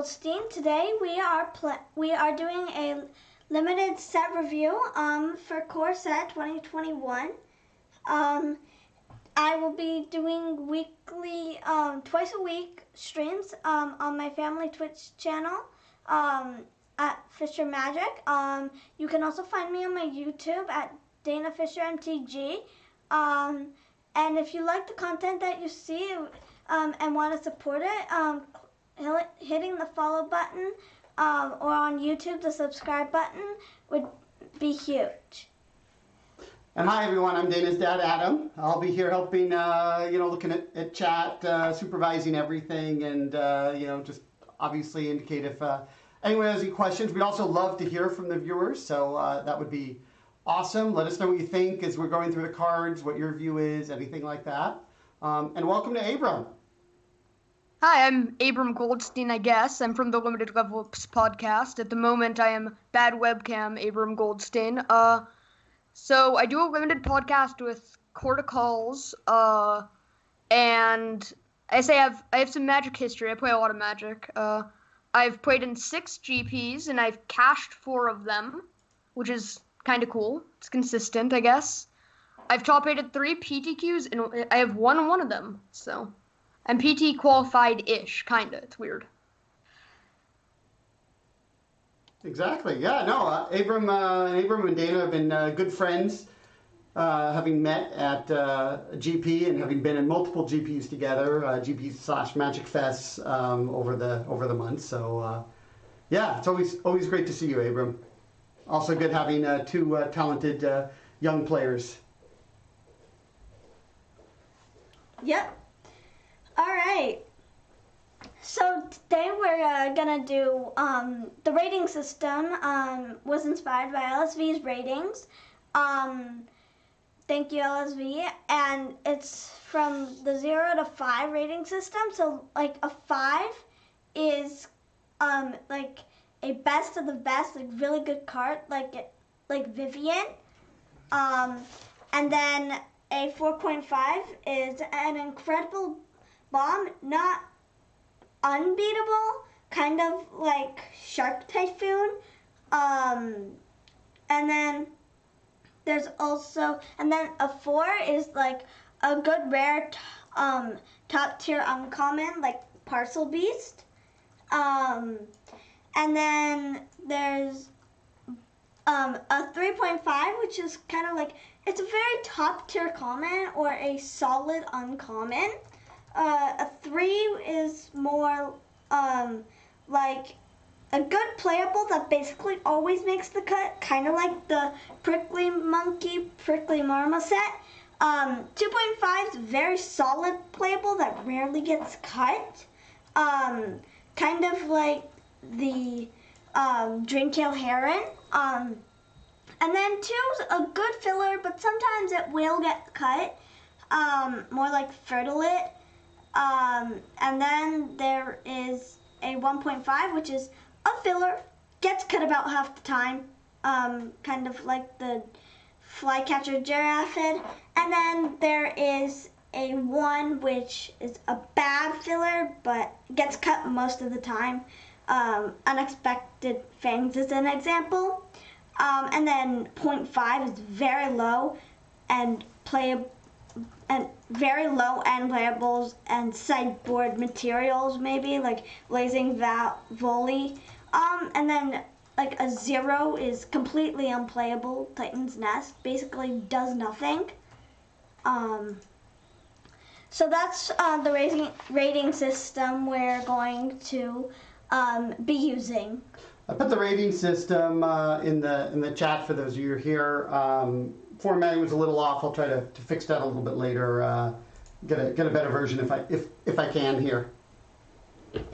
Goldstein. Today we are doing a limited set review for core set 2021. I will be doing weekly, twice a week streams on my family Twitch channel at FischerMTG. You can also find me on my YouTube at DanaFischerMTG. And if you like the content that you see and want to support it, hitting the follow button or on YouTube the subscribe button would be huge. And hi everyone, I'm Dana's dad, Adam. I'll be here helping, looking at chat, supervising everything, and just obviously indicate if anyone has any questions. We'd also love to hear from the viewers, so that would be awesome. Let us know what you think as we're going through the cards, what your view is, anything like that. And welcome to Abram. Hi, I'm Abram Goldstein, I guess. I'm from the Limited Levels podcast. At the moment, I am Bad Webcam Abram Goldstein. So I do a limited podcast with Corticals, and I have some Magic history. I play a lot of Magic. I've played in 6 GPs, and I've cashed 4 of them, which is kind of cool. It's consistent, I guess. I've top 8'd 3 PTQs, and I have won one of them, so I'm PT qualified-ish, kind of. It's weird. Exactly. Yeah. No. Abram and Dana have been good friends, having met at GP and having been in multiple GPs together, GPs/Magic Fests over the months. So yeah, it's always great to see you, Abram. Also good having 2 talented young players. Yep. All right. So today we're gonna do the rating system was inspired by LSV's ratings. Thank you, LSV, and it's from the 0 to 5 rating system. So like a 5 is like a best of the best, like really good card, like Vivien. And then a 4.5 is an incredible bomb, not unbeatable, kind of like Shark Typhoon. And then there's also, and then a 4 is like a good rare top tier uncommon, like Parcel Beast. And then there's a 3.5, which is kind of like, it's a very top tier common or a solid uncommon. A 3 is more like a good playable that basically always makes the cut, kind of like the Prickly Monkey, Prickly Marmoset. 2.5 is very solid playable that rarely gets cut. Kind of like the Dreamtail Heron. And then 2 is a good filler, but sometimes it will get cut. More like Fertilite. And then there is a 1.5, which is a filler, gets cut about half the time, kind of like the Flycatcher Giraffid. And then there is a 1, which is a bad filler, but gets cut most of the time. Unexpected Fangs is an example. And then 0.5 is very low and playable. And very low-end playables and sideboard materials, maybe, like Blazing Volley. And then, like, a 0 is completely unplayable. Titan's Nest basically does nothing. So that's the rating system we're going to be using. I put the rating system in the chat for those of you who are here. Formatting was a little off. I'll try to fix that a little bit later. Get a better version if I can here.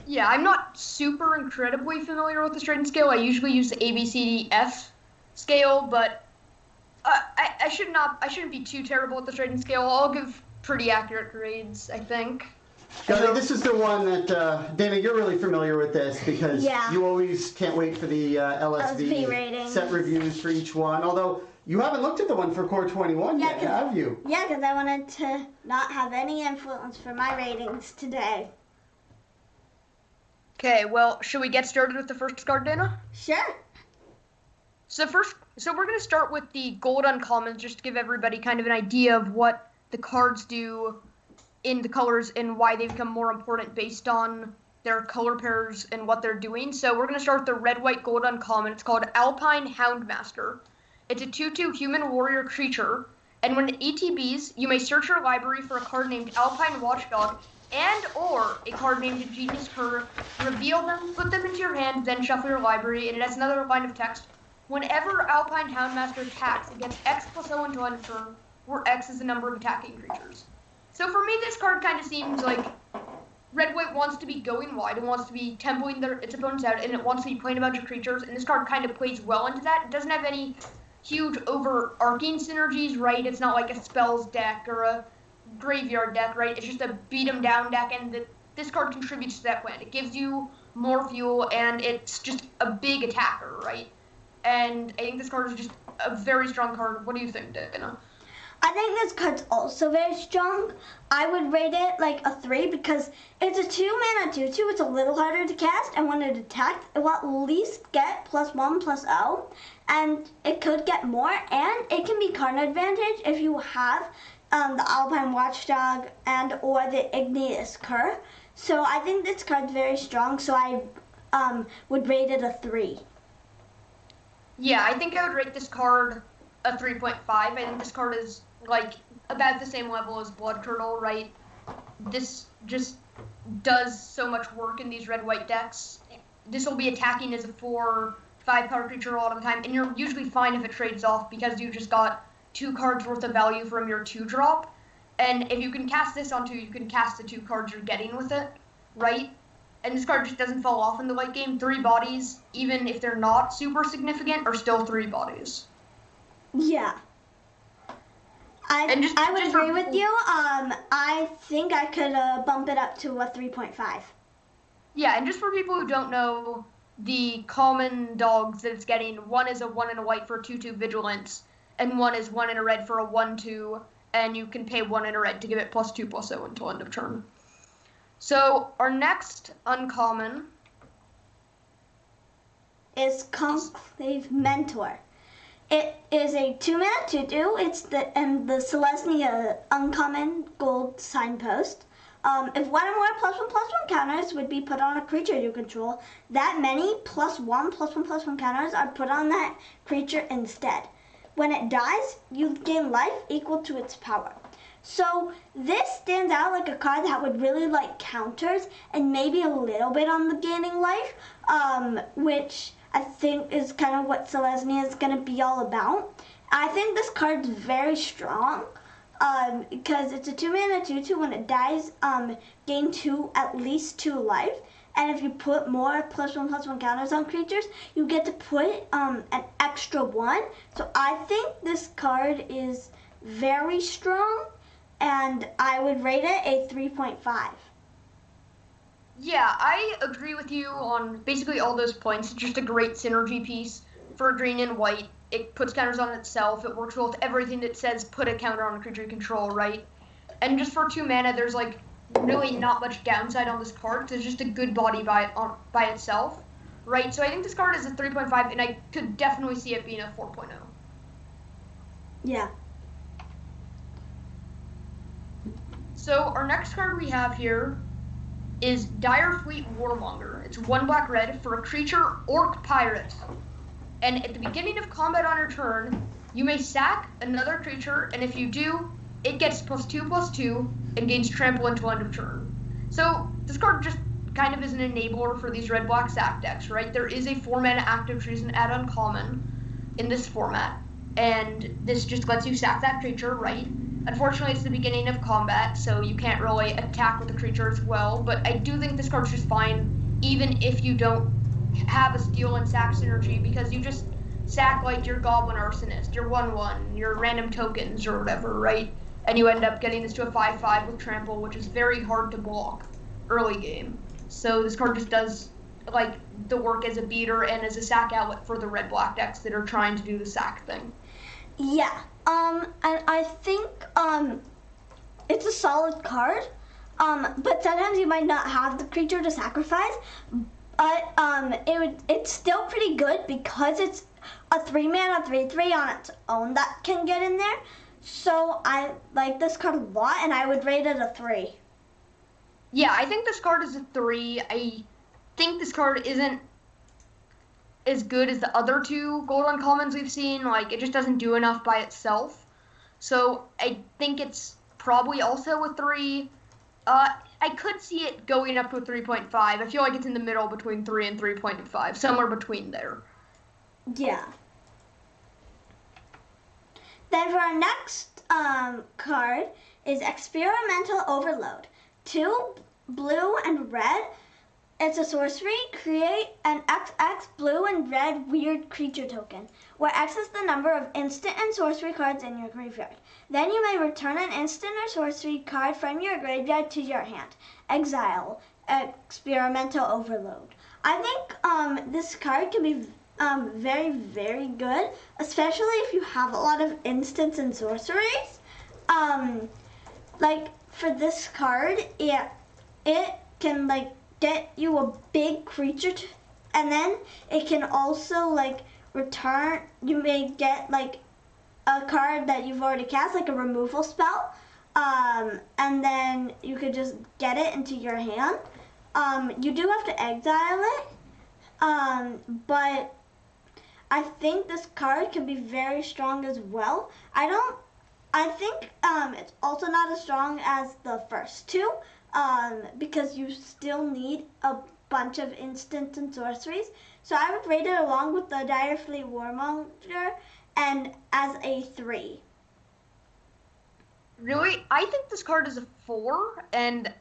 Yeah, I'm not super incredibly familiar with the rating scale. I usually use the ABCDF scale, but I shouldn't be too terrible with the rating scale. I'll give pretty accurate grades, I think. Yeah, this is the one that Dana, you're really familiar with this because you always can't wait for the LSV set reviews for each one. Although you haven't looked at the one for Core 21 yet, have you? Yeah, because I wanted to not have any influence for my ratings today. Okay, well, should we get started with the first card, Dana? Sure. So we're going to start with the gold uncommons, just to give everybody kind of an idea of what the cards do in the colors and why they become more important based on their color pairs and what they're doing. So we're going to start with the red, white, gold uncommon. It's called Alpine Houndmaster. It's a 2/2 human warrior creature, and when it ETBs, you may search your library for a card named Alpine Watchdog and or a card named Ingenious Cur, reveal them, put them into your hand, then shuffle your library, and it has another line of text. Whenever Alpine Houndmaster attacks, it gets X plus 0 until end of turn, where X is the number of attacking creatures. So for me, this card kind of seems like red-white wants to be going wide, it wants to be tempoing its opponents out, and it wants to be playing a bunch of creatures, and this card kind of plays well into that. It doesn't have any huge overarching synergies, right? It's not like a spells deck or a graveyard deck, right? It's just a beat 'em down deck, and this card contributes to that plan. It gives you more fuel, and it's just a big attacker, right? And I think this card is just a very strong card. What do you think, Dana? I think this card's also very strong. I would rate it like a 3 because it's a 2-mana 2/2. It's a little harder to cast, and when it attacks, it will at least get +1 +0, and it could get more, and it can be card advantage if you have the Alpine Watchdog and or the Igneous Cur. So I think this card's very strong, so I would rate it a 3. Yeah, I think I would rate this card a 3.5. I think this card is like about the same level as Blood Turtle, right? This just does so much work in these red-white decks. This will be attacking as a 4/5 power creature a lot of the time, and you're usually fine if it trades off because you just got 2 cards worth of value from your 2-drop. And if you can cast this on 2, you can cast the 2 cards you're getting with it, right? And this card just doesn't fall off in the late game. 3 bodies, even if they're not super significant, are still 3 bodies. Yeah. I would agree with you. I think I could bump it up to a 3.5. Yeah, and just for people who don't know, the common dogs that it's getting, one is a 1 and a white for a 2/2 vigilance, and one is 1 and a red for a 1/2, and you can pay 1 and a red to give it +2 +0 until end of turn. So our next uncommon is Conclave Mentor. It is a 2-mana 2/2. It's the Selesnya uncommon gold signpost. If 1 or more +1/+1 counters would be put on a creature you control, that many +1/+1/+1 counters are put on that creature instead. When it dies, you gain life equal to its power. So this stands out like a card that would really like counters and maybe a little bit on the gaining life, which I think is kind of what Selesnya is going to be all about. I think this card's very strong because it's a 2-mana 2/2. When it dies, gain at least 2 life. And if you put more +1/+1 counters on creatures, you get to put an extra 1. So I think this card is very strong, and I would rate it a 3.5. Yeah, I agree with you on basically all those points. It's just a great synergy piece for green and white. It puts counters on itself. It works well with everything that says put a counter on a creature you control, right? And just for 2 mana, there's like really not much downside on this card because it's just a good body by itself, right? So I think this card is a 3.5, and I could definitely see it being a 4.0. Yeah. So our next card we have here is Direfleet Warmonger. It's 1 black/red for a creature Orc Pirate. And at the beginning of combat on your turn, you may sack another creature, and if you do, it gets +2/+2 and gains trample until end of turn. So this card just kind of is an enabler for these red-black sack decks, right? There is a 4-mana active treason add uncommon in this format, and this just lets you sack that creature, right? Unfortunately, it's the beginning of combat, so you can't really attack with the creature as well, but I do think this card's just fine, even if you don't have a steal and sack synergy, because you just sack like your Goblin Arsonist, your 1/1, your random tokens or whatever, right? And you end up getting this to a 5/5 with trample, which is very hard to block early game. So this card just does like the work as a beater and as a sack outlet for the red-black decks that are trying to do the sack thing. Yeah. And I think it's a solid card. But sometimes you might not have the creature to sacrifice. But it's still pretty good because it's a 3-mana 3/3 on its own that can get in there. So I like this card a lot, and I would rate it a 3. Yeah, I think this card is a 3. I think this card isn't as good as the other 2 gold uncommons we've seen. Like, it just doesn't do enough by itself. So I think it's probably also a 3. I could see it going up to a 3.5. I feel like it's in the middle between 3 and 3.5, somewhere between there. Yeah. Then for our next card is Experimental Overload. 2 blue and red. It's a sorcery. Create an XX blue and red weird creature token, where X is the number of instant and sorcery cards in your graveyard. Then you may return an instant or sorcery card from your graveyard to your hand. Exile. Experimental Overload. I think this card can be very, very good, especially if you have a lot of instants and sorceries. Like for this card, it can like get you a big creature, and then it can also like return. You may get like a card that you've already cast, like a removal spell, and then you could just get it into your hand. You do have to exile it, but I think this card can be very strong as well. I think it's also not as strong as the first 2, because you still need a bunch of instants and sorceries. So I would rate it along with the Direfleet Warmonger and as a 3. Really? I think this card is a 4, and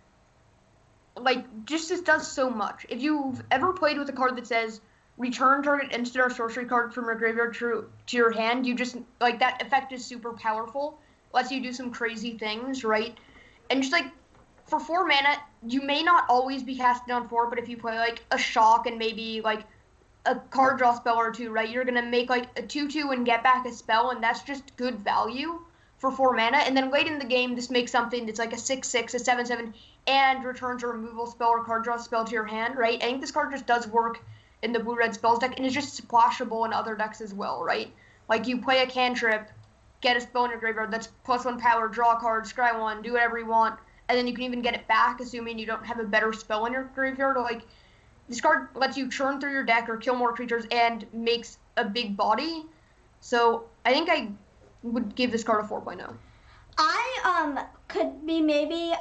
like just this does so much. If you've ever played with a card that says return target instant or sorcery card from your graveyard to your hand, you just like that effect is super powerful. Lets you do some crazy things, right? And just like for 4 mana, you may not always be casting on 4, but if you play like a shock and maybe like a card draw spell or 2, right, you're gonna make like a 2/2 and get back a spell, and that's just good value for 4 mana. And then late in the game, this makes something that's like a 6/6, a 7/7, and returns a removal spell or card draw spell to your hand, right? I think this card just does work in the blue-red spells deck, and is just splashable in other decks as well, right? Like you play a cantrip, get a spell in your graveyard that's +1 power, draw a card, scry 1, do whatever you want, and then you can even get it back, assuming you don't have a better spell in your graveyard. Like, this card lets you churn through your deck or kill more creatures and makes a big body. So I think I would give this card a 4.0. I could be maybe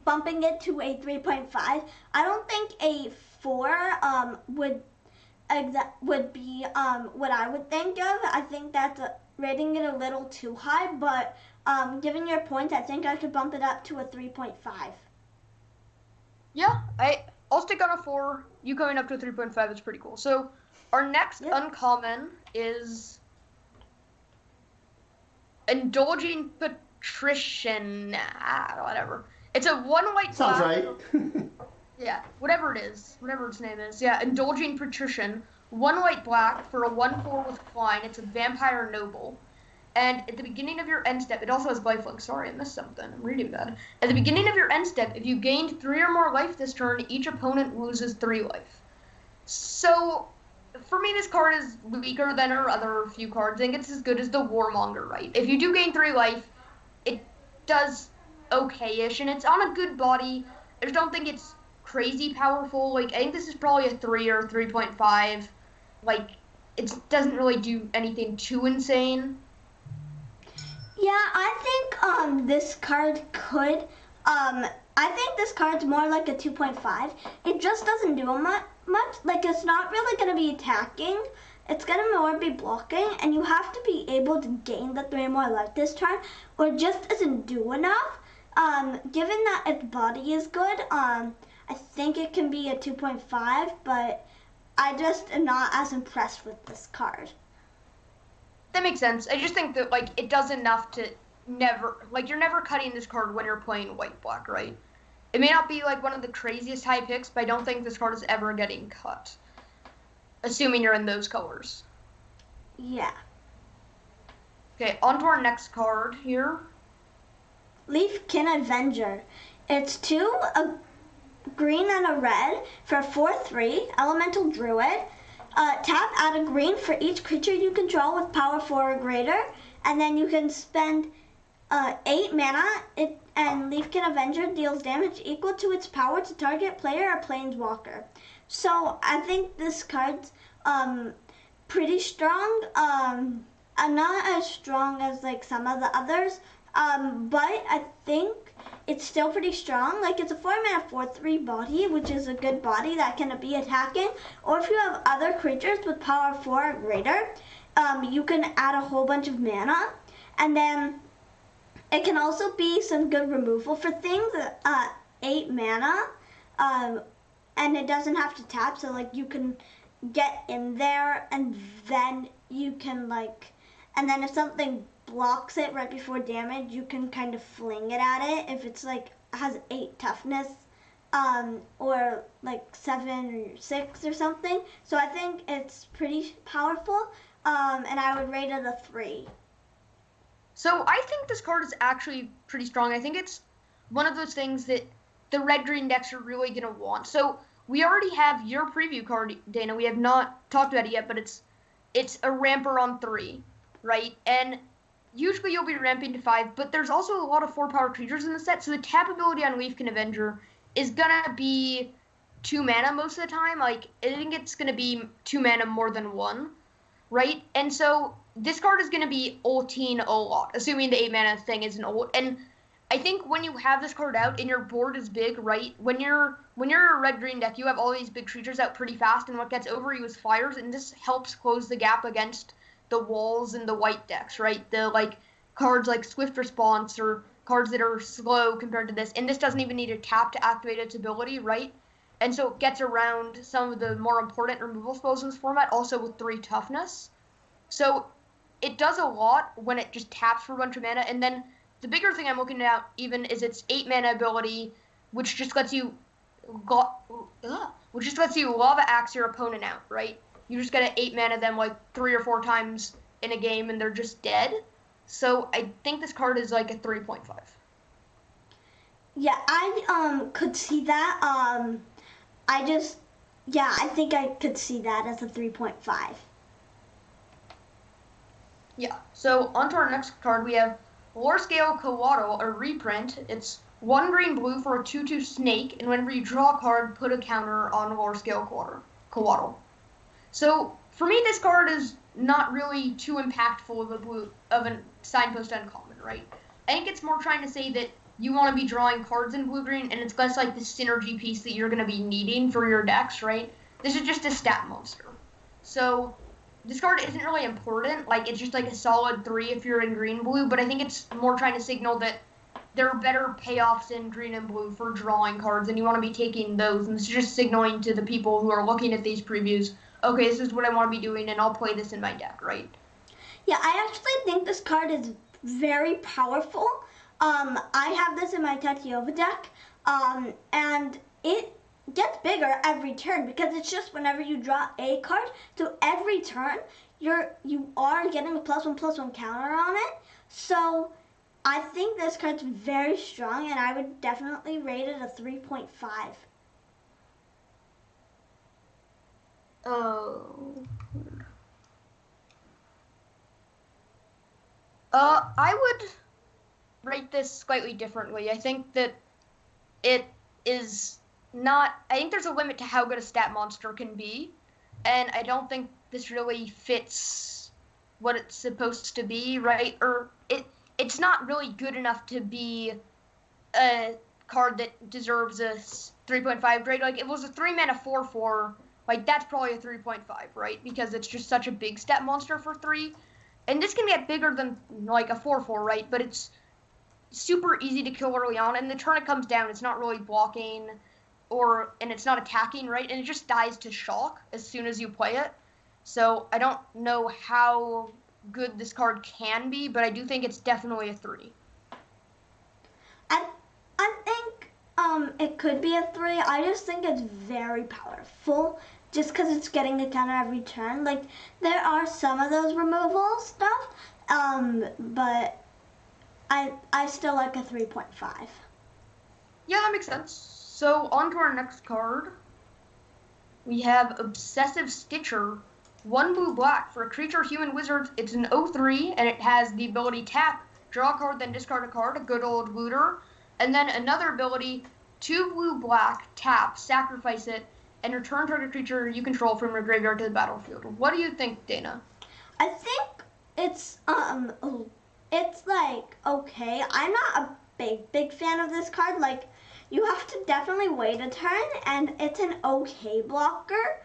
bumping it to a 3.5. I don't think a 4 would be what I would think of. I think that's rating it a little too high, but given your points, I think I could bump it up to a 3.5. Yeah, I'll stick on a 4. You going up to a 3.5 is pretty cool. So our next uncommon is Indulging Patrician. Whatever. It's a 1 white Sounds black. right. Yeah, whatever it is, whatever its name is. Yeah, Indulging Patrician. 1 white black for a 1/4 with flying. It's a vampire noble. And at the beginning of your end step, it also has lifelink. Sorry, I missed something. I'm reading that. At the beginning of your end step, if you gained 3 or more life this turn, each opponent loses 3 life. So, for me, this card is weaker than our other few cards. I think it's as good as the Warmonger, right? If you do gain 3 life, it does okay-ish, and it's on a good body. I just don't think it's crazy powerful. Like, I think this is probably a 3 or 3.5. Like, it doesn't really do anything too insane. Yeah, I think this card could. I think this card's more like a 2.5. It just doesn't do much. Like, it's not really going to be attacking. It's going to more be blocking, and you have to be able to gain the 3 more life this turn, or it just doesn't do enough. Given that its body is good, I think it can be a 2.5, but I just am not as impressed with this card. That makes sense. I just think that, like, it does enough to never, like, you're never cutting this card when you're playing white-black, right? It may not be, like, one of the craziest high picks, but I don't think this card is ever getting cut. Assuming you're in those colors. Yeah. Okay, on to our next card here. Leafkin Avenger. It's 2, a green and a red for 4/3, Elemental Druid. Tap, add a green for each creature you control with power 4 or greater, and then you can spend 8 mana, and Leafkin Avenger deals damage equal to its power to target player or planeswalker. So I think this card's pretty strong. Not as strong as like some of the others, but I think it's still pretty strong. Like, it's a 4-mana 4/3 body, which is a good body that can be attacking. Or if you have other creatures with power 4 or greater, you can add a whole bunch of mana. And then it can also be some good removal for things at 8 mana. And it doesn't have to tap, so like you can get in there and then you can like, and then if something blocks it right before damage, you can kind of fling it at it if it's like has 8 toughness, or like 7 or 6 or something. So I think it's pretty powerful, and I would rate it a 3. So I think this card is actually pretty strong. I think it's one of those things that the red-green decks are really going to want. So we already have your preview card, Dana. We have not talked about it yet, but it's a ramper on 3, right? And usually you'll be ramping to 5, but there's also a lot of 4-power creatures in the set, so the tap ability on Leafkin Avenger is going to be 2 mana most of the time. Like, I think it's going to be 2 mana more than 1, right? And so this card is going to be ulting a lot, assuming the 8 mana thing is an ult. And I think when you have this card out and your board is big, right? When you're a red-green deck, you have all these big creatures out pretty fast, and what gets over you is flyers, and this helps close the gap against the walls and the white decks, right? The like cards like Swift Response or cards that are slow compared to this, and this doesn't even need a tap to activate its ability, right? And so it gets around some of the more important removal spells in this format, also with 3 toughness. So it does a lot when it just taps for a bunch of mana, and then the bigger thing I'm looking at even is its 8 mana ability, which just lets you lava axe your opponent out, right? You just gotta 8 mana them like 3 or 4 times in a game and they're just dead. So I think this card is like a 3.5. Yeah, I could see that. I think I could see that as a 3.5. Yeah, so on to our next card, we have Lore Scale Coatl, a reprint. It's 1 green-blue for a 2/2 snake, and whenever you draw a card, put a counter on Lore Scale Coatl. So for me, this card is not really too impactful of a signpost uncommon, right? I think it's more trying to say that you want to be drawing cards in blue-green, and it's less like the synergy piece that you're going to be needing for your decks, right? This is just a stat monster. So this card isn't really important. Like, it's just like a solid 3 if you're in green-blue, but I think it's more trying to signal that there are better payoffs in green and blue for drawing cards, and you want to be taking those, and it's just signaling to the people who are looking at these previews, okay, this is what I want to be doing, and I'll play this in my deck, right? Yeah, I actually think this card is very powerful. I have this in my Tatiova deck, and it gets bigger every turn because it's just whenever you draw a card, so every turn you are getting a +1/+1 counter on it. So I think this card's very strong, and I would definitely rate it a 3.5. Oh. I would rate this slightly differently. I think that it is not. I think there's a limit to how good a stat monster can be, and I don't think this really fits what it's supposed to be, right? Or it's not really good enough to be a card that deserves a 3.5 grade. Like, if it was a 3-mana 4/4, like, that's probably a 3.5, right? Because it's just such a big stat monster for 3. And this can get bigger than, like, a 4/4, right? But it's super easy to kill early on, and the turn it comes down, it's not really blocking, and it's not attacking, right? And it just dies to shock as soon as you play it. So I don't know how good this card can be, but I do think it's definitely a 3. I think it could be a 3. I just think it's very powerful just because it's getting a counter every turn. Like, there are some of those removal stuff, but I still like a 3.5. Yeah, that makes sense. So on to our next card. We have Obsessive Stitcher. 1 blue black for a creature human wizard. It's an 0/3 and it has the ability tap, draw a card, then discard a card, a good old looter. And then another ability, 2 blue black, tap, sacrifice it, and return target creature you control from your graveyard to the battlefield. What do you think, Dana? I think it's like okay. I'm not a big fan of this card. Like you have to definitely wait a turn, and it's an okay blocker.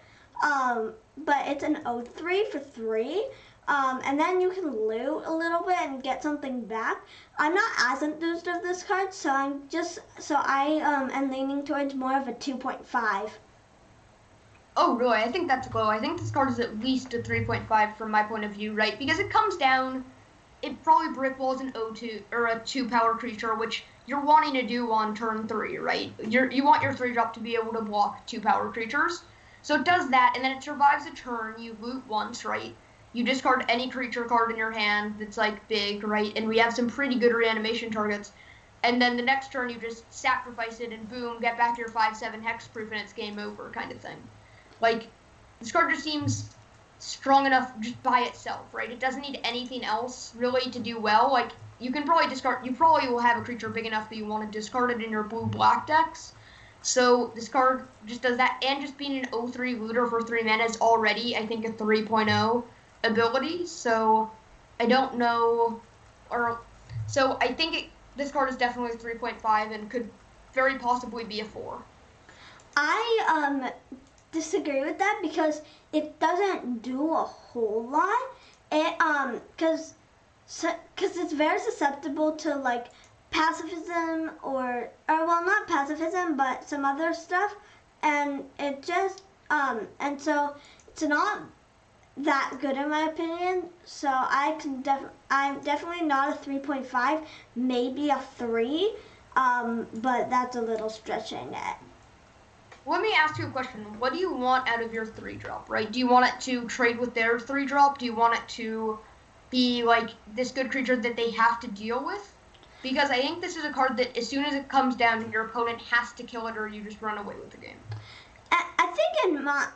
But it's an 0/3 for 3. And then you can loot a little bit and get something back. I'm not as enthused of this card, so I am leaning towards more of a 2.5. Oh, really? I think that's low. I think this card is at least a 3.5 from my point of view, right? Because it comes down, it probably brick walls an 0/2 or a 2 power creature, which you're wanting to do on turn 3, right? You want your 3-drop to be able to block 2 power creatures. So it does that, and then it survives a turn. You loot once, right? You discard any creature card in your hand that's like big, right? And we have some pretty good reanimation targets. And then the next turn you just sacrifice it and boom, get back your 5/7 hexproof and it's game over kind of thing. Like, this card just seems strong enough just by itself, right? It doesn't need anything else really to do well. Like, you can probably discard, you probably will have a creature big enough that you want to discard it in your blue-black decks. So this card just does that, and just being an 0/3 looter for 3 mana is already, I think, a 3.0 ability. So I don't know, so I think this card is definitely a 3.5 and could very possibly be a 4. I disagree with that because it doesn't do a whole lot. It because it's very susceptible to like pacifism or well, not pacifism but some other stuff, and it just and so it's not that good in my opinion. So I'm definitely not a 3.5, maybe a 3, but that's a little stretching it. Let me ask you a question. What do you want out of your 3-drop, right? Do you want it to trade with their 3-drop? Do you want it to be like this good creature that they have to deal with? Because I think this is a card that as soon as it comes down, your opponent has to kill it or you just run away with the game. I think in my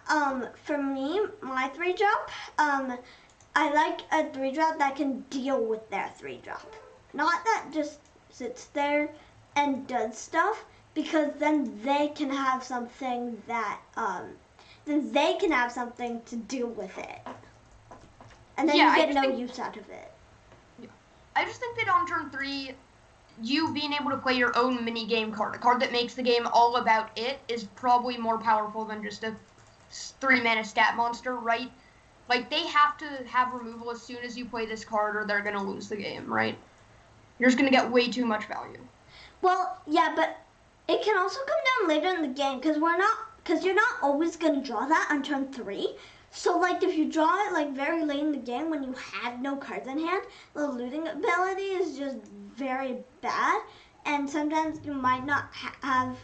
for me, my 3-drop, I like a 3-drop that can deal with their 3-drop. Not that just sits there and does stuff, because then they can have something that to do with it. And then you get no use out of it. Yeah. I just think that on turn 3, you being able to play your own mini game card, a card that makes the game all about it, is probably more powerful than just a 3-mana stat monster, right? Like, they have to have removal as soon as you play this card or they're going to lose the game, right? You're just going to get way too much value. Well, yeah, but it can also come down later in the game because you're not always going to draw that on turn 3. So, like, if you draw it, like, very late in the game when you have no cards in hand, the looting ability is just very bad. And sometimes you might not have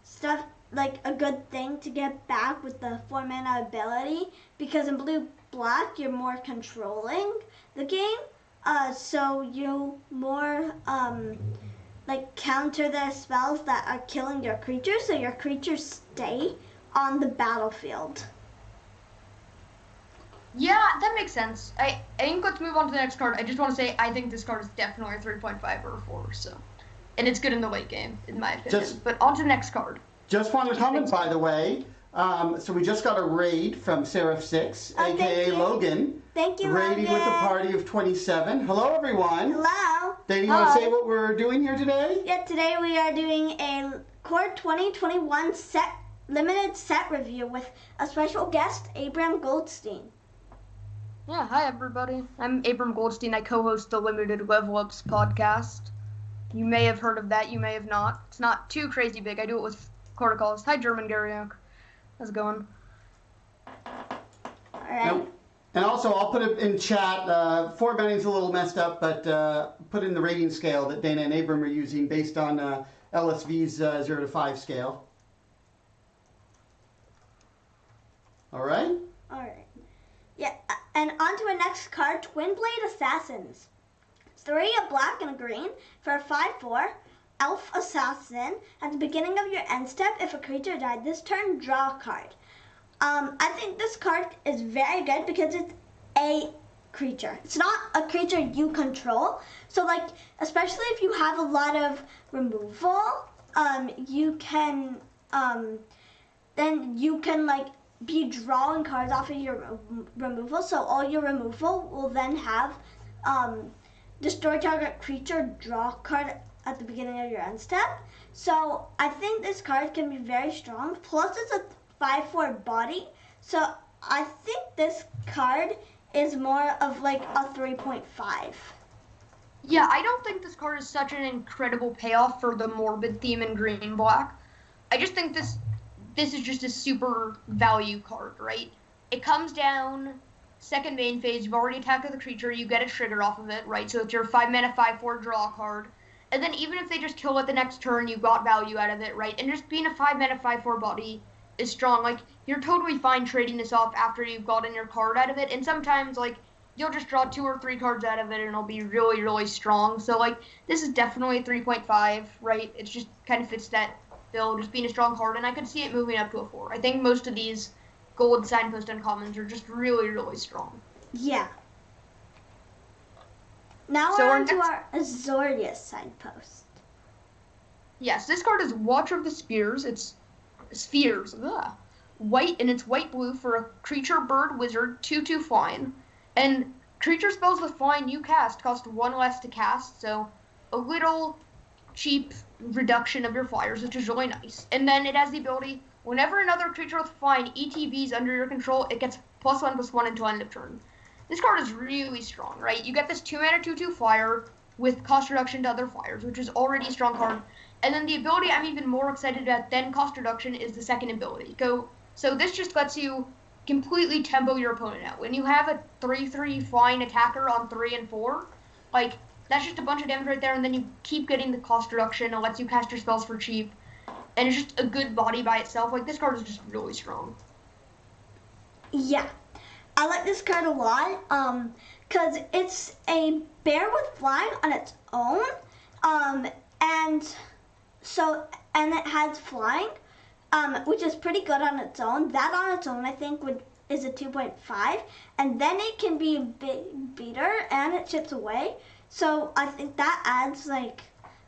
stuff, like, a good thing to get back with the 4-mana ability. Because in blue-black, you're more controlling the game. So you more, like, counter their spells that are killing your creatures. So your creatures stay on the battlefield. Yeah, that makes sense. I think let's move on to the next card. I just want to say I think this card is definitely a 3.5 or a 4, so. And it's good in the late game, in my opinion. But on to the next card. Just wanted to comment, by the way. So we just got a raid from Seraph6, a.k.a. Logan. Thank you, Raiding Logan. with a party of 27. Hello, everyone. Hello. Dana, you want to say what we're doing here today? Yeah, today we are doing a Core 2021 limited set review with a special guest, Abram Goldstein. Yeah, hi everybody. I'm Abram Goldstein. I co-host the Limited Level Ups podcast. You may have heard of that, you may have not. It's not too crazy big. I do it with protocols. Hi, German Garyok. How's it going? All right. And also, I'll put it in chat. Formatting's a little messed up, but put in the rating scale that Dana and Abram are using based on LSV's 0 to 5 scale. All right? All right. Yeah, and on to our next card, Twin Blade Assassins. 3, a black and a green, for a 5/4 elf assassin. At the beginning of your end step, if a creature died this turn, draw a card. I think this card is very good because it's a creature. It's not a creature you control. So like, especially if you have a lot of removal, you can then you can like be drawing cards off of your removal. So all your removal will then have destroy target creature, draw card at the beginning of your end step. So I think this card can be very strong. Plus it's a 5/4 body. So I think this card is more of like a 3.5. Yeah, I don't think this card is such an incredible payoff for the morbid theme in green black. I just think this is just a super value card, right? It comes down second main phase, you've already attacked with a creature, you get a trigger off of it, right? So it's your 5 mana 5/4 draw card. And then even if they just kill it the next turn, you got value out of it, right? And just being a 5 mana 5/4 body is strong. Like, you're totally fine trading this off after you've gotten your card out of it. And sometimes, like, you'll just draw 2 or 3 cards out of it and it'll be really, really strong. So, like, this is definitely a 3.5, right? It just kind of fits that bill, just being a strong card. And I could see it moving up to a 4. I think most of these gold signpost uncommons are just really, really strong. Yeah. Now So we're our on to next- our Azorius signpost. Yes, this card is Watcher of the Spheres. It's Spheres. Ugh. White, and it's white-blue for a creature, bird, wizard, 2/2 flying. And creature spells with flying you cast cost 1 less to cast, so a little cheap reduction of your flyers, which is really nice. And then it has the ability, whenever another creature with flying ETBs under your control, it gets +1/+1 until end of turn. This card is really strong, right? You get this 2 mana 2/2 flyer with cost reduction to other flyers, which is already a strong card. And then the ability I'm even more excited about than cost reduction is the second ability. So this just lets you completely tempo your opponent out. When you have a 3/3 flying attacker on 3 and 4, like, that's just a bunch of damage right there, and then you keep getting the cost reduction. It lets you cast your spells for cheap, and it's just a good body by itself. Like, this card is just really strong. Yeah. I like this card a lot, because it's a bear with flying on its own, and it has flying, which is pretty good on its own. That on its own, I think, is a 2.5, and then it can be a big beater, and it chips away. So I think that adds like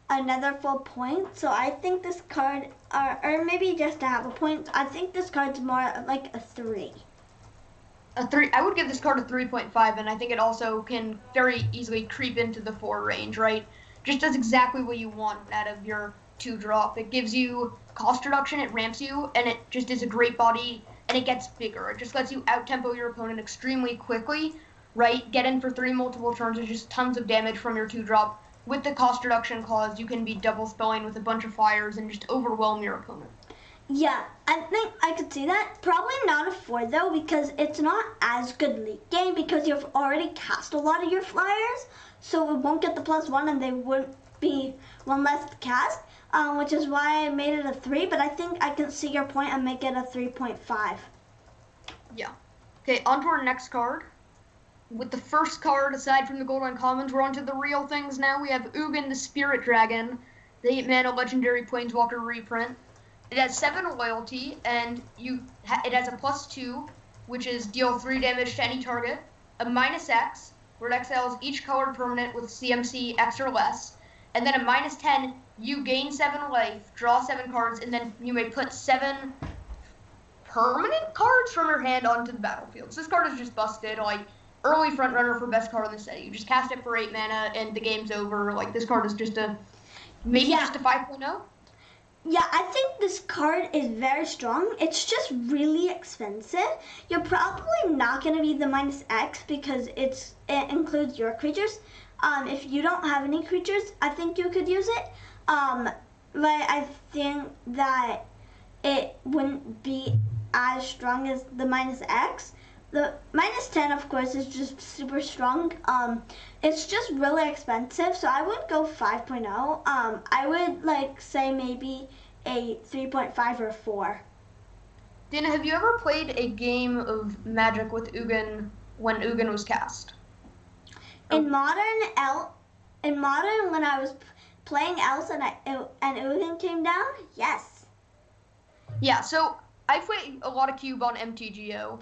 another full point. So I think this card, or maybe just to have a point, I think this card's more like a 3. A 3. I would give this card a 3.5, and I think it also can very easily creep into the 4 range, right? Just does exactly what you want out of your 2-drop. It gives you cost reduction, it ramps you, and it just is a great body, and it gets bigger. It just lets you out-tempo your opponent extremely quickly, right? Get in for 3 multiple turns with just tons of damage from your 2-drop. With the cost reduction clause, you can be double spelling with a bunch of flyers and just overwhelm your opponent. Yeah, I think I could see that. Probably not a 4 though, because it's not as good late game because you've already cast a lot of your flyers, so it won't get the +1 and they wouldn't be 1 less to cast, which is why I made it a 3, but I think I can see your point and make it a 3.5. Yeah. Okay, on to our next card. With the first card, aside from the gold uncommons, we're on to the real things now. We have Ubben the Spirit Dragon, the 8 mana legendary planeswalker reprint. It has 7 loyalty, and it has a +2, which is deal 3 damage to any target, a -X, where it exiles each colored permanent with CMC X or less, and then a -10, you gain 7 life, draw 7 cards, and then you may put 7 permanent cards from your hand onto the battlefield. So this card is just busted, like, early frontrunner for best card in the set. You just cast it for 8 mana, and the game's over. Like, this card is just just a 5.0. Yeah, I think this card is very strong. It's just really expensive. You're probably not going to be the -X because it includes your creatures. If you don't have any creatures, I think you could use it. But I think that it wouldn't be as strong as the -X. The -10, of course, is just super strong. It's just really expensive, so I would go 5.0. I would say maybe a 3.5 or 4. Dana, have you ever played a game of Magic with Ubben when Ubben was cast? In Modern, in Modern, when I was playing Else and Ubben came down, yes. Yeah, so I play a lot of Cube on MTGO,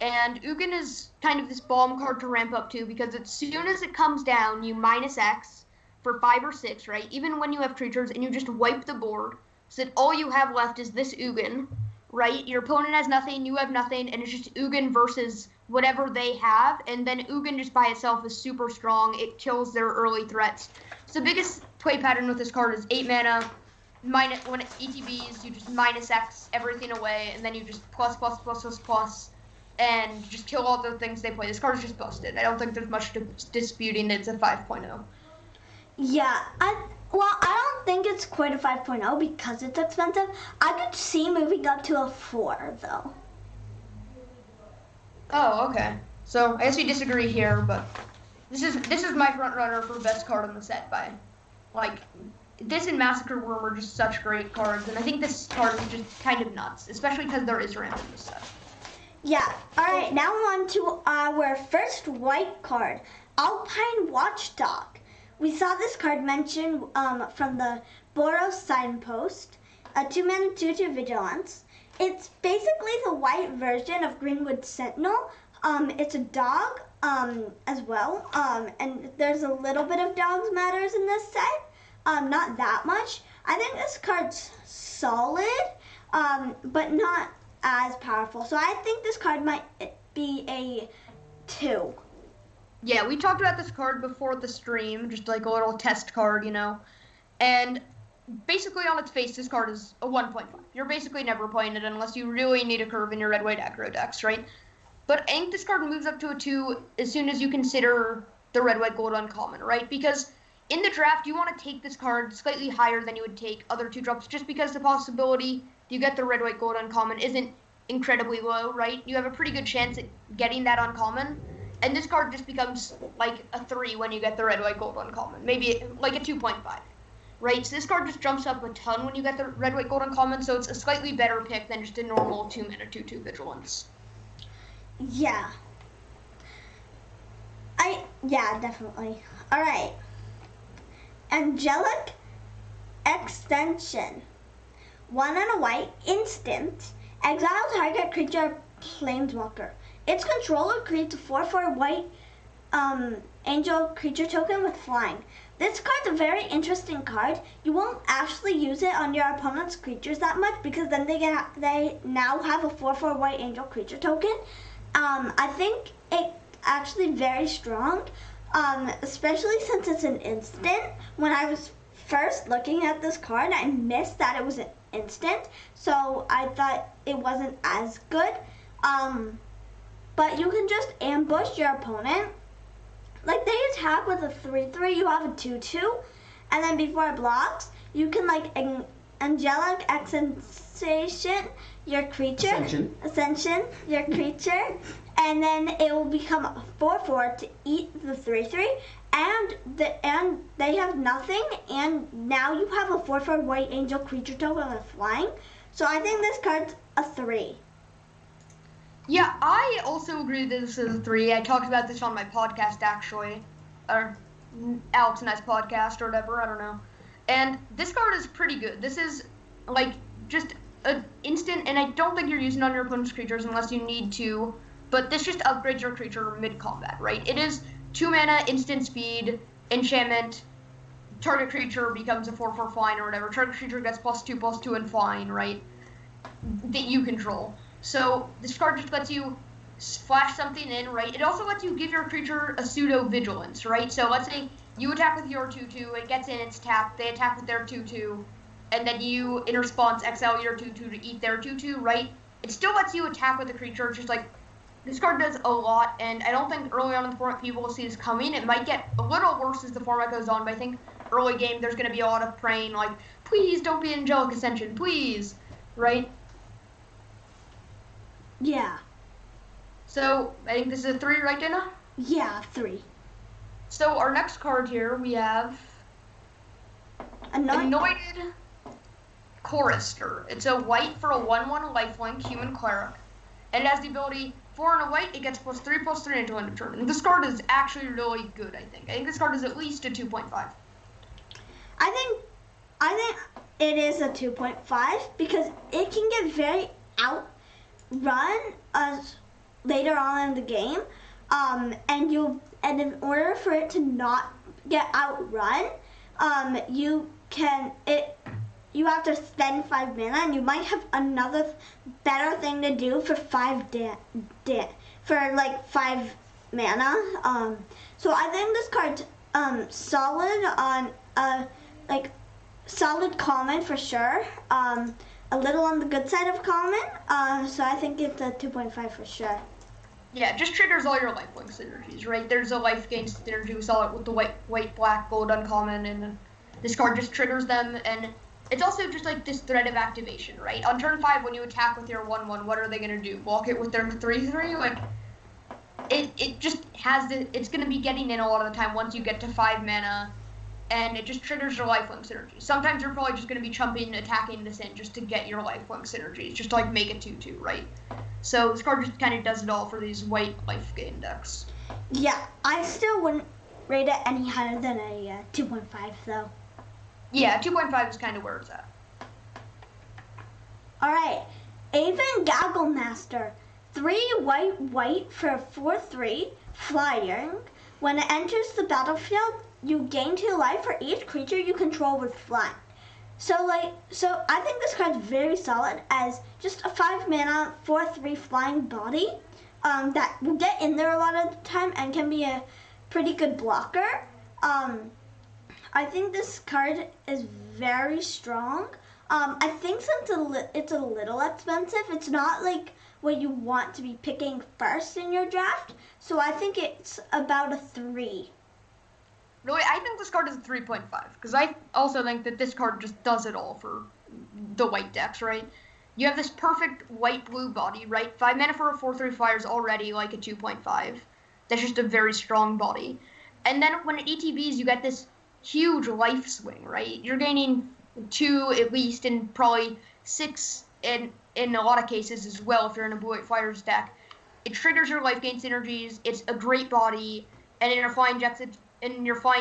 and Ubben is kind of this bomb card to ramp up to, because as soon as it comes down, you minus X for 5 or 6, right? Even when you have creatures, and you just wipe the board, so that all you have left is this Ubben, right? Your opponent has nothing, you have nothing, and it's just Ubben versus whatever they have, and then Ubben just by itself is super strong. It kills their early threats. So the biggest play pattern with this card is 8 mana, minus, when it ETBs, you just minus X everything away, and then you just plus, and just kill all the things they play. This card is just busted. I don't think there's much disputing it's a 5.0. Yeah, I don't think it's quite a 5.0 because it's expensive. I could see moving up to a 4, though. Oh, okay. So I guess we disagree here, but this is my front runner for best card in the set by, like, this and Massacre Worm are just such great cards, and I think this card is just kind of nuts, especially because there is ramp in this set. Yeah. All right. Now on to our first white card, Alpine Watchdog. We saw this card mentioned from the Boros signpost, a 2-mana 2/2 vigilance. It's basically the white version of Greenwood Sentinel. It's a dog as well, and there's a little bit of dogs matters in this set. Not that much. I think this card's solid, but not as powerful. So I think this card might be a 2. Yeah, we talked about this card before the stream, just like a little test card, you know. And basically on its face, this card is a 1.5. You're basically never playing it unless you really need a curve in your red-white aggro decks, right? But I think this card moves up to a 2 as soon as you consider the red-white gold uncommon, right? Because in the draft, you want to take this card slightly higher than you would take other 2-drops, just because the possibility you get the red-white gold uncommon isn't incredibly low, right? You have a pretty good chance at getting that uncommon, and this card just becomes like a 3 when you get the red-white gold uncommon, maybe like a 2.5, right? So this card just jumps up a ton when you get the red-white gold uncommon, so it's a slightly better pick than just a normal 2-mana 2/2 vigilance. Yeah. Yeah, definitely. All right. Angelic Extension. 1 and a white, instant. Exile target creature planeswalker. Its controller creates a 4/4 white angel creature token with flying. This card's a very interesting card. You won't actually use it on your opponent's creatures that much because then they now have a 4/4 white angel creature token. I think it's actually very strong, especially since it's an instant. When I was first looking at this card, I missed that it was an instant, so I thought it wasn't as good. But you can just ambush your opponent. Like, they attack with a 3/3, you have a 2/2, and then before it blocks, you can, like, Angelic Ascension your creature. Ascension your creature, and then it will become a 4/4 to eat the 3/3, and they have nothing, and now you have a 4/4 white angel creature token with flying. So I think this card's a 3. Yeah, I also agree that this is a 3. I talked about this on my podcast, actually, or Alex and I's podcast, or whatever, I don't know. And this card is pretty good. This is, like, just an instant, and I don't think you're using it on your opponent's creatures unless you need to, but this just upgrades your creature mid-combat, right? It is 2 mana, instant speed, enchantment, target creature becomes a 4/4 flying or whatever. Target creature gets +2/+2 and flying, right? That you control. So this card just lets you flash something in, right? It also lets you give your creature a pseudo vigilance, right? So let's say you attack with your 2/2, it gets in, it's tapped, they attack with their 2/2, and then you, in response, exile your 2/2 to eat their 2/2, right? It still lets you attack with the creature. It's just like, this card does a lot, and I don't think early on in the format people will see this coming. It might get a little worse as the format goes on, but I think early game there's going to be a lot of praying, like, please don't be Angelic Ascension, please, right? Yeah. So, I think this is a 3, right, Dana? Yeah, 3. So, our next card here, we have Anointed Chorister. It's a white for a 1/1 lifelink human cleric, and it has the ability 4 and a white, it gets +3/+3 until end of turn. And this card is actually really good, I think. I think this card is at least a 2.5. I think it is a 2.5 because it can get very outrun later on in the game. And in order for it to not get outrun, you have to spend 5 mana, and you might have another better thing to do for 5 mana. So I think this card's solid on solid common for sure. A little on the good side of common. So I think it's a 2.5 for sure. Yeah, it just triggers all your lifelink synergies, right? There's a life gain synergy. We saw it with the white, black, gold uncommon, and this card just triggers them. And it's also just like this threat of activation, right? On turn 5, when you attack with your 1/1, what are they gonna do? Block it with their 3/3? Like, it just has it's gonna be getting in a lot of the time once you get to 5 mana, and it just triggers your lifelink synergy. Sometimes you're probably just gonna be attacking this in just to get your lifelink synergies, just to like make it 2/2, right? So this card just kind of does it all for these white life gain decks. Yeah, I still wouldn't rate it any higher than a 2.5 though. Yeah, 2.5 is kind of where it's at. Alright, Avon Gagglemaster. 3 white for a 4/3 flying. When it enters the battlefield, you gain 2 life for each creature you control with flying. So I think this card's very solid as just a 5 mana 4/3 flying body that will get in there a lot of the time and can be a pretty good blocker. I think this card is very strong. I think since it's a little expensive, it's not like what you want to be picking first in your draft. So I think it's about a 3. Really, I think this card is a 3.5, because I also think that this card just does it all for the white decks, right? You have this perfect white-blue body, right? 5 mana for a 4/3 flyer is already like a 2.5. That's just a very strong body. And then when it ETBs, you get this huge life swing, right? You're gaining 2 at least, and probably 6 in a lot of cases as well if you're in a blue-white flyers deck. It triggers your life gain synergies, it's a great body, and in your flying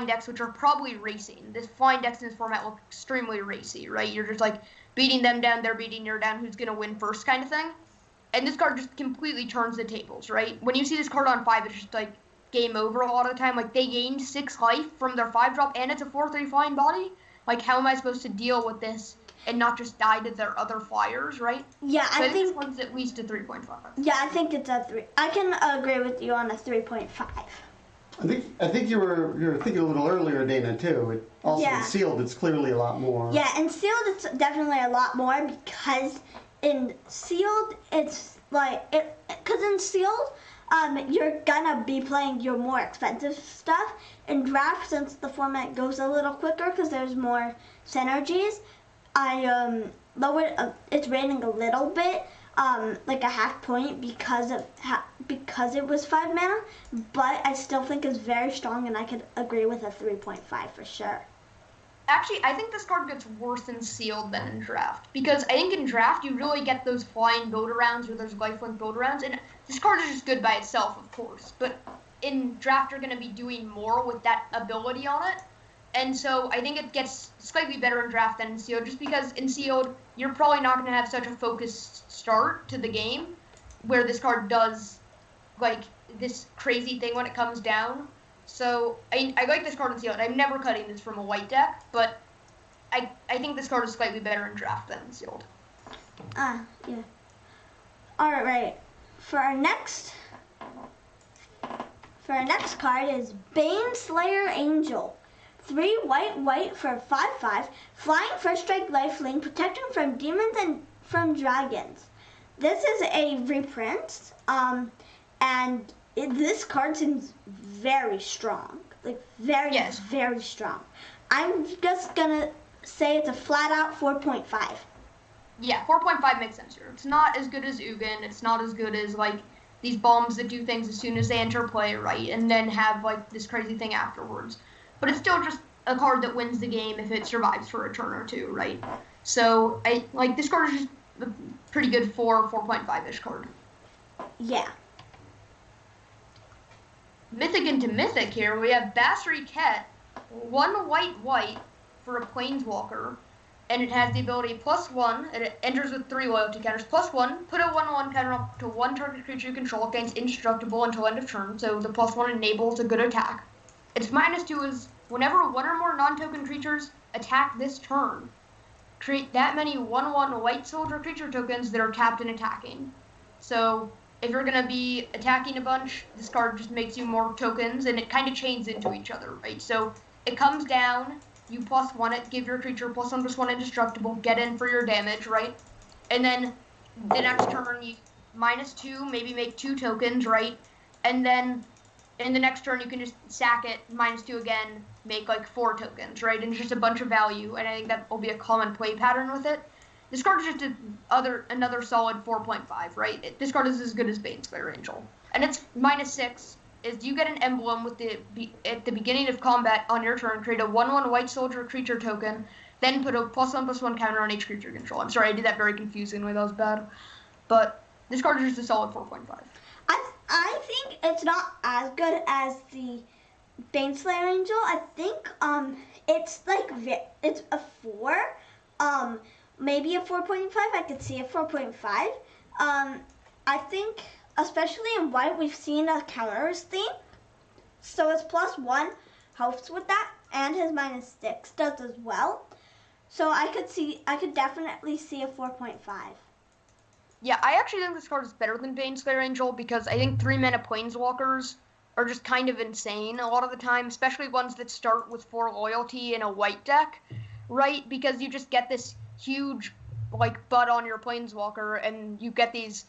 decks, which are probably racing. This flying decks in this format look extremely racy, right? You're just like beating them down, they're beating you down, who's gonna win first kind of thing. And this card just completely turns the tables, right? When you see this card on 5, it's just like game over a lot of the time. Like, they gained 6 life from their 5-drop, and it's a 4/3 flying body. Like, how am I supposed to deal with this and not just die to their other flyers, right? Yeah, so I think this one's at least a 3.5. Yeah, I think it's a 3. I can agree with you on a 3.5. I think you were thinking a little earlier, Dana, too. It also in sealed, it's clearly a lot more. Yeah, in sealed it's definitely a lot more because in sealed it's like because in sealed you're gonna be playing your more expensive stuff. In draft, since the format goes a little quicker because there's more synergies, I lowered its rating a little bit. Like a half point because it was 5 mana, but I still think it's very strong, and I could agree with a 3.5 for sure. Actually, I think this card gets worse in sealed than in draft, because I think in draft you really get those flying build-arounds or those lifelink build-arounds, and this card is just good by itself, of course, but in draft you're going to be doing more with that ability on it. And so I think it gets slightly better in draft than in sealed, just because in sealed you're probably not going to have such a focused start to the game, where this card does like this crazy thing when it comes down. So I like this card in sealed. I'm never cutting this from a white deck, but I think this card is slightly better in draft than in sealed. Yeah. All right. For our next card is Baneslayer Angel. 3 white for a 5/5, flying first strike lifelink, protection from demons and from dragons. This is a reprint, and this card seems very strong, like very strong. I'm just gonna say it's a flat out 4.5. Yeah, 4.5 makes sense here. It's not as good as Ubben. It's not as good as like these bombs that do things as soon as they enter play, right, and then have like this crazy thing afterwards. But it's still just a card that wins the game if it survives for a turn or two, right? So I like this card is just a pretty good 4.5-ish card. Yeah. mythic into mythic here. We have Basri Ket, 1 white for a planeswalker, and it has the ability +1, and it enters with 3 loyalty counters. +1, put a 1/1 counter up to 1 target creature you control against indestructible until end of turn, so the +1 enables a good attack. Its -2 is whenever 1 or more non-token creatures attack this turn, create that many 1/1 white soldier creature tokens that are tapped and attacking. So if you're going to be attacking a bunch, this card just makes you more tokens, and it kind of chains into each other, right? So it comes down, you +1 it, give your creature +1/+1 indestructible, get in for your damage, right? And then the next turn, you -2, maybe make 2 tokens, right? And then in the next turn, you can just sack it, -2 again, make like 4 tokens, right? And it's just a bunch of value, and I think that will be a common play pattern with it. This card is just another solid 4.5, right? This card is as good as Baneslayer Angel. And its -6 is you get an emblem with at the beginning of combat on your turn, create a 1/1 white soldier creature token, then put a +1/+1 counter on each creature control. I'm sorry, I did that very confusingly, that was bad. But this card is just a solid 4.5. I think it's not as good as the Baneslayer Angel. I think it's like it's a 4, maybe a 4.5. I could see a 4.5. I think especially in white we've seen a counters theme, so it's +1 helps with that, and his -6 does as well. So I could definitely see a 4.5. Yeah, I actually think this card is better than Baneslayer Angel because I think 3-mana planeswalkers are just kind of insane a lot of the time, especially ones that start with 4 loyalty in a white deck, right? Because you just get this huge, like, butt on your planeswalker, and you get these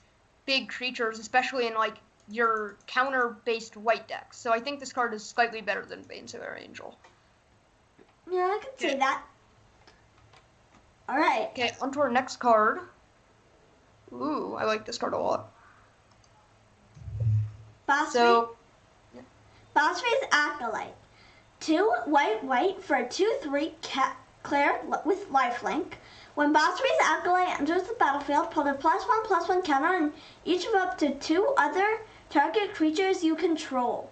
big creatures, especially in, like, your counter-based white decks. So I think this card is slightly better than Baneslayer Angel. Yeah, I could say that. All right. Okay, on to our next card. Ooh, I like this card a lot. Basri's Acolyte. 2 white for a 2/3 Claire with lifelink. When Basri's Acolyte enters the battlefield, put a +1/+1 counter on each of up to 2 other target creatures you control.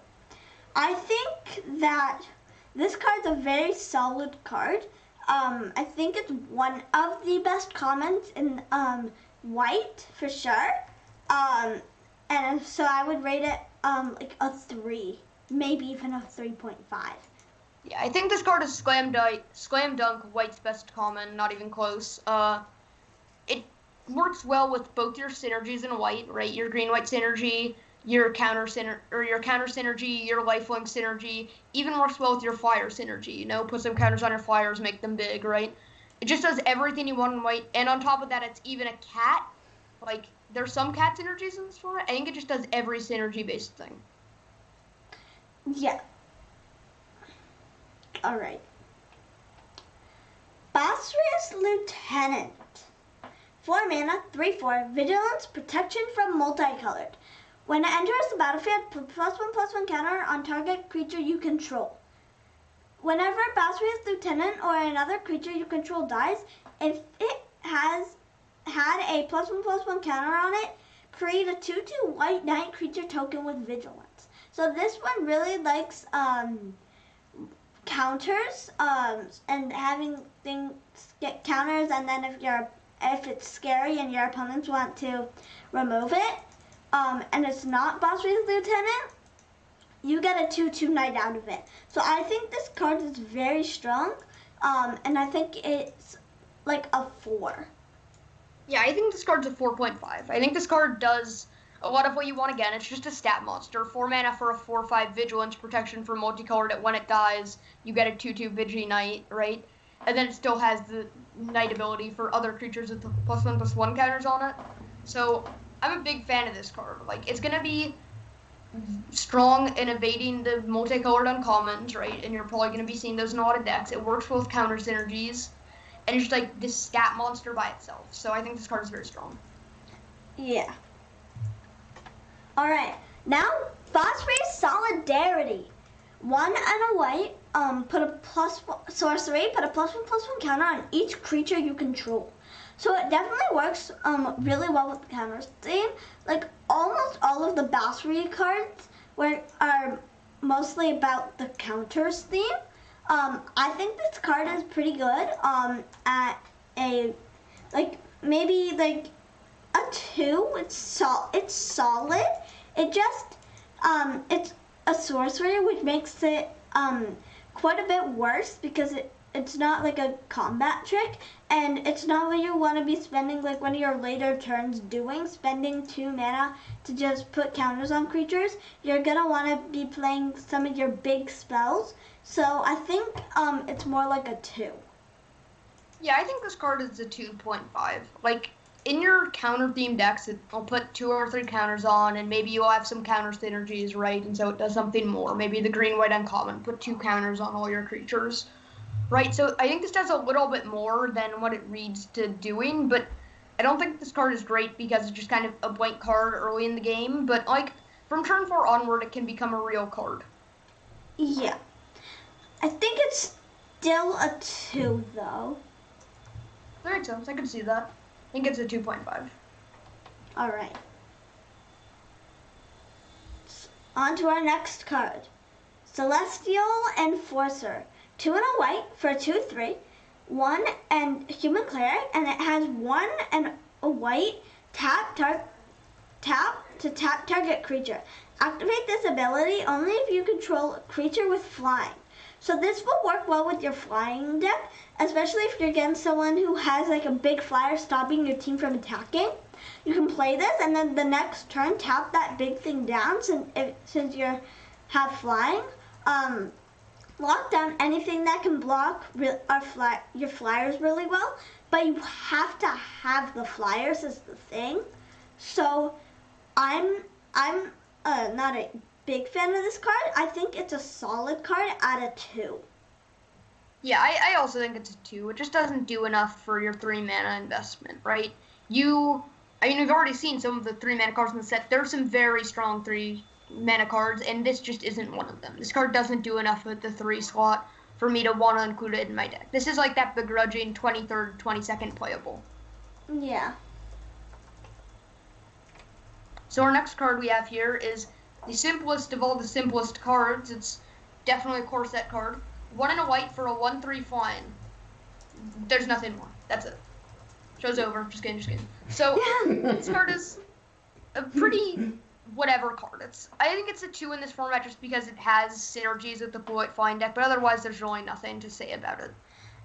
I think that this card's a very solid card. I think it's one of the best commons in white for sure. And so I would rate it like a 3, maybe even a 3.5. Yeah, I think this card is slam dunk white's best common, not even close. It works well with both your synergies in white, right? Your green-white synergy, your counter synergy, your lifelink synergy, even works well with your flyer synergy, you know? Put some counters on your flyers, make them big, right? It just does everything you want in white, and on top of that, it's even a cat. Like, there's some cat synergies in this format. I think it just does every synergy-based thing. Yeah. All right. Basri's Lieutenant. 4 mana, 3/4, Vigilance, Protection from Multicolored. When it enters the battlefield, put +1/+1 counter on target creature you control. Whenever Basri's Lieutenant or another creature you control dies, if it has had a +1/+1 counter on it, create a 2/2 white knight creature token with Vigilance. So this one really likes counters and having things get counters, and then if it's scary and your opponents want to remove it, and it's not Basri's Lieutenant, you get a 2/2 knight out of it. So I think this card is very strong, and I think it's like a 4. Yeah, I think this card's a 4.5. I think this card does a lot of what you want again. It's just a stat monster. 4 mana for a 4/5 Vigilance, Protection for multicolored. When it dies, you get a 2/2 Vigi Knight, right? And then it still has the Knight ability for other creatures with the +1/+1 counters on it. So I'm a big fan of this card. Like, it's gonna be strong in evading the multicolored uncommons, right? And you're probably gonna be seeing those in a lot of decks. It works with counter synergies, and it's just like this stat monster by itself. So I think this card is very strong. Yeah. All right. Now, Basri's Solidarity. 1 and a white. Put a sorcery. Put a +1/+1 counter on each creature you control. So it definitely works really well with the counters theme. Like almost all of the Basri cards are mostly about the counters theme. I think this card is pretty good. At a maybe like a 2. It's solid. It just it's a sorcery, which makes it quite a bit worse because it's not like a combat trick, and it's not what you want to be spending like one of your later turns spending 2 mana to just put counters on creatures. You're gonna want to be playing some of your big spells, so I think it's more like a 2. Yeah, I think this card is a 2.5. Like, in your counter-themed decks, it'll put 2 or 3 counters on, and maybe you'll have some counter synergies, right? And so it does something more. Maybe the green-white uncommon, put 2 counters on all your creatures, right? So I think this does a little bit more than what it reads to doing, but I don't think this card is great because it's just kind of a blank card early in the game. But, like, from turn 4 onward, it can become a real card. Yeah. I think it's still a 2, though. That makes sense. I can see that. I think it's a 2.5. All right. On to our next card. Celestial Enforcer. 2 and a white for a 2/3. 1 and human cleric, and it has 1 and a white tap to tap target creature. Activate this ability only if you control a creature with flying. So this will work well with your flying deck, especially if you're against someone who has like a big flyer stopping your team from attacking. You can play this, and then the next turn tap that big thing down since you have flying. Lock down anything that can block your flyers really well, but you have to have the flyers is the thing. So I'm not a big fan of this card. I think it's a solid card at a 2. Yeah, I also think it's a 2. It just doesn't do enough for your 3 mana investment, right? We've already seen some of the 3 mana cards in the set. There's some very strong 3 mana cards, and this just isn't one of them. This card doesn't do enough with the 3 slot for me to want to include it in my deck. This is like that begrudging 23rd, 22nd playable. Yeah. So our next card we have here is the simplest of all the simplest cards. It's definitely a core set card. 1 and a white for a 1/3 flying. There's nothing more. That's it. Show's over. Just kidding. So this card is a pretty whatever card. I think it's a 2 in this format just because it has synergies with the blue-white flying deck, but otherwise there's really nothing to say about it.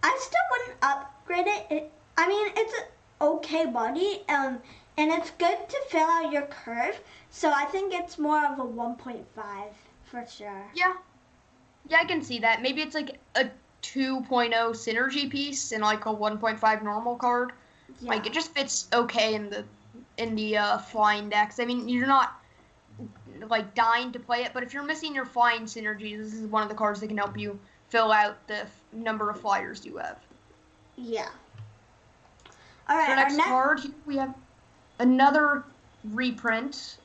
I still wouldn't upgrade it. It's an okay body, and it's good to fill out your curve. So I think it's more of a 1.5 for sure. Yeah, I can see that. Maybe it's like a 2.0 synergy piece and like a 1.5 normal card. Yeah. Like it just fits okay in the flying decks. I mean, you're not like dying to play it, but if you're missing your flying synergies, this is one of the cards that can help you fill out the number of flyers you have. Yeah. All right. For next card, we have another reprint,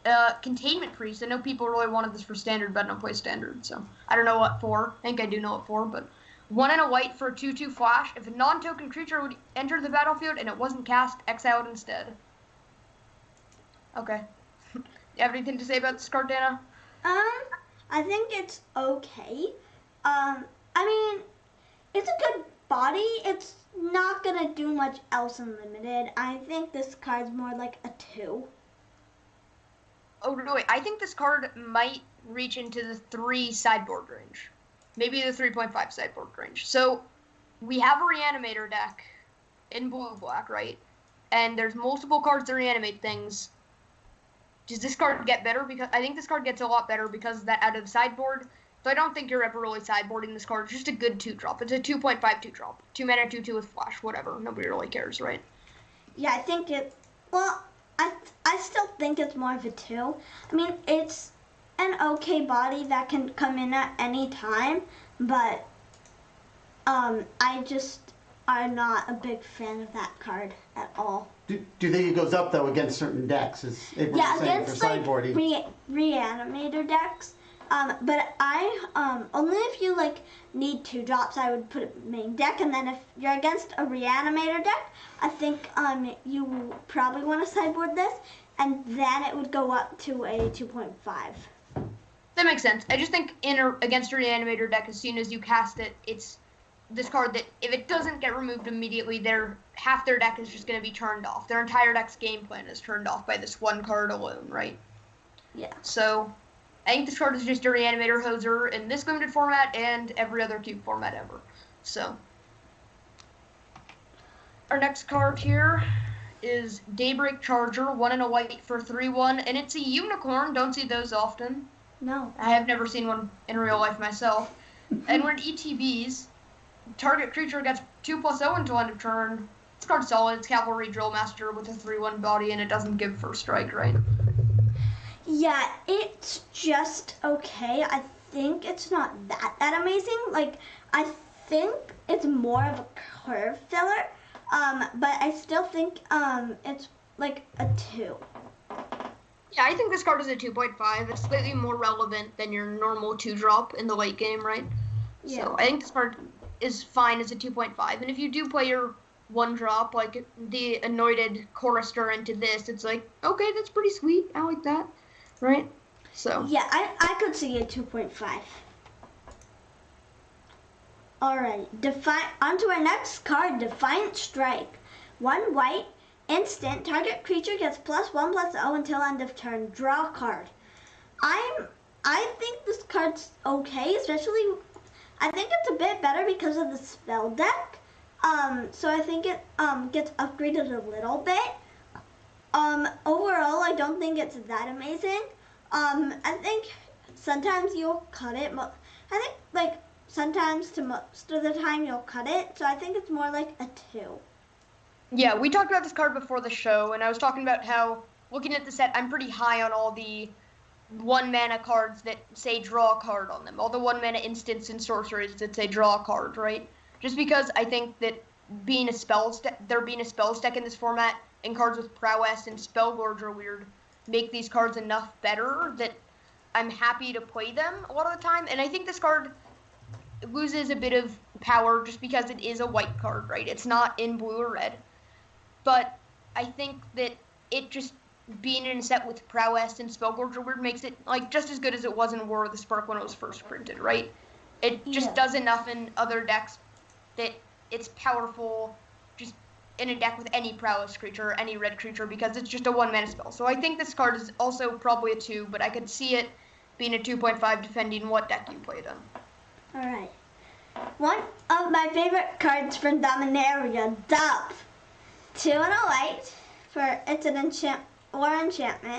Containment Priest. I know people really wanted this for standard, but I don't play standard, so I don't know what for. I think I do know what for, but 1 and a white for a 2/2 flash. If a non-token creature would enter the battlefield and it wasn't cast, exile it instead. Okay. You have anything to say about this card, Dana? I think it's okay. It's a good body. It's not gonna do much else in Limited. I think this card's more like a 2. Oh, no, wait. I think this card might reach into the 3 sideboard range. Maybe the 3.5 sideboard range. So, we have a Reanimator deck in blue-black, right? And there's multiple cards that reanimate things. Does this card get better? Because I think this card gets a lot better because of that out of the sideboard. So I don't think you're ever really sideboarding this card. It's just a good 2-drop. It's a 2.5 2-drop. 2 mana 2/2 with flash, whatever. Nobody really cares, right? Yeah, I think I still think it's more of a 2. It's an okay body that can come in at any time, but I'm not a big fan of that card at all. Do you think it goes up though against certain decks? Against Reanimator decks. But only if you need 2-drops, I would put it in main deck, and then if you're against a Reanimator deck, I think you probably want to sideboard this, and then it would go up to a 2.5. That makes sense. I just think against a Reanimator deck, as soon as you cast it, it's this card that if it doesn't get removed immediately, half their deck is just going to be turned off. Their entire deck's game plan is turned off by this one card alone, right? Yeah. So I think this card is just a Reanimator hoser in this limited format and every other cube format ever. So our next card here is Daybreak Charger, 1 and a white for 3/1, and it's a unicorn. Don't see those often. No. I have never seen one in real life myself. And when it ETBs, target creature gets 2+0 until end of turn. This card's solid. It's Cavalry Drill Master with a 3/1 body, and it doesn't give first strike, right? Yeah, it's just okay. I think it's not that amazing. Like, I think it's more of a curve filler. But I still think it's like a 2. Yeah, I think this card is a 2.5. It's slightly more relevant than your normal 2-drop in the late game, right? Yeah. So I think this card is fine as a 2.5. And if you do play your 1-drop, like the Anointed Chorister into this, it's like, okay, that's pretty sweet. I like that, right? So yeah, I could see a 2.5. Alright, onto our next card, Defiant Strike. 1 white, instant, target creature gets +1/+0 until end of turn. Draw a card. I think this card's okay, especially I think it's a bit better because of the spell deck. So I think it gets upgraded a little bit. Overall, I don't think it's that amazing. I think sometimes you'll cut it. I think like sometimes to most of the time you'll cut it. So I think it's more like a 2. yeah, we talked about this card before the show, and I was talking about how, looking at the set, I'm pretty high on all the 1-mana cards that say draw a card on them. All the 1-mana instants and sorceries that say draw a card, right? Just because I think that there being a spells deck in this format, and cards with prowess and Spellgorge are weird, make these cards enough better that I'm happy to play them a lot of the time. And I think this card loses a bit of power just because it is a white card, right? It's not in blue or red. But I think that it just being in a set with prowess and Spellgorge weird makes it like just as good as it was in War of the Spark when it was first printed, right? It just does enough in other decks that it's powerful just in a deck with any prowess creature, any red creature, because it's just a 1-mana spell. So I think this card is also probably a 2, but I could see it being a 2.5 depending what deck you played on. Alright. One of my favorite cards from Dominaria, Dove. 2 and a white for it's an enchantment.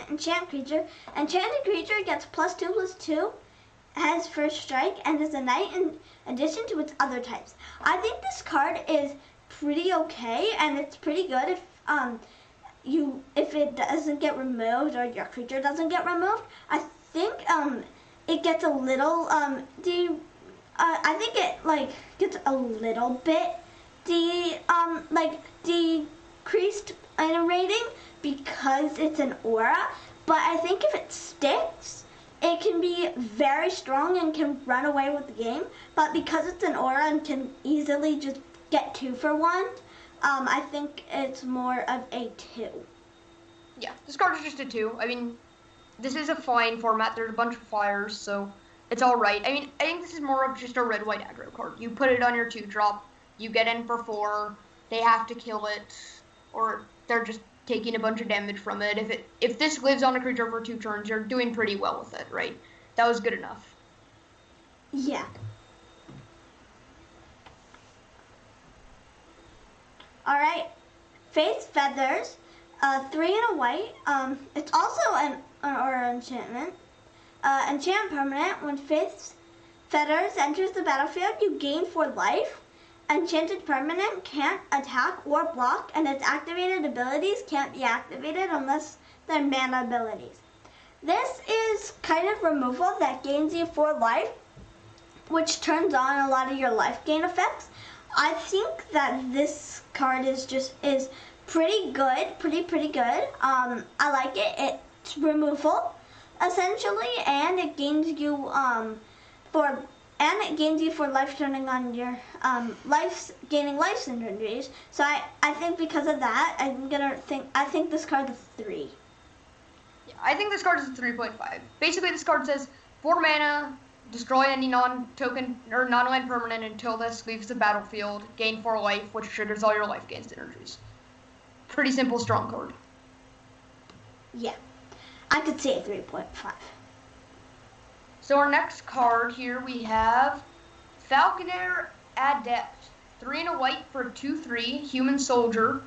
Enchant creature. Enchanted creature gets +2/+2, has first strike, and is a knight in addition to its other types. I think this card is pretty okay, and it's pretty good if it doesn't get removed or your creature doesn't get removed. I think it gets a little I think it like gets a little bit decreased in a rating because it's an aura, but I think if it sticks, it can be very strong and can run away with the game. But because it's an aura and can easily just get 2 for 1, I think it's more of a 2. Yeah, this card is just a 2. I mean, this is a flying format. There's a bunch of flyers, so it's all right. I mean, I think this is more of just a red-white aggro card. You put it on your 2-drop, you get in for 4, they have to kill it, or they're just taking a bunch of damage from it. If this lives on a creature for 2 turns, you're doing pretty well with it, right? That was good enough. Yeah. All right. Faith Feathers, 3 and a white. It's also an aura enchantment. Enchant permanent. When Faith Feathers enters the battlefield, you gain 4 life. Enchanted permanent can't attack or block, and its activated abilities can't be activated unless they're mana abilities. This is kind of removal that gains you 4 life, which turns on a lot of your life gain effects. I think that this card is pretty good, pretty good. I like it. It's removal, essentially, and it gains you for life turning on your gaining life synergies. So I think because of that, I think this card is 3. Yeah, I think this card is a 3.5. Basically, this card says 4 mana, destroy any non-token or non-land permanent until this leaves the battlefield, gain 4 life, which triggers all your life gain synergies. Pretty simple, strong card. Yeah, I could say a 3.5. So our next card here we have Falconeri Adept. 3 and a white for a 2/3 human soldier.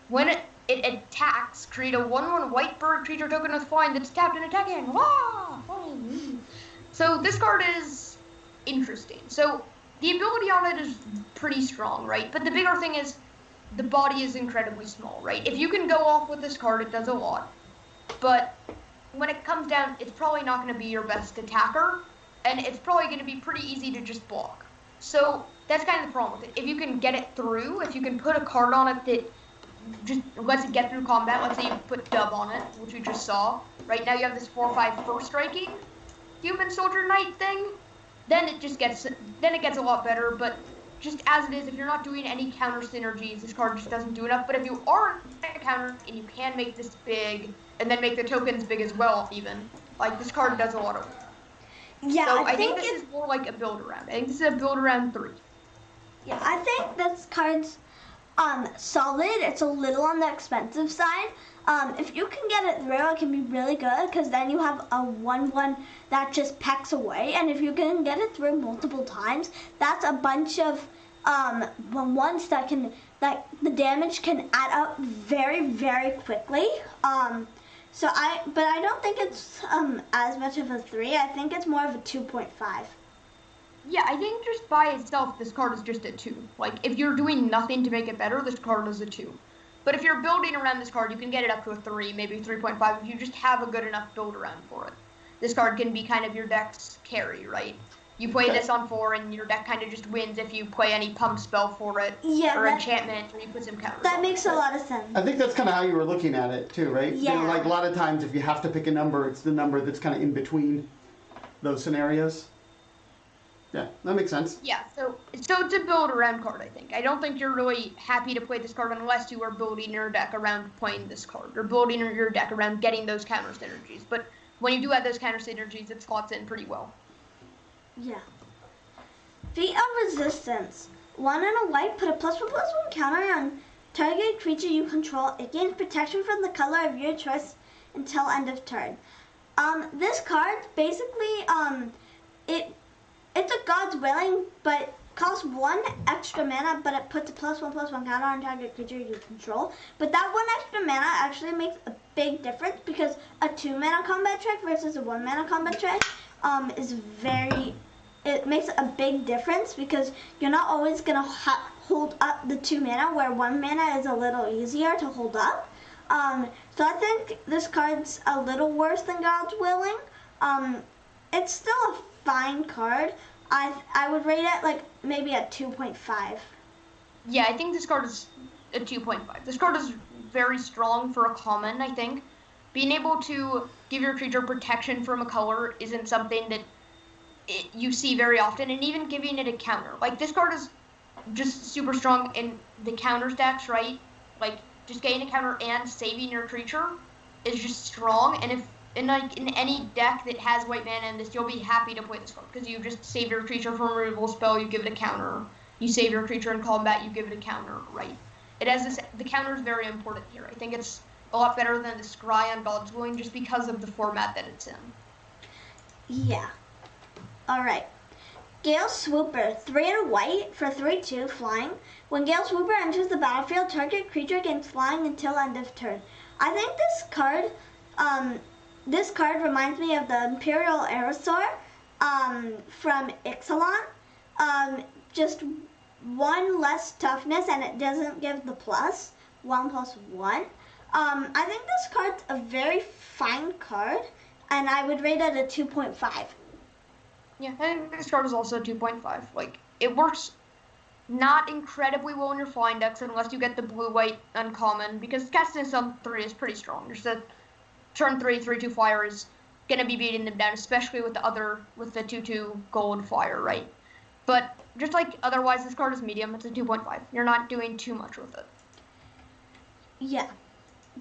When it attacks, create a 1/1 white bird creature token with flying that's tapped and attacking. Wah! So this card is interesting. So the ability on it is pretty strong, right? But the bigger thing is the body is incredibly small, right? If you can go off with this card, it does a lot. But when it comes down, it's probably not going to be your best attacker, and it's probably going to be pretty easy to just block. So that's kind of the problem with it. If you can get it through, if you can put a card on it that just lets it get through combat, let's say you put Dub on it, which we just saw. Right now you have this 4/5 first striking human soldier knight thing, then it gets a lot better. But just as it is, if you're not doing any counter synergies, this card just doesn't do enough. But if you are a counter and you can make this big and then make the tokens big as well, even like this card does a lot of. Yeah, so I think this is more like a build around. I think this is a build around 3. Yeah, I think this card's solid. It's a little on the expensive side. If you can get it through, it can be really good because then you have a 1/1 that just pecks away. And if you can get it through multiple times, that's a bunch of ones that the damage can add up very, very quickly. But I don't think it's as much of a 3. I think it's more of a 2.5. Yeah, I think just by itself, this card is just a 2. Like, if you're doing nothing to make it better, this card is a 2. But if you're building around this card, you can get it up to a 3, maybe 3.5, if you just have a good enough build around for it. This card can be kind of your deck's carry, right? You play this on 4, and your deck kind of just wins if you play any pump spell for it, or enchantment, or you put some counters. That makes a lot of sense. I think that's kind of how you were looking at it too, right? Yeah. You know, like a lot of times, if you have to pick a number, it's the number that's kind of in between those scenarios. Yeah, that makes sense. Yeah, so it's a build around card, I think. I don't think you're really happy to play this card unless you are building your deck around playing this card, or building your deck around getting those counter synergies. But when you do have those counter synergies, it slots in pretty well. Yeah. Feat of Resistance. 1 and a white, put a +1/+1 counter on target creature you control. It gains protection from the color of your choice until end of turn. This card, basically, it's a God's Willing, but costs 1 extra mana, but it puts a +1/+1 counter on target creature you control. But that 1 extra mana actually makes a big difference because a 2 mana combat check versus a 1 mana combat check it makes a big difference because you're not always going to hold up the 2 mana where 1 mana is a little easier to hold up. So I think this card's a little worse than God's Willing. It's still a fine card. I would rate it like maybe a 2.5. Yeah, I think this card is a 2.5. This card is very strong for a common, I think. Being able to give your creature protection from a color isn't something that you see very often, and even giving it a counter. Like, this card is just super strong in the counter stacks, right? Like, just getting a counter and saving your creature is just strong, and if in any deck that has white mana in this, you'll be happy to play this card, because you just save your creature from a removal spell, you give it a counter. You save your creature in combat, you give it a counter, right? It has this, the counter is very important here. I think it's a lot better than the Scry on God's Willing just because of the format that it's in. Yeah. Alright. Gale Swooper, 3 and a white for 3/2 flying. When Gale Swooper enters the battlefield, target creature gains flying until end of turn. I think this card reminds me of the Imperial Aerosaur from Ixalan. Just 1 less toughness, and it doesn't give the plus 1/1. I think this card's a very fine card, and I would rate it a 2.5. Yeah, I think this card is also 2.5. Like, it works not incredibly well in your flying decks unless you get the blue-white uncommon, because casting this on 3 is pretty strong. Just a turn 3, 3/2 flyer is gonna be beating them down, especially with the 2/2 gold flyer, right? But just like otherwise, this card is medium. It's a 2.5. You're not doing too much with it. Yeah.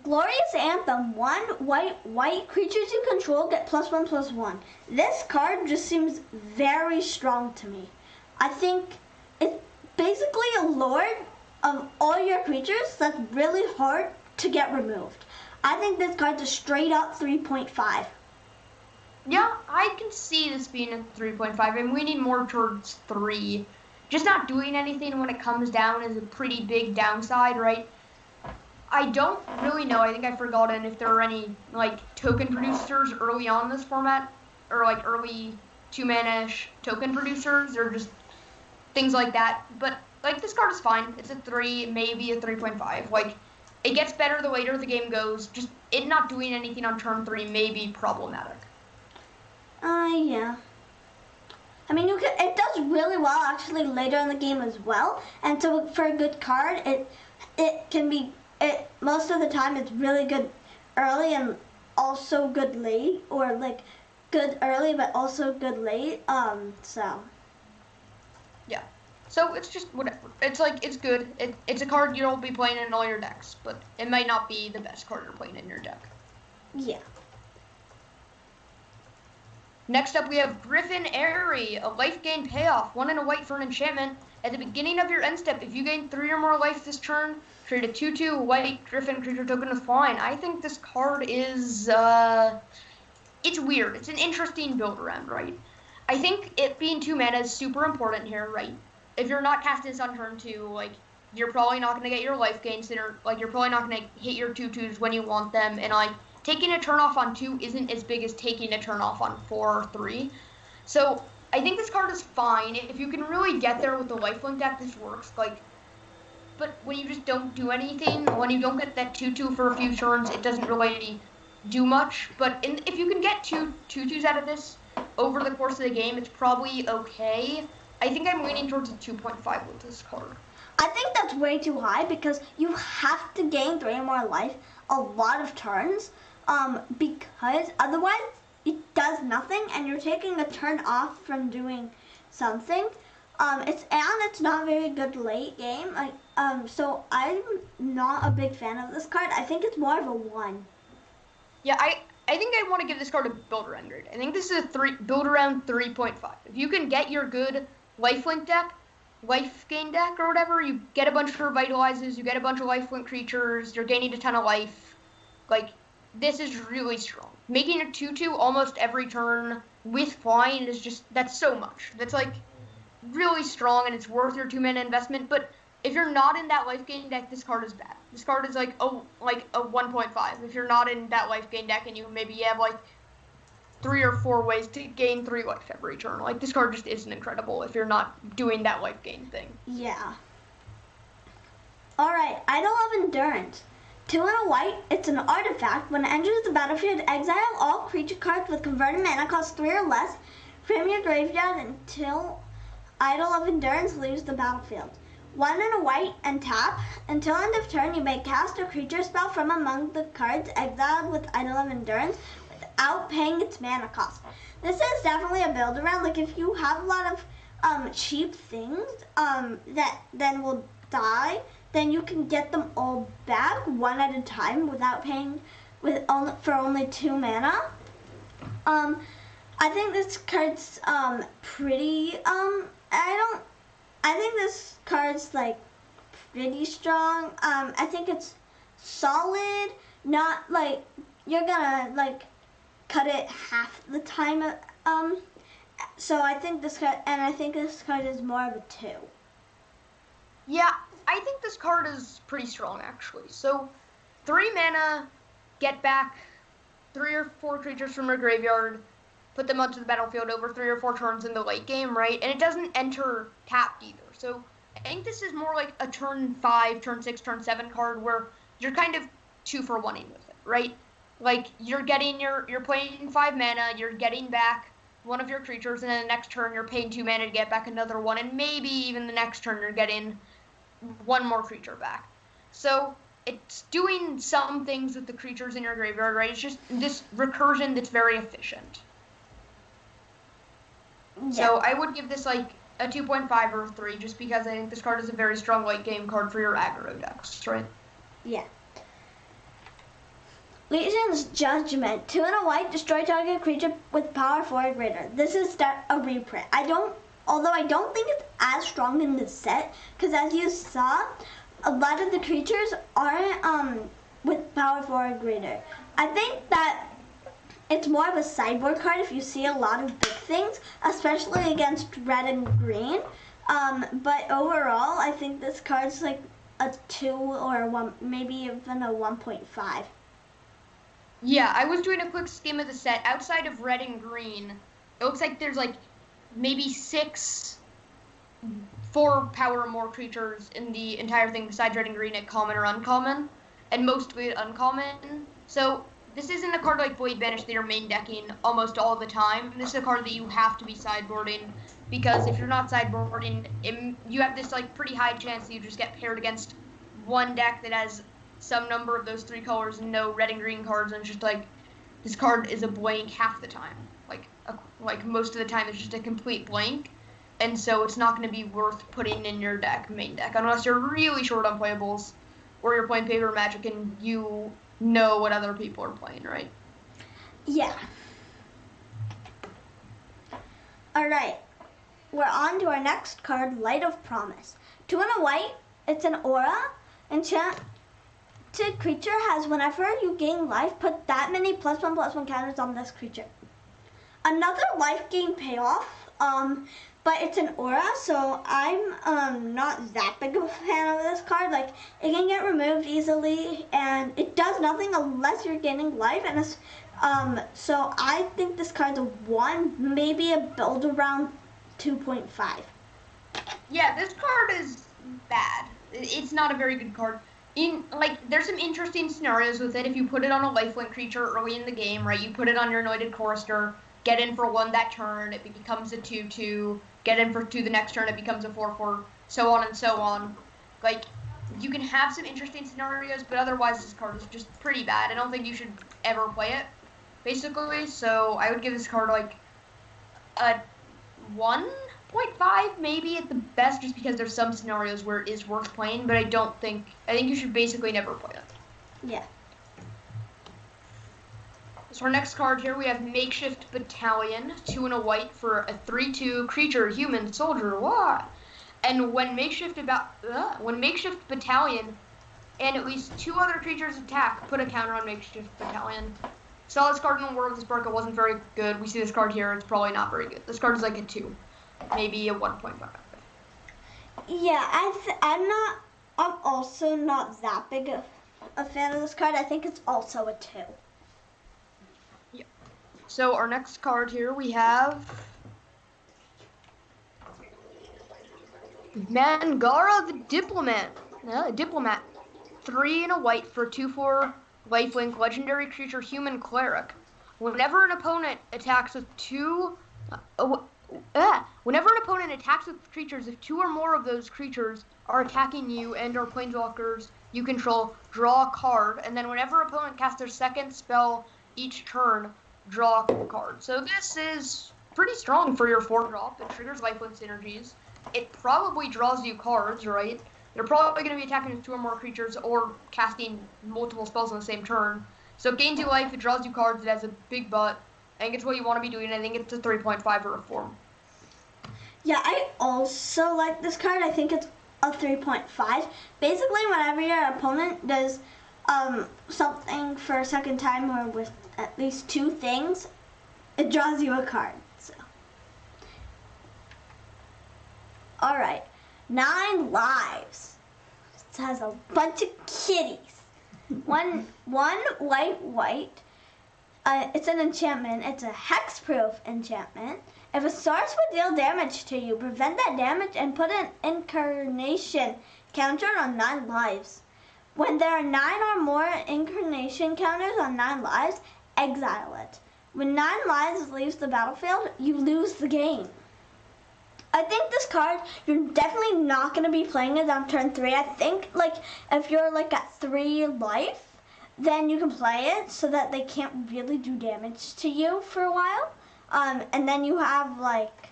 Glorious Anthem, 1 white creatures you control get +1/+1. This card just seems very strong to me. I think it's basically a lord of all your creatures that's really hard to get removed. I think this card's a straight up 3.5. Yeah, I can see this being a 3.5, and we need more towards 3. Just not doing anything when it comes down is a pretty big downside, right? I don't really know. I think I've forgotten if there are any like token producers early on in this format, or like early 2-mana-ish token producers, or just things like that. But like this card is fine. It's a 3, maybe a 3.5. Like it gets better the later the game goes. Just it not doing anything on turn 3 may be problematic. Yeah. I mean, it does really well actually later in the game as well. And so for a good card, it can be. Most of the time it's really good early and also good late, or like good early but also good late. So yeah, so it's just whatever. It's like it's good. It's a card you'll be playing in all your decks, but it might not be the best card you're playing in your deck. Yeah. Next up we have Containment, a life gain payoff, 1 and a white for an enchantment. At the beginning of your end step, if you gain 3 or more life this turn, create a 2/2 white Griffin creature token with flying. I think this card is, it's weird. It's an interesting build around, right? I think it being 2 mana is super important here, right? If you're not casting this on turn 2, like, you're probably not going to get your life gains, like, you're probably not going to hit your 2/2s when you want them, and, like, taking a turn off on 2 isn't as big as taking a turn off on 4 or 3. So, I think this card is fine. If you can really get there with the lifelink deck, this works, like, but when you just don't do anything, when you don't get that 2/2 for a few turns, it doesn't really do much. But if you can get 2/2s out of this over the course of the game, it's probably okay. I think I'm leaning towards a 2.5 with this card. I think that's way too high because you have to gain 3 or more life a lot of turns, because otherwise it does nothing and you're taking a turn off from doing something. It's not very good late game. So I'm not a big fan of this card. I think it's more of a 1. Yeah, I think I want to give this card a build around grade. I think this is a build around 3.5. If you can get your good lifelink deck, life gain deck or whatever, you get a bunch of revitalizes, you get a bunch of lifelink creatures, you're gaining a ton of life. Like, this is really strong. Making a 2/2 almost every turn with flying is just, that's so much. That's like really strong and it's worth your 2 mana investment. But if you're not in that life gain deck, this card is bad. This card is like a 1.5. If you're not in that life gain deck and you maybe have like 3 or 4 ways to gain 3 life every turn, like this card just isn't incredible if you're not doing that life gain thing. Yeah. Alright, Idol of Endurance. 2 and a white, it's an artifact. When it enters the battlefield, exile all creature cards with converted mana cost 3 or less from your graveyard until Idol of Endurance leaves the battlefield. 1 and a white and tap. Until end of turn, you may cast a creature spell from among the cards exiled with Idol of Endurance without paying its mana cost. This is definitely a build around. Like if you have a lot of cheap things that then will die, then you can get them all back one at a time without paying for only 2 mana. I think this card's pretty I think this card's like pretty strong. I think it's solid, not like you're gonna like cut it half the time. So I think this card is more of a 2. Yeah, I think this card is pretty strong actually. So 3 mana, get back 3 or 4 creatures from your graveyard, put them onto the battlefield over 3 or 4 turns in the late game, right? And it doesn't enter tapped either. So I think this is more like a turn 5, turn 6, turn 7 card where you're kind of 2-for-1ing with it, right? Like you're playing 5 mana, you're getting back one of your creatures, and then the next turn you're paying 2 mana to get back another one, and maybe even the next turn you're getting 1 more creature back. So it's doing some things with the creatures in your graveyard, right? It's just this recursion that's very efficient. Yeah. So I would give this like a 2.5 or a 3 just because I think this card is a very strong late game card for your aggro decks, right? Yeah. Legion's Judgment. 2 and a white, destroy target creature with power 4 or greater. This is a reprint. Although I don't think it's as strong in this set, because as you saw, a lot of the creatures aren't with power 4 or greater. I think that it's more of a sideboard card if you see a lot of big things, especially against red and green. But overall, I think this card's like a 2 or a 1, maybe even a 1.5. Yeah, I was doing a quick skim of the set. Outside of red and green, it looks like there's like maybe 6 4 power or more creatures in the entire thing besides red and green at common or uncommon, and mostly at uncommon. So this isn't a card like Void Banish that you're main decking almost all the time. This is a card that you have to be sideboarding, because if you're not sideboarding, you have this like pretty high chance that you just get paired against one deck that has some number of those 3 colors and no red and green cards, and it's just like this card is a blank half the time. Like most of the time it's just a complete blank, and so it's not going to be worth putting in your main deck, unless you're really short on playables, or you're playing paper Magic and you know what other people are playing, right? Yeah. Alright, we're on to our next card, Light of Promise. 2 and a white, it's an aura. Enchanted creature has, whenever you gain life, put that many +1/+1 counters on this creature. Another life gain payoff, but it's an aura, so I'm not that big of a fan of this card. Like, it can get removed easily, and it does nothing unless you're gaining life, and it's, so I think this card's a 1, maybe a build around 2.5. Yeah, this card is bad. It's not a very good card. There's some interesting scenarios with it. If you put it on a lifelink creature early in the game, right, you put it on your Anointed Chorister, get in for 1 that turn, it becomes a 2/2, get in for 2 the next turn, it becomes a 4/4, so on and so on. Like, you can have some interesting scenarios, but otherwise this card is just pretty bad. I don't think you should ever play it, basically, so I would give this card like a 1.5 maybe at the best, just because there's some scenarios where it is worth playing, but I think you should basically never play it. Yeah. So our next card here, we have Makeshift Battalion, 2 and a white for a 3/2 creature, human, soldier, what? And when Makeshift Battalion and at least 2 other creatures attack, put a counter on Makeshift Battalion. Saw this card in the World of Spark, it wasn't very good. We see this card here, it's probably not very good. This card is like a 2, maybe a 1.5. Yeah, I'm also not that big of a fan of this card. I think it's also a 2. So our next card here, we have Mangara the Diplomat. Diplomat. 3 and a white for 2/4 lifelink legendary creature, human cleric. Whenever an opponent attacks with creatures, if 2 or more of those creatures are attacking you and or planeswalkers you control, draw a card, and then whenever an opponent casts their second spell each turn, draw a card. So this is pretty strong for your 4-drop. It triggers lifelink synergies. It probably draws you cards, right? They're probably going to be attacking with 2 or more creatures or casting multiple spells on the same turn. So it gains you life, it draws you cards, it has a big butt. I think it's what you want to be doing. I think it's a 3.5 or a 4. Yeah, I also like this card. I think it's a 3.5. Basically, whenever your opponent does something for a second time or with at least 2 things, it draws you a card. So, all right, 9 lives. It has a bunch of kitties. One white. It's an enchantment. It's a hexproof enchantment. If a source would deal damage to you, prevent that damage and put an incarnation counter on 9 lives. When there are 9 or more incarnation counters on 9 lives, exile it. When 9 lives leaves the battlefield, you lose the game. I think this card, you're definitely not going to be playing it on turn 3. I think, like, if you're, like, at 3 life, then you can play it so that they can't really do damage to you for a while. And then you have, like,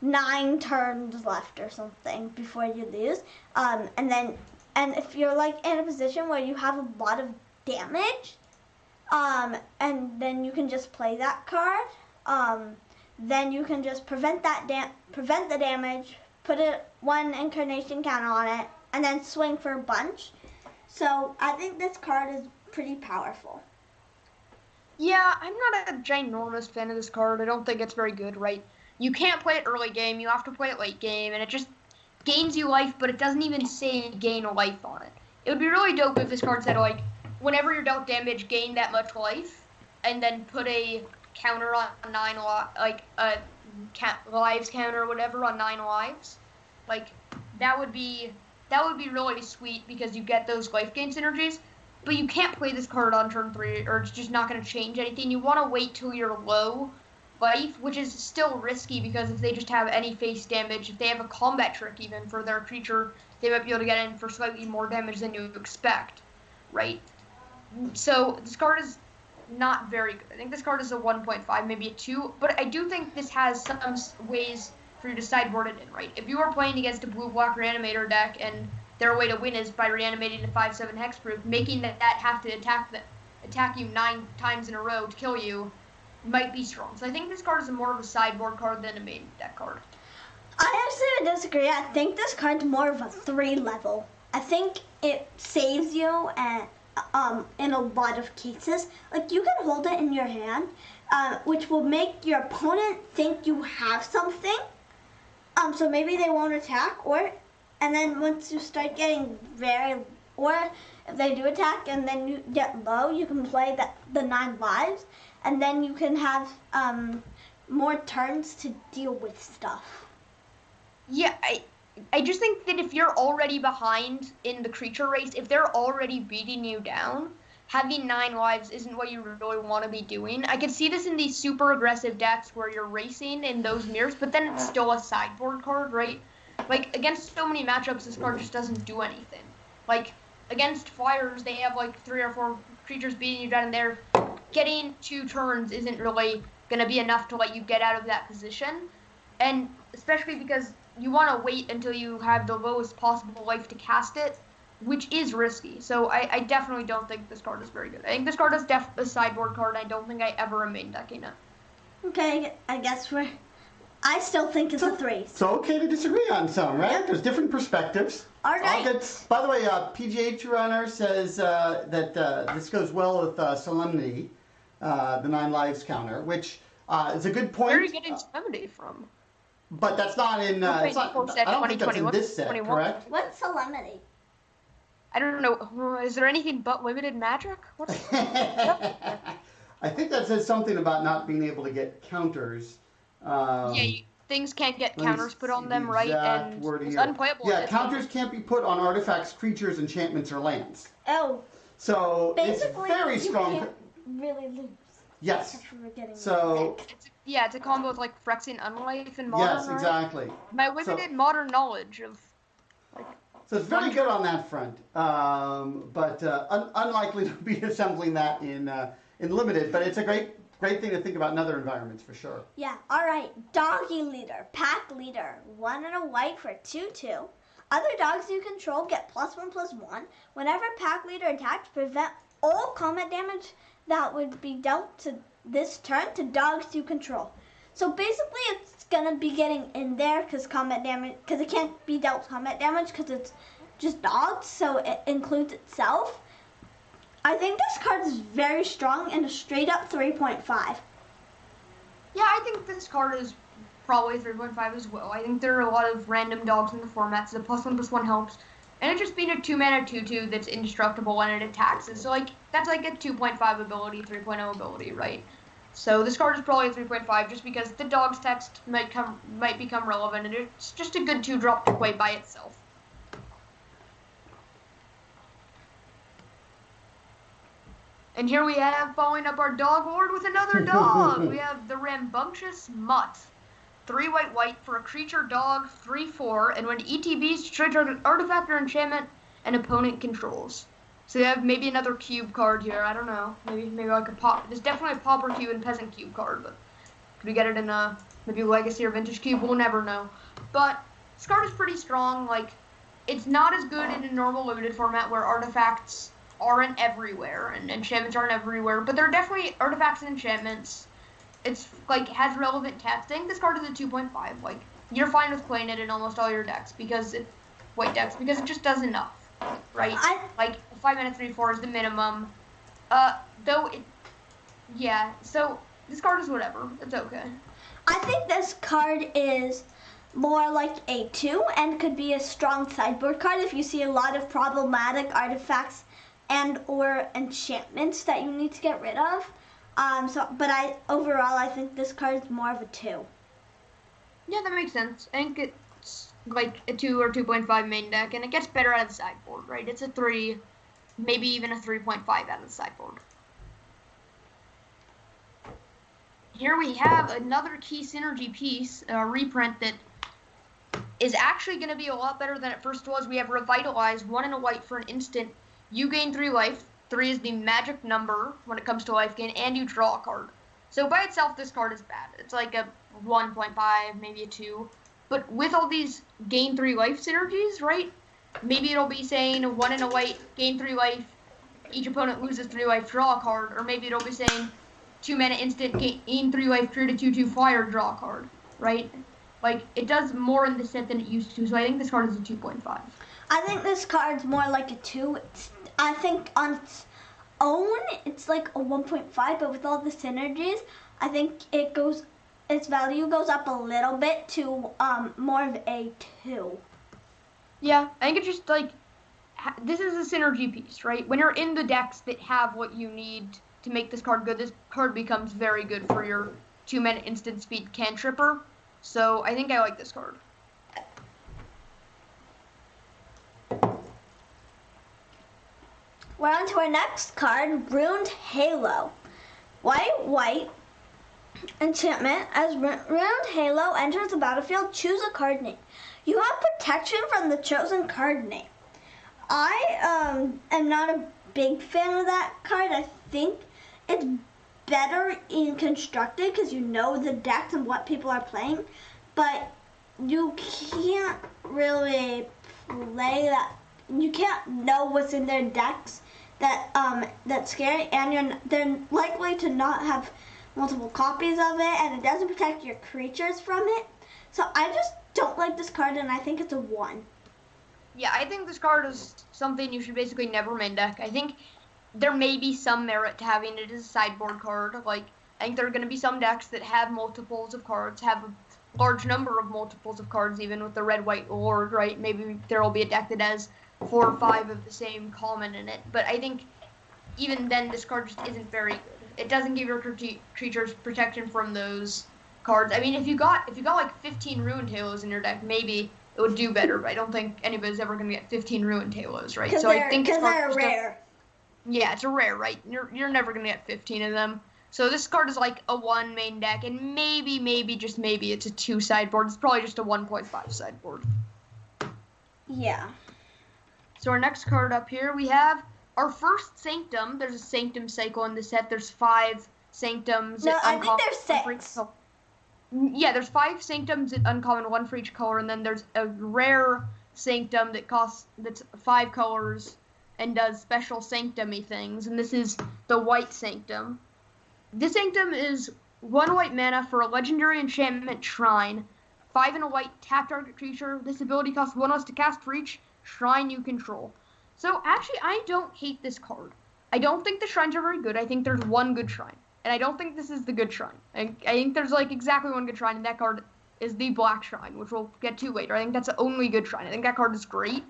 9 turns left or something before you lose. And if you're, like, in a position where you have a lot of damage, And then you can just play that card. Then you can just prevent the damage, put one incarnation counter on it, and then swing for a bunch. So I think this card is pretty powerful. Yeah, I'm not a ginormous fan of this card. I don't think it's very good, right? You can't play it early game, you have to play it late game, and it just gains you life, but it doesn't even say gain a life on it. It would be really dope if this card said, like, whenever you're dealt damage, gain that much life, and then put a counter on 9 like a lives counter or whatever on 9 lives. Like, that would be really sweet because you get those life gain synergies. But you can't play this card on turn 3, or it's just not going to change anything. You want to wait till you're low life, which is still risky because if they just have any face damage, if they have a combat trick even for their creature, they might be able to get in for slightly more damage than you expect, right? So this card is not very good. I think this card is a 1.5, maybe a 2, but I do think this has some ways for you to sideboard it in, right? If you are playing against a blue-black Reanimator deck and their way to win is by reanimating a 5/7 hexproof, making that have to attack you 9 times in a row to kill you might be strong. So I think this card is more of a sideboard card than a main deck card. I actually would disagree. I think this card's more of a 3 level. I think it saves you and in a lot of cases. Like, you can hold it in your hand, which will make your opponent think you have something. So maybe they won't attack, and then once you start getting or if they do attack and then you get low, you can play the 9 lives, and then you can have more turns to deal with stuff. Yeah, I just think that if you're already behind in the creature race, if they're already beating you down, having 9 lives isn't what you really want to be doing. I could see this in these super aggressive decks where you're racing in those mirrors, but then it's still a sideboard card, right? Like, against so many matchups, this card just doesn't do anything. Like, against flyers, they have, like, 3 or 4 creatures beating you down, and they're getting 2 turns isn't really going to be enough to let you get out of that position. And especially because you want to wait until you have the lowest possible life to cast it, which is risky. So I definitely don't think this card is very good. I think this card is a sideboard card, and I don't think I ever am main decking it. Okay, I guess I still think it's a 3. So okay to disagree on some, right? Yep. There's different perspectives. All right. By the way, PGH Runner says that this goes well with Solemnity, the 9 lives counter, which is a good point. Where are you getting Solemnity from? But that's not in. I don't think that's in this set, correct? What's Solemnity? I don't know. Is there anything but limited magic? I think that says something about not being able to get counters. Things can't get counters put on them, right? And it's unplayable. Yeah, counters can't be put on artifacts, creatures, enchantments, or lands. Oh. So it's very strong. You can't really lose. Yes. So. It's a combo with like Phyrexian Unlife and Modern. Yes, exactly. Right? My limited modern knowledge of. So it's very good on that front, but unlikely to be assembling that in limited. But it's a great thing to think about in other environments for sure. Yeah. All right. Doggy leader, pack leader, 1 and a white for 2/2. Other dogs you control get +1/+1. Whenever pack leader attacks, prevent all combat damage that would be dealt to this turn to dogs you control. So basically, it's gonna be getting in there because it can't be dealt combat damage because it's just dogs, so it includes itself. I think this card is very strong and a straight up 3.5. Yeah, I think this card is probably 3.5 as well. I think there are a lot of random dogs in the format, so the +1/+1 helps. And it just being a 2-mana 2/2 that's indestructible when it attacks. So like that's like a 2.5 ability, 3.0 ability, right? So this card is probably a 3.5 just because the dog's text might become relevant, and it's just a good 2-drop to play by itself. And here we have, following up our dog horde with another dog. We have the Rambunctious Mutt. 3 white for a creature dog, 3/4, and when ETBs, trigger an artifact or enchantment an opponent controls. So you have maybe another cube card here. I don't know. Maybe like a pop. There's definitely a Pauper Cube and Peasant Cube card, but could we get it in a maybe Legacy or Vintage Cube? We'll never know. But this card is pretty strong. Like, it's not as good in a normal limited format where artifacts aren't everywhere, and enchantments aren't everywhere, but there are definitely artifacts and enchantments. It's like has relevant text. I think this card is a 2.5. Like you're fine with playing it in almost all your decks because it just does enough, right? Like 5-mana 3/4 is the minimum. So this card is whatever. It's okay. I think this card is more like a 2 and could be a strong sideboard card if you see a lot of problematic artifacts and or enchantments that you need to get rid of. Overall I think this card is more of a 2. Yeah, that makes sense. I think it's like a 2 or 2.5 main deck, and it gets better out of the sideboard, right? It's a 3, maybe even a 3.5 out of the sideboard. Here we have another key synergy piece, a reprint that is actually going to be a lot better than it first was. We have Revitalize, 1 and a white for an instant. You gain 3 life. 3 is the magic number when it comes to life gain, and you draw a card. So by itself, this card is bad. It's like a 1.5, maybe a 2. But with all these gain 3 life synergies, right? Maybe it'll be saying 1 and a white, gain 3 life, each opponent loses 3 life, draw a card. Or maybe it'll be saying 2 mana instant, gain 3 life, create a 2/2 flyer, draw a card, right? Like, it does more in the set than it used to, so I think this card is a 2.5. I think this card's more like a 2. I think on its own, it's like a 1.5, but with all the synergies, I think its value goes up a little bit to more of a 2. Yeah, I think it's just like, this is a synergy piece, right? When you're in the decks that have what you need to make this card good, this card becomes very good for your 2 mana instant speed cantripper. So I think I like this card. We're on to our next card, Ruined Halo. White, enchantment. As Ruined Halo enters the battlefield, choose a card name. You have protection from the chosen card name. I am not a big fan of that card. I think it's better in Constructed because you know the decks and what people are playing, but you can't really play that. You can't know what's in their decks that's scary, and they're likely to not have multiple copies of it, and it doesn't protect your creatures from it. So I just don't like this card, and I think it's a 1. Yeah, I think this card is something you should basically never main deck. I think there may be some merit to having it as a sideboard card. Like, I think there are going to be some decks that have multiples of cards, have a large number of multiples of cards, even with the red-white Lord, right? Maybe there will be a deck that has 4 or 5 of the same common in it. But I think even then, this card just isn't very good. It doesn't give your creatures protection from those cards. I mean, if you got like 15 Ruined Halos in your deck, maybe it would do better. But I don't think anybody's ever going to get 15 Ruined Halos, right? So I think because they're rare. Yeah, it's a rare, right? You're never going to get 15 of them. So this card is like a 1 main deck, and maybe, just maybe, it's a 2 sideboard. It's probably just a 1.5 sideboard. Yeah. So our next card up here, we have our first Sanctum. There's a Sanctum cycle in the set. There's 5 Sanctums. No, I think there's 6. Yeah, there's 5 Sanctums at uncommon, 1 for each color, and then there's a rare Sanctum that's 5 colors and does special Sanctum-y things, and this is the White Sanctum. This Sanctum is 1 white mana for a legendary enchantment shrine, 5 and a white, tap target creature. This ability costs 1 less to cast for each shrine you control. So actually, I don't hate this card. I don't think the shrines are very good. I think there's 1 good shrine, and I don't think this is the good shrine. I think there's like exactly 1 good shrine, and that card is the black shrine, which we'll get to later. I think that's the only good shrine. I think that card is great,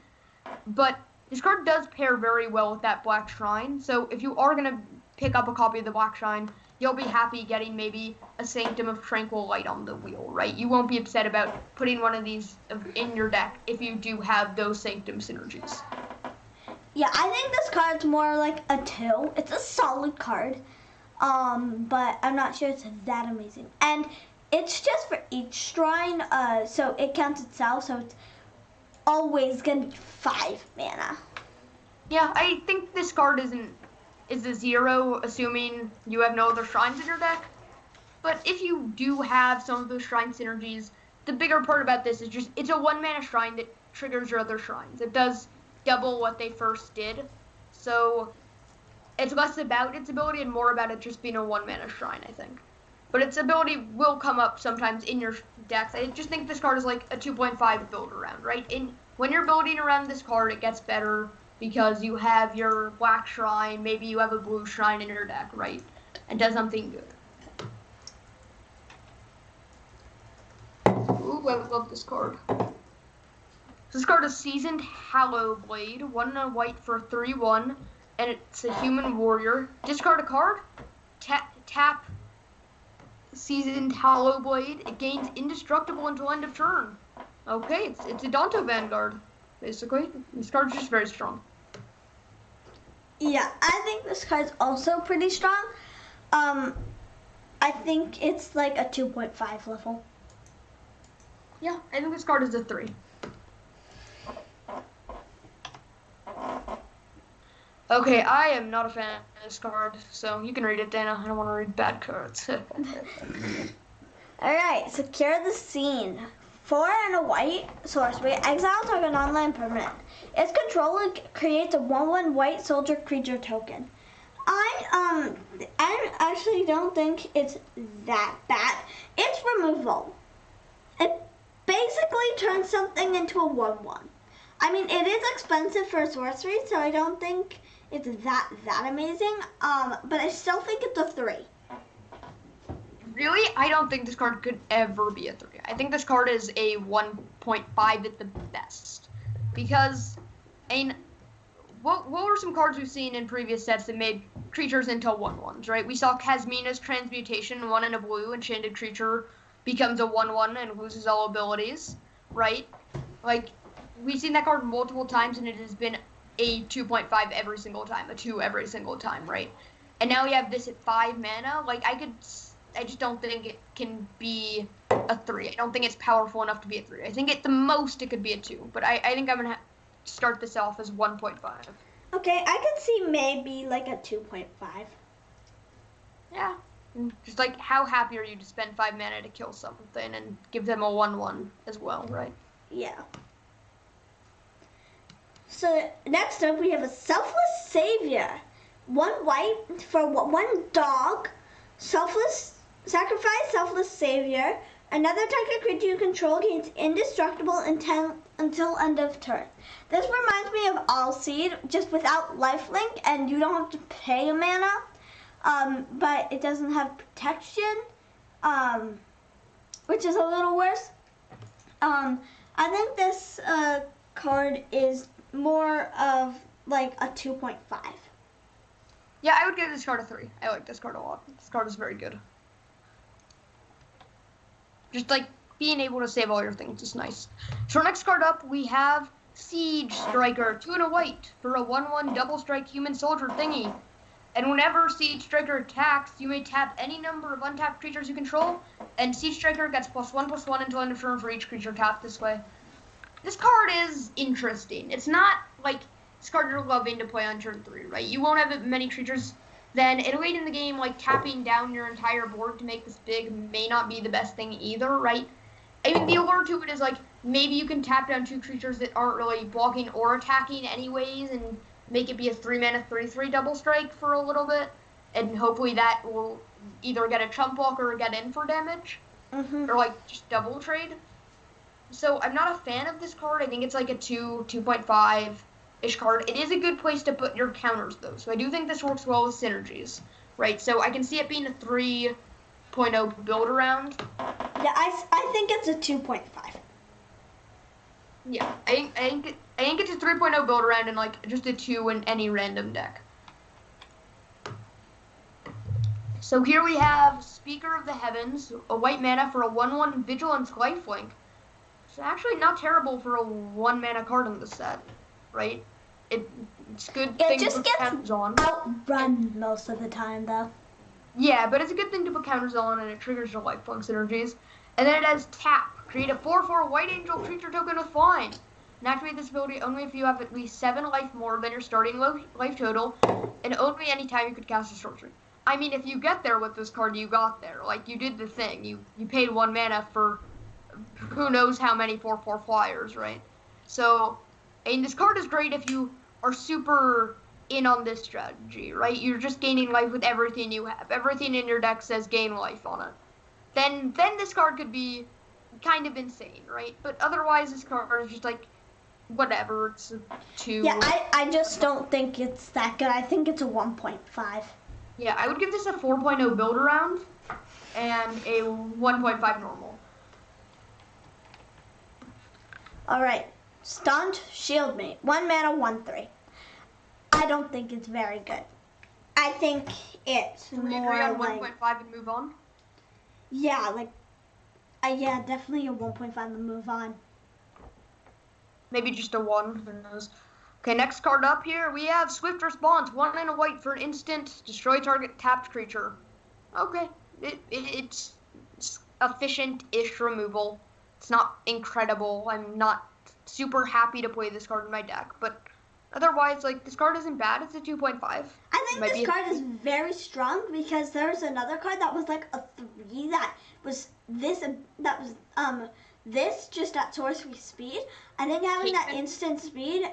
but this card does pair very well with that black shrine. So if you are gonna pick up a copy of the black shrine, you'll be happy getting maybe a Sanctum of Tranquil Light on the wheel, right? You won't be upset about putting one of these in your deck if you do have those Sanctum synergies. Yeah, I think this card's more like a 2. It's a solid card, but I'm not sure it's that amazing. And it's just for each shrine, so it counts itself, so it's always gonna be 5 mana. Yeah, I think this card is a 0, assuming you have no other shrines in your deck. But if you do have some of those shrine synergies, the bigger part about this is just it's a 1 mana shrine that triggers your other shrines. It does double what they first did. So it's less about its ability and more about it just being a 1 mana shrine, I think. But its ability will come up sometimes in your decks. I just think this card is like a 2.5 build around, right? When you're building around this card, it gets better because you have your black shrine, maybe you have a blue shrine in your deck, right? And does something good. Ooh, I love this card. This card is Seasoned Hallowblade, 1 and a white for 3/1, and it's a human warrior. Discard a card, tap Seasoned Hallowblade. It gains indestructible until end of turn. Okay, it's a Danto Vanguard, basically. This card's just very strong. Yeah, I think this card's also pretty strong. I think it's like a 2.5 level. Yeah, I think this card is a 3. Okay, I am not a fan of this card, so you can read it, Dana. I don't want to read bad cards. Alright, Secure the Scene. 4 and a white sorcery. Exile target online permanent. Its controller creates a 1/1 white soldier creature token. I actually don't think it's that bad. It's removal. It basically turns something into a 1/1. I mean, it is expensive for a sorcery, so I don't think it's that amazing. But I still think it's a 3. Really? I don't think this card could ever be a 3. I think this card is a 1.5 at the best. Because, what were some cards we've seen in previous sets that made creatures into 1/1s, right? We saw Kasmina's Transmutation, 1 and a blue, enchanted creature becomes a 1/1 and loses all abilities, right? Like, we've seen that card multiple times and it has been a 2.5 every single time, a 2 every single time, right? And now we have this at 5 mana. Like, I just don't think it can be a 3. I don't think it's powerful enough to be a 3. I think at the most it could be a 2, but I think I'm going to start this off as 1.5. Okay, I could see maybe like a 2.5. Yeah. Just like, how happy are you to spend 5 mana to kill something and give them a 1/1 as well, right? Yeah. So next up we have a Selfless Savior. 1 white for 1 dog. Sacrifice Selfless Savior. Another target creature you control gains indestructible until end of turn. This reminds me of Allseed, just without lifelink, and you don't have to pay a mana. But it doesn't have protection, which is a little worse. I think this card is more of like a 2.5. Yeah, I would give this card a 3. I like this card a lot. This card is very good. Just like being able to save all your things is nice. So our next card up, we have Siege Striker, 2 and a white for a 1/1 double strike human soldier thingy. And whenever Siege Striker attacks, you may tap any number of untapped creatures you control, and Siege Striker gets +1/+1 until end of turn for each creature tapped this way. This card is interesting. It's not like this card you're loving to play on turn 3, right? You won't have many creatures. Then late in the game, like tapping down your entire board to make this big may not be the best thing either, right? I mean, the allure to it is like maybe you can tap down 2 creatures that aren't really blocking or attacking anyways, and make it be a 3 mana 3/3 double strike for a little bit, and hopefully that will either get a chump block or get in for damage, or like just double trade. So I'm not a fan of this card. I think it's like a 2.5-ish card. It is a good place to put your counters though, so I do think this works well with synergies, right? So I can see it being a 3.0 build around. Yeah, I think it's a 2.5. Yeah, I think it's a 3.0 build around and like just a 2 in any random deck. So here we have Speaker of the Heavens, a white mana for a 1/1 Vigilance lifelink. It's actually not terrible for a 1 mana card in the set, right? It's good thing to put counters on. Outrun most of the time though. Yeah, but it's a good thing to put counters on, and it triggers your lifelink synergies. And then it has tap. Create a 4/4 white angel creature token with flying. And activate this ability only if you have at least 7 life more than your starting life total, and only any time you could cast a sorcery. I mean, if you get there with this card, you got there. Like, you did the thing. You paid 1 mana for who knows how many 4/4 flyers, right? So, I mean, this card is great if you are super in on this strategy, right? You're just gaining life with everything you have. Everything in your deck says gain life on it. Then this card could be kind of insane, right? But otherwise, this card is just like, whatever, it's a 2. Yeah, I just don't think it's that good. I think it's a 1.5. Yeah, I would give this a 4.0 build around and a 1.5 normal. Alright, Stunned Shieldmate. 1 mana, 1/3. I don't think it's very good. I think it's Can we more agree on like... 1.5 and move on? Yeah, like... yeah, definitely a 1.5 and move on. Maybe just a 1, who knows. Okay, next card up here, we have Swift Response. 1 and a white for an instant. Destroy target tapped creature. Okay, it's efficient-ish removal. It's not incredible. I'm not super happy to play this card in my deck, but otherwise, like, this card isn't bad. It's a 2.5. I think this card is very strong because there's another card that was like a 3 that was this just at sorcery speed. I think having that instant speed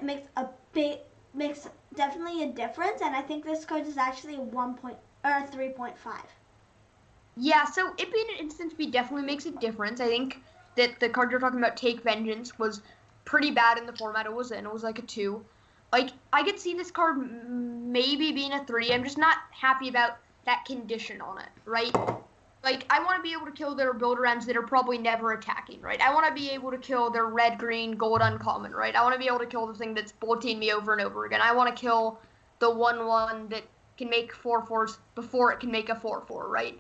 makes definitely a difference, and I think this card is actually a 3.5. Yeah, so it being an instant speed definitely makes a difference. I think that the card you're talking about, Take Vengeance, was pretty bad in the format it was in. It was like a 2. Like, I could see this card maybe being a 3. I'm just not happy about that condition on it, right? Like, I want to be able to kill their build-arounds that are probably never attacking, right? I want to be able to kill their red, green, gold uncommon, right? I want to be able to kill the thing that's bulleting me over and over again. I want to kill the 1/1 that can make 4/4s before it can make a 4/4, right?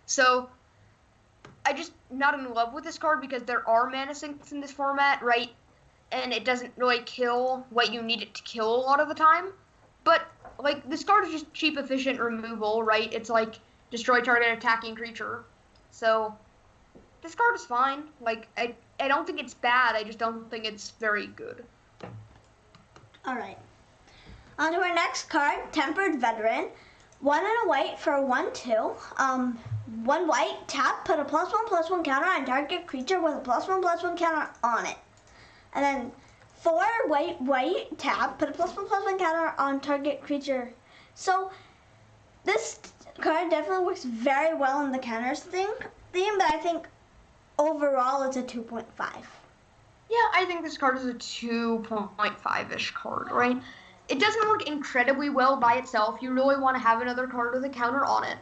So, I just not in love with this card because there are mana sinks in this format, right? And it doesn't really kill what you need it to kill a lot of the time. But, like, this card is just cheap, efficient removal, right? It's like, destroy target attacking creature. So, this card is fine. Like, I don't think it's bad, I just don't think it's very good. Alright. On to our next card, Tempered Veteran. 1 and a white for 1/2. 1 white, tap, put a +1/+1 counter on target creature with a +1/+1 counter on it. And then 4 white, tap, put a +1/+1 counter on target creature. So this card definitely works very well in the counters theme, but I think overall it's a 2.5. Yeah, I think this card is a 2.5-ish card, right? It doesn't work incredibly well by itself. You really want to have another card with a counter on it.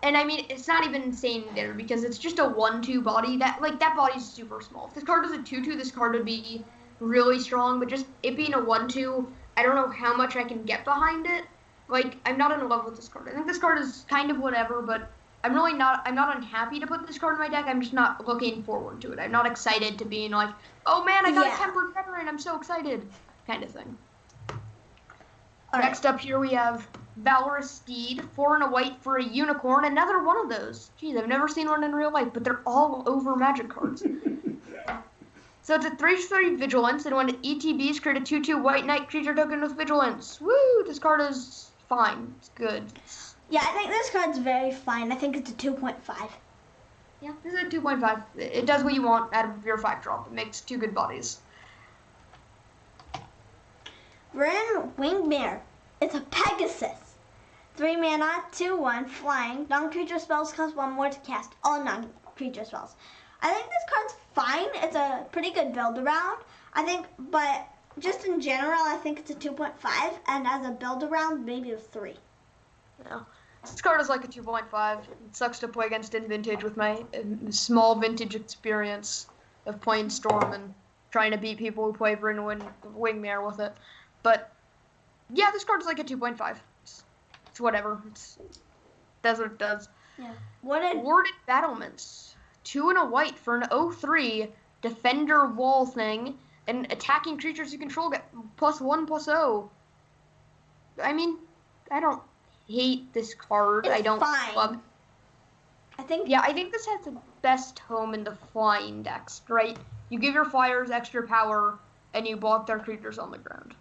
And I mean, it's not even insane there because it's just a 1/2 body. That body's super small. If this card was a 2/2, this card would be really strong. But just it being a 1/2, I don't know how much I can get behind it. Like, I'm not in love with this card. I think this card is kind of whatever, but I'm not unhappy to put this card in my deck. I'm just not looking forward to it. I'm not excited to being like, oh man, I got a Tempered Veteran, I'm so excited, kind of thing. Next up here we have Valorous Steed, 4 and a white for a unicorn. Another one of those. Jeez, I've never seen one in real life, but they're all over Magic cards. So it's a 3/3 Vigilance, and when it ETBs, create a 2/2 white knight creature token with Vigilance. Woo! This card is fine. It's good. Yeah, I think this card's very fine. I think it's a 2.5. Yeah, this is a 2.5. It does what you want out of your 5-drop. It makes 2 good bodies. Ren Wingmare. It's a Pegasus. 3 mana, 2/1, flying. Non-creature spells cost 1 more to cast all non-creature spells. I think this card's fine. It's a pretty good build around. I think, but just in general, I think it's a 2.5, and as a build around, maybe a 3. Yeah. This card is like a 2.5. It sucks to play against in Vintage with my small Vintage experience of playing Storm and trying to beat people who play Ren Wingmare with it. But yeah, this card is like a 2.5. It's whatever. It does what it does. Yeah. Warded Battlements. 2 and a white for an 0/3 Defender Wall thing, and attacking creatures you control get +1/+0. I mean, I don't hate this card. I don't love it. I think this has the best home in the flying decks, right? You give your flyers extra power, and you block their creatures on the ground.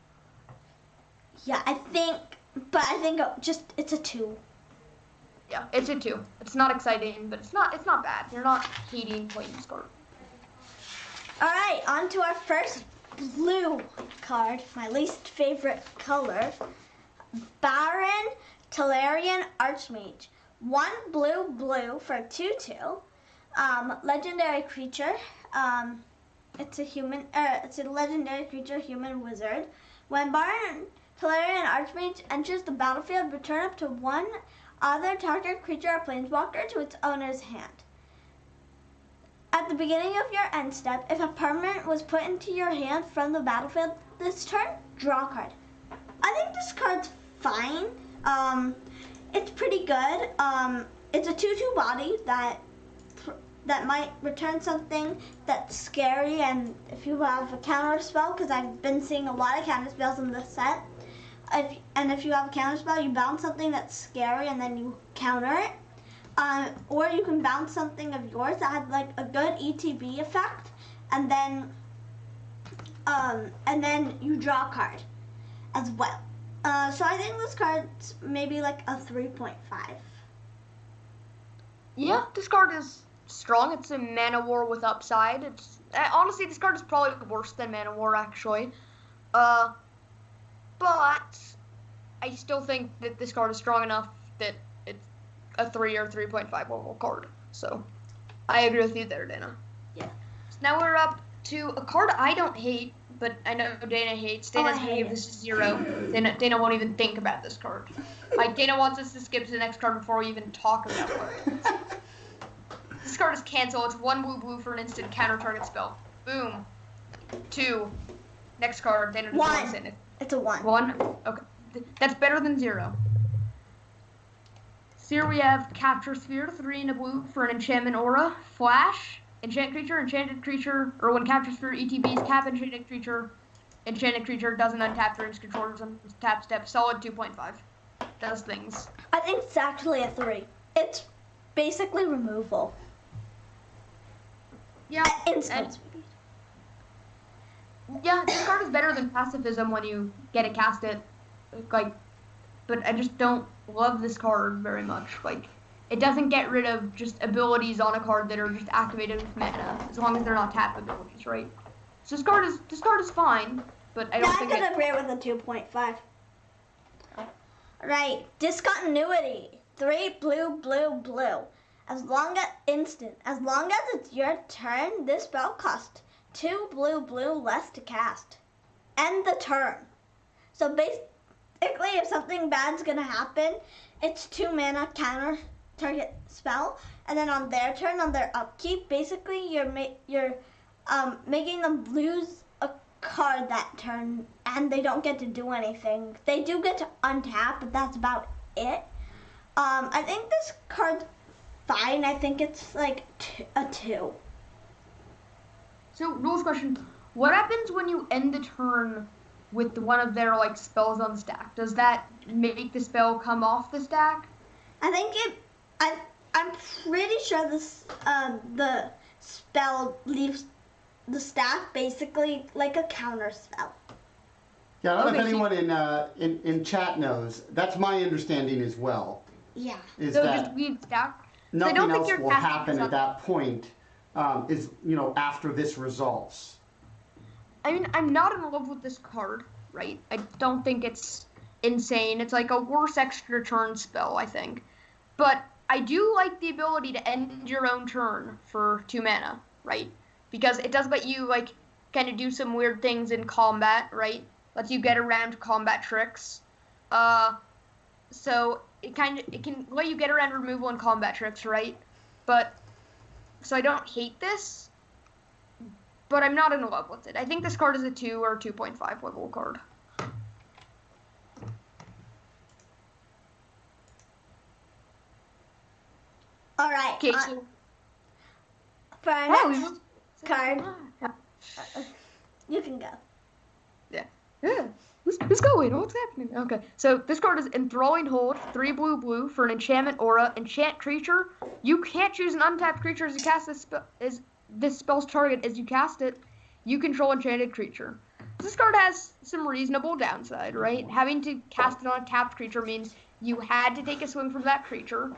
Yeah, I think it's a 2. Yeah, it's a 2. It's not exciting, but it's not bad. You're not hating playing this card. All right, on to our first blue card, my least favorite color. Baron Tellurian Archmage. 1 blue for 2/2. Legendary creature. It's a legendary creature, human wizard. When Baron Tellurian Archmage enters the battlefield, return up to 1 other target creature or planeswalker to its owner's hand. At the beginning of your end step, if a permanent was put into your hand from the battlefield this turn, draw a card. I think this card's fine. It's pretty good. It's a 2/2 body that might return something that's scary, and if you have a counter spell, because I've been seeing a lot of counter spells in this set, if you have a counter spell, you bounce something that's scary and then you counter it. Or you can bounce something of yours that had like a good ETB effect, and then you draw a card as well. So I think this card's maybe like a 3.5. Yeah, this card is strong. It's a Mana War with upside. It's honestly, this card is probably worse than Mana War actually. But I still think that this card is strong enough that it's a 3 or 3.5 level card. So I agree with you there, Dana. Yeah. So now we're up to a card I don't hate, but I know Dana hates. Dana's gonna give this a 0. Dana won't even think about this card. Like, Dana wants us to skip to the next card before we even talk about it. This card is cancel. It's 1 blue for an instant counter target spell. Boom. 2. Next card. Dana doesn't want to say it. It's a 1. 1? Okay. That's better than 0. So here we have Capture Sphere, 3 and a blue for an enchantment aura. Flash, enchanted creature, or when Capture Sphere ETBs, tap enchanted creature doesn't untap during its controller's tap step. Solid 2.5. Does things. I think it's actually a 3. It's basically removal. Yeah. Instant. Yeah, this card is better than pacifism when you get to cast it. Like, but I just don't love this card very much. Like, it doesn't get rid of just abilities on a card that are just activated with mana, as long as they're not tap abilities, right? So this card is fine, but I don't think I could agree with a 2.5. Right, discontinuity. 3 blue. As long as it's your turn, this spell costs 2 blue less to cast. End the turn. So basically, if something bad's gonna happen, it's 2 mana counter target spell, and then on their turn, on their upkeep, basically you're making them lose a card that turn, and they don't get to do anything. They do get to untap, but that's about it. I think this card's fine. I think it's like a 2. So, rules question. What happens when you end the turn with one of their, like, spells on the stack? Does that make the spell come off the stack? I think I'm pretty sure the spell leaves the stack basically like a counter spell. Yeah, I don't know if anyone in chat knows. That's my understanding as well. Yeah. Is so that just leave stack? nothing else will happen at that point, after this resolves. I mean, I'm not in love with this card, right? I don't think it's insane. It's like a worse extra turn spell, I think. But I do like the ability to end your own turn for 2 mana, right? Because it does let you, like, kind of do some weird things in combat, right? Lets you get around combat tricks. So it can let you get around removal and combat tricks, right? But, so I don't hate this, but I'm not in love with it. I think this card is a 2 or 2.5 level card. All right. Okay, so for our next card, you can go. Yeah. Who's going? What's happening? Okay, so this card is Enthralling Hold, 3 blue for an enchantment aura. Enchant creature. You can't choose an untapped creature as you cast this spell. This spell's target as you cast it. You control enchanted creature. This card has some reasonable downside, right? Having to cast it on a tapped creature means you had to take a swing from that creature.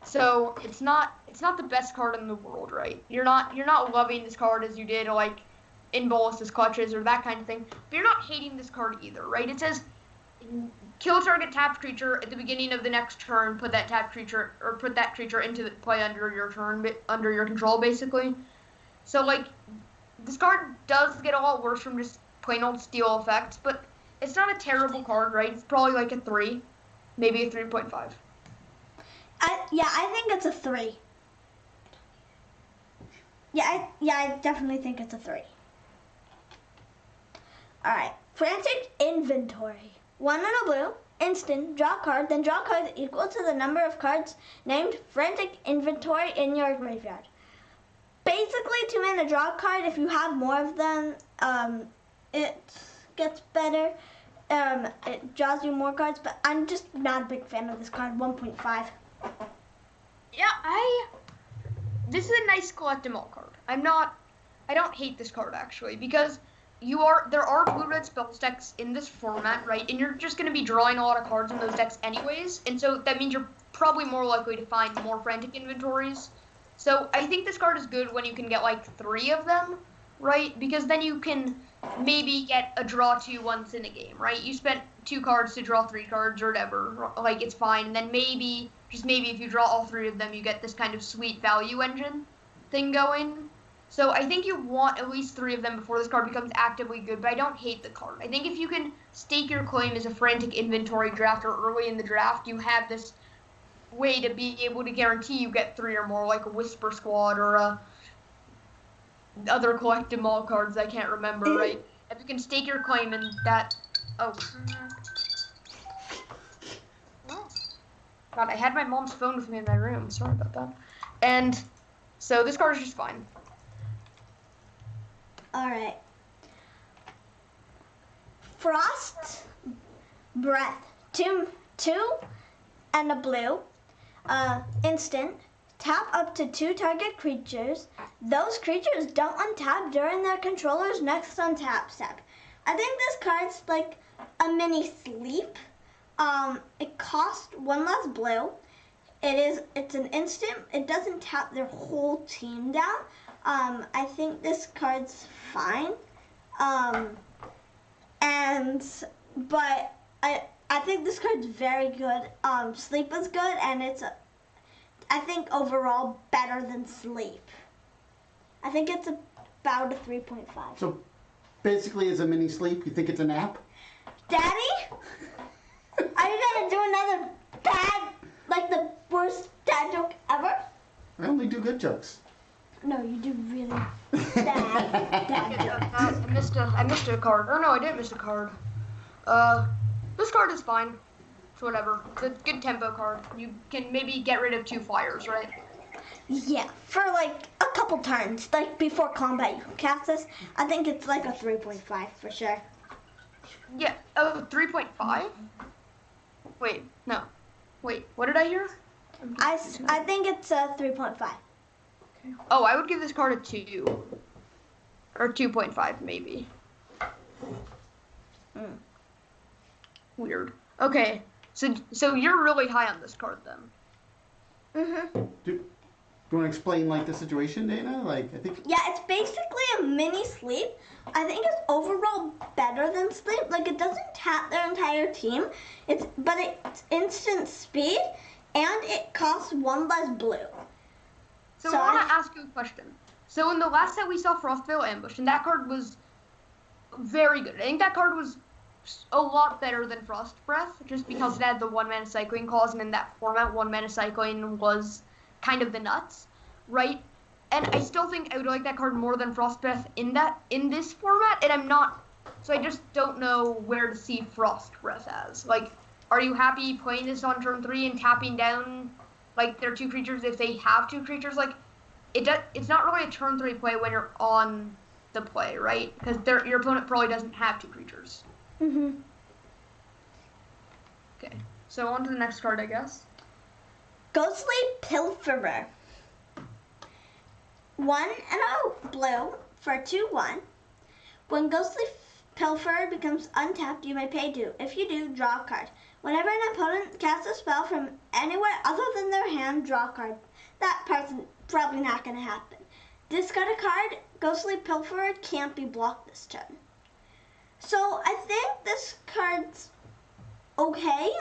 So it's not the best card in the world, right? You're not loving this card as you did like in Bolus's Clutches or that kind of thing. But you're not hating this card either, right? It says kill target tapped creature at the beginning of the next turn. Put that tapped creature or put that creature into the play under your turn, under your control, basically. So like, this card does get a lot worse from just plain old steal effects, but it's not a terrible card, right? It's probably like a 3, maybe a 3.5. I think it's a 3. I definitely think it's a 3. Alright, Frantic Inventory. 1 and a blue, instant, draw a card, then draw a card equal to the number of cards named Frantic Inventory in your graveyard. Basically, 2 mana draw a card. If you have more of them, it gets better. It draws you more cards, but I'm just not a big fan of this card, 1.5. Yeah, this is a nice collect them all card. I don't hate this card actually, because there are blue-red spells decks in this format, right? And you're just going to be drawing a lot of cards in those decks anyways, and so that means you're probably more likely to find more Frantic Inventories. So I think this card is good when you can get like 3 of them, right? Because then you can maybe get a draw 2 once in a game, right? You spent 2 cards to draw 3 cards or whatever, like it's fine. And then maybe, just maybe if you draw all 3 of them, you get this kind of sweet value engine thing going. So I think you want at least 3 of them before this card becomes actively good, but I don't hate the card. I think if you can stake your claim as a Frantic Inventory drafter early in the draft, you have this way to be able to guarantee you get 3 or more, like a Whisper Squad or other collect them all cards I can't remember, right? If you can stake your claim in that... Oh. God, I had my mom's phone with me in my room. Sorry about that. And so this card is just fine. Alright. Frost Breath. 2 and a blue. Instant. Tap up to 2 target creatures. Those creatures don't untap during their controller's next untap step. I think this card's like a mini sleep. It costs 1 less blue. It's an instant. It doesn't tap their whole team down. I think this card's fine. But I think this card's very good. Sleep is good, and it's I think overall better than Sleep. I think it's about a 3.5. So basically, as a mini sleep, you think it's a nap? Daddy, are you gonna do another bad, like the worst dad joke ever? I only do good jokes. No, you do really bad dad jokes. I missed a card. Or no, I didn't miss a card. This card is fine. It's whatever. It's a good tempo card. You can maybe get rid of 2 flyers, right? Yeah, for like a couple turns, like before combat you can cast this. I think it's like a 3.5 for sure. Yeah, 3.5? Wait, no. Wait, what did I hear? I think it's a 3.5. Oh, I would give this card a 2. Or 2.5, maybe. Weird. Okay, so you're really high on this card, then. Mm-hmm. Do you want to explain, like, the situation, Dana? Like, I think... Yeah, it's basically a mini Sleep. I think it's overall better than Sleep. Like, it doesn't tap their entire team. But it's instant speed, and it costs 1 less blue. So I want to ask you a question. So in the last set we saw Frostvale Ambush, and that card was very good. I think that card was a lot better than Frost Breath, just because it had the 1 mana cycling clause, and in that format, 1 mana cycling was kind of the nuts, right? And I still think I would like that card more than Frost Breath in this format, and I'm not, so I just don't know where to see Frost Breath as. Like, are you happy playing this on turn 3 and tapping down, like, their 2 creatures if they have 2 creatures? Like, it's not really a turn 3 play when you're on the play, right? Because your opponent probably doesn't have 2 creatures. Mm-hmm. Okay, so on to the next card, I guess. Ghostly Pilferer. 1 and a blue for 2/1. When Ghostly Pilferer becomes untapped, you may pay 2. If you do, draw a card. Whenever an opponent casts a spell from anywhere other than their hand, draw a card. That person probably not going to happen. Discard a card. Ghostly Pilferer can't be blocked this turn. So I think this card's okay.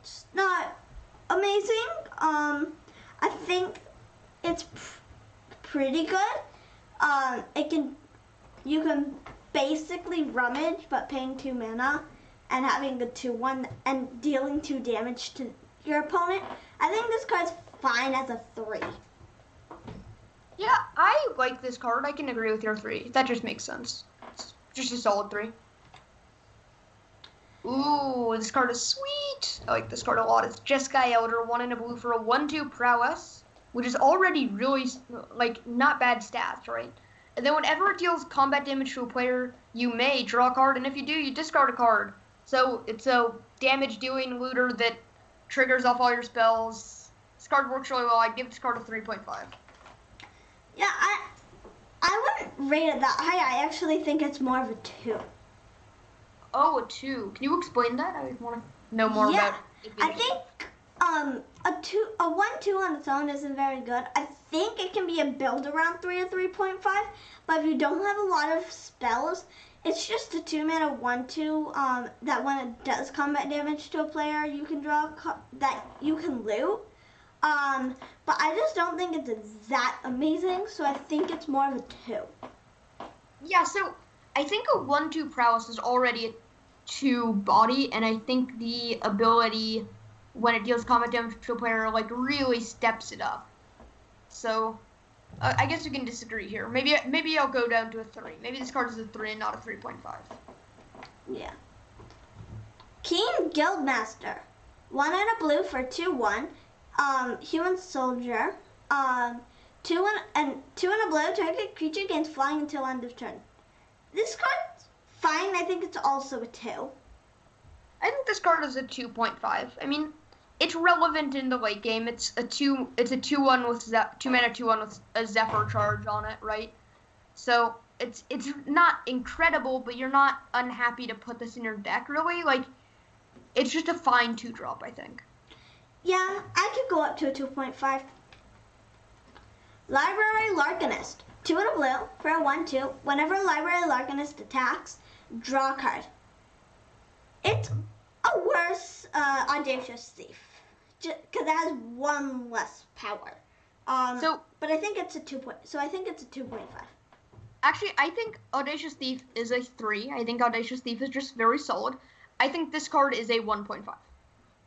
It's not amazing. I think it's pretty good. You can basically rummage, but paying 2 mana and having a 2/1 and dealing 2 damage to your opponent. I think this card's fine as a 3. Yeah, I like this card. I can agree with your 3. That just makes sense. It's just a solid 3. Ooh, this card is sweet. I like this card a lot. It's Jeskai Elder, 1 and a blue for a 1/2 prowess, which is already really, like, not bad stats, right? And then whenever it deals combat damage to a player, you may draw a card, and if you do, you discard a card. So it's a damage-dealing looter that triggers off all your spells. This card works really well. I'd give this card a 3.5. Yeah, I wouldn't rate it that high. I actually think it's more of a 2. Oh, a 2. Can you explain that? I want to know more about it. I think a 1/2 on its own isn't very good. I think it can be a build around 3 or 3.5, but if you don't have a lot of spells, it's just a 2 mana 1/2 that when it does combat damage to a player, you can draw that you can loot. But I just don't think it's that amazing, so I think it's more of a 2. Yeah, so I think a 1/2 prowess is already a 2 body, and I think the ability when it deals combat damage to a player like really steps it up. So I guess we can disagree here. Maybe I'll go down to a 3. Maybe this card is a 3 and not a 3.5. Yeah. Keen Guildmaster, 1 and a blue for 2/1. Human soldier. 2 and a blue. Target creature gains flying until end of turn. This card's fine. I think it's also a 2. I think this card is a 2.5. I mean, it's relevant in the late game. It's a 2/1 with 2 mana 2/1 with a Zephyr charge on it, right? So it's not incredible, but you're not unhappy to put this in your deck, really. Like, it's just a fine 2-drop, I think. Yeah, I could go up to a 2.5. Library Larcanist, 2 and a blue for a 1/2. Whenever Library Larcanist attacks, draw a card. It's a worse Audacious Thief, because it has 1 less power. But I think it's a 2.5. Actually, I think Audacious Thief is a 3. I think Audacious Thief is just very solid. I think this card is a 1.5.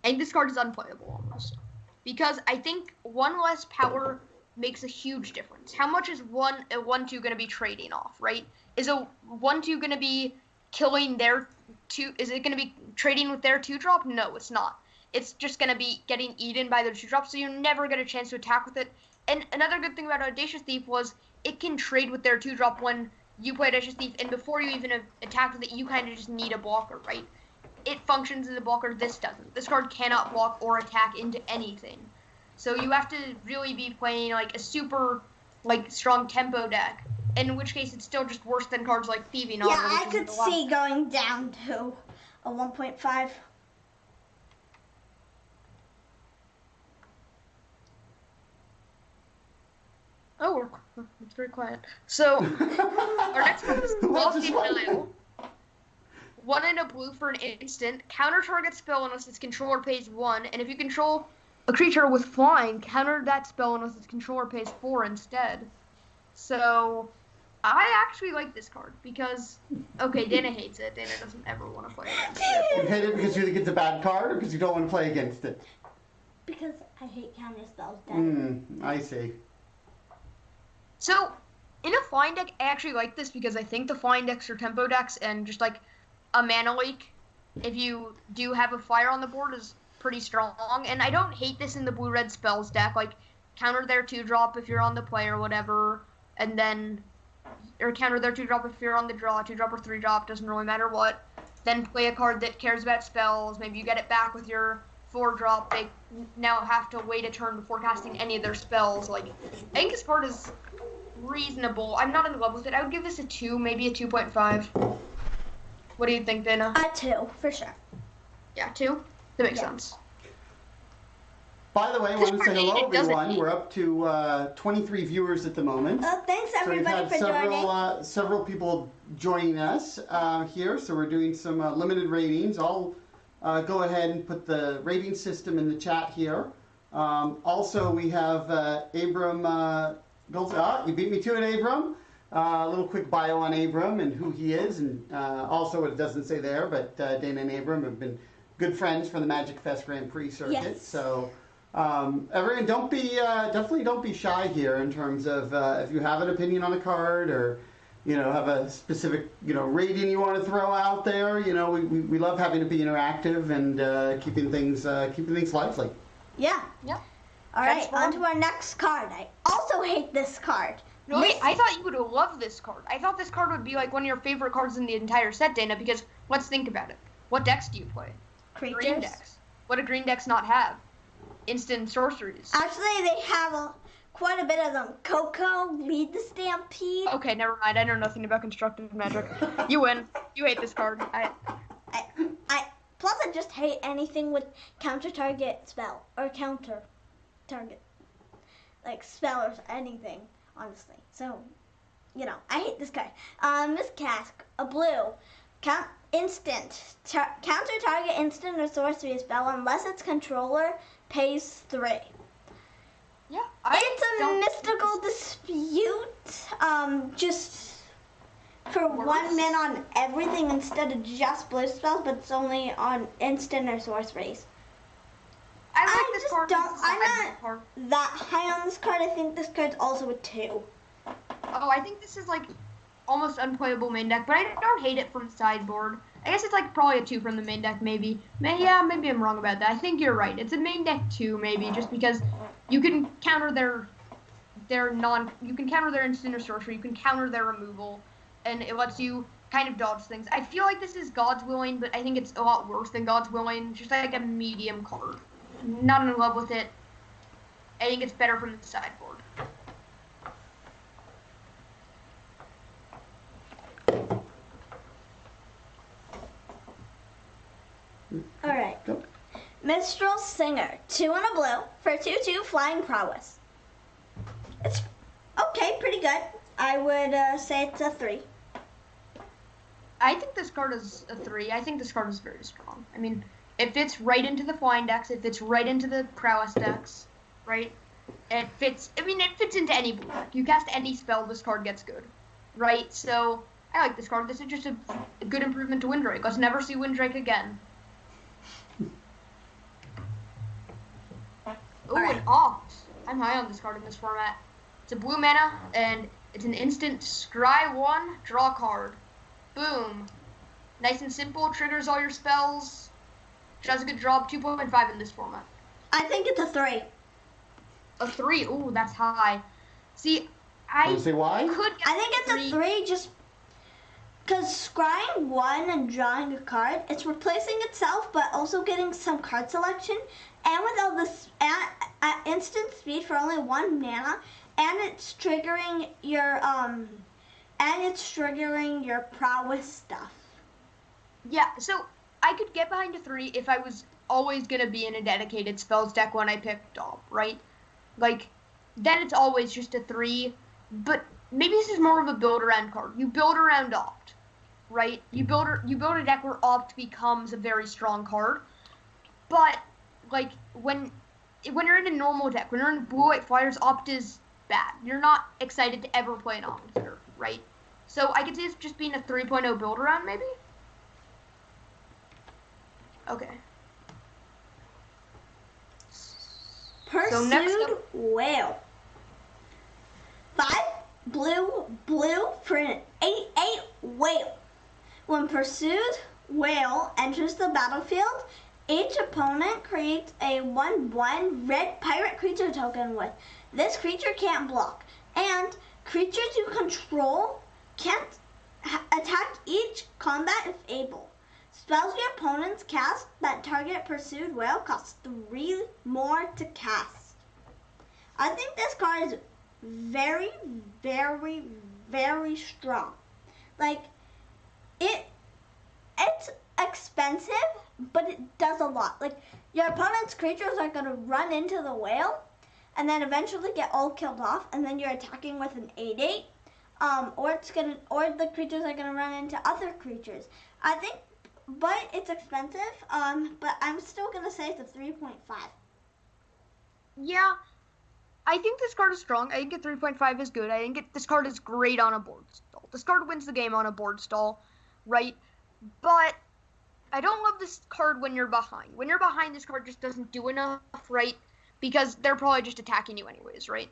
I think this card is unplayable almost. Because I think 1 less power makes a huge difference. How much is a 1/2 going to be trading off, right? Is a 1/2 going to be killing their 2? Is it going to be trading with their 2-drop? No, it's not. It's just going to be getting eaten by their 2-drop, so you never get a chance to attack with it. And another good thing about Audacious Thief was it can trade with their 2-drop when you play Audacious Thief, and before you even attack with it, you kind of just need a blocker, right? It functions as a blocker. This doesn't. This card cannot block or attack into anything. So you have to really be playing like a super strong tempo deck, in which case it's still just worse than cards like Thieving Armor. Yeah, I could see going down to a 1.5. Oh, it's very quiet. So our next one is Lofty Lile. 1 and a blue for an instant. Counter target spell unless its controller pays 1. And if you control a creature with flying, counter that spell unless its controller pays 4 instead. So I actually like this card because, okay, Dana hates it. Dana doesn't ever want to play against it. You hate it because you think it's a bad card or because you don't want to play against it? Because I hate counter spells. I see. So in a flying deck, I actually like this because I think the flying decks are tempo decks, and just like a mana leak, if you do have a flyer on the board, is pretty strong. And I don't hate this in the blue-red spells deck, like counter their 2-drop if you're on the play or whatever, and then, or counter their 2-drop if you're on the draw, 2-drop or 3-drop, doesn't really matter what. Then play a card that cares about spells, maybe you get it back with your 4-drop, they now have to wait a turn before casting any of their spells. Like, I think this card is reasonable. I'm not in love with it. I would give this a 2, maybe a 2.5. What do you think, Dana? A 2, for sure. Yeah, 2? That makes sense. By the way, I want to say hello, everyone. We're up to 23 viewers at the moment. Thanks, everybody, for joining. Several people joining us here. So we're doing some limited ratings, all go ahead and put the rating system in the chat here. Also, we have Abram Goldstein. You beat me to it, Abram. A little quick bio on Abram and who he is, and also it doesn't say there, but Dana and Abram have been good friends for the Magic Fest Grand Prix circuit. Yes. So, everyone, definitely don't be shy here in terms of if you have an opinion on a card or have a specific rating you want to throw out there. We love having to be interactive and keeping things lively. Yeah. Yeah. All That's right, fun. on to our next card. I also hate this card. No, wait, I thought you would love this card. I thought this card would be like one of your favorite cards in the entire set, Dana, because let's think about it. What decks do you play? Creatures. Green decks. What do green decks not have? Instant sorceries. Actually, they have quite a bit of them. Coco, Lead the Stampede. Okay, never mind. I know nothing about constructed magic. You win. You hate this card. Plus, I just hate anything with counter target spell or counter target, like spell or anything, honestly. So, I hate this card. Miscast, a blue, instant, counter target instant or sorcery spell unless its controller pays 3. Yeah. It's a mystical dispute, just for Worse. 1 min on everything instead of just blue spells, but it's only on instant or sorceries. I like I this just card. don't- This is a I'm hybrid card. That high on this card, I think this card's also a 2. Oh, I think this is like almost unplayable main deck, but I don't hate it from sideboard. I guess it's like probably a 2 from the main deck, maybe. Maybe I'm wrong about that. I think you're right. It's a main deck 2, maybe, just because you can counter you can counter their instant or sorcery, you can counter their removal, and it lets you kind of dodge things. I feel like this is God's Willing, but I think it's a lot worse than God's Willing. Just like a medium card. Not in love with it. I think it's better from the sideboard. Alright. Go. Minstrel Singer, 2 and a blue for 2/2 flying prowess. It's okay, pretty good. I would say it's a 3. I think this card is a 3. I think this card is very strong. I mean, it fits right into the flying decks. It fits right into the prowess decks, right? It fits into any blue deck. You cast any spell, this card gets good, right? So, I like this card. This is just a good improvement to Windrake. Let's never see Windrake again. Ooh, an Opt. I'm high on this card in this format. It's a blue mana, and it's an instant scry 1, draw card. Boom. Nice and simple, triggers all your spells. Does a good job, 2.5 in this format. I think it's a 3. A 3, ooh, that's high. See, I Want to say why? could get I think it's a 3 just because scrying 1 and drawing a card, it's replacing itself but also getting some card selection. And with all this instant speed for only 1 mana, and it's triggering your prowess stuff. Yeah, so I could get behind a 3 if I was always going to be in a dedicated spells deck when I picked up, right? Like, then it's always just a 3, but maybe this is more of a build-around card. You build around Opt, right? You build a deck where Opt becomes a very strong card, but, like, when you're in a normal deck, when you're in Blue-White Flyers, Opt is bad. You're not excited to ever play an Opt hitter, right? So I could see this just being a 3.0 build-around, maybe? Okay. Pursued next up- Whale. 5 blue for an 8/8 whale. When Pursued Whale enters the battlefield, each opponent creates a 1/1 red pirate creature token with. This creature can't block, and creatures you control can't attack each combat if able. Spells your opponents cast that target Pursued Whale cost 3 more to cast. I think this card is very, very, very strong. Like, it's expensive, but it does a lot. Like, your opponent's creatures are going to run into the whale, and then eventually get all killed off, and then you're attacking with an 8/8. Or the creatures are gonna run into other creatures. I think but it's expensive. But I'm still gonna say it's a 3.5. Yeah, I think this card is strong. I think a 3.5 is good. I think this card is great on a board stall. This card wins the game on a board stall, right? But I don't love this card when you're behind. When you're behind, this card just doesn't do enough, right? Because they're probably just attacking you anyways, right?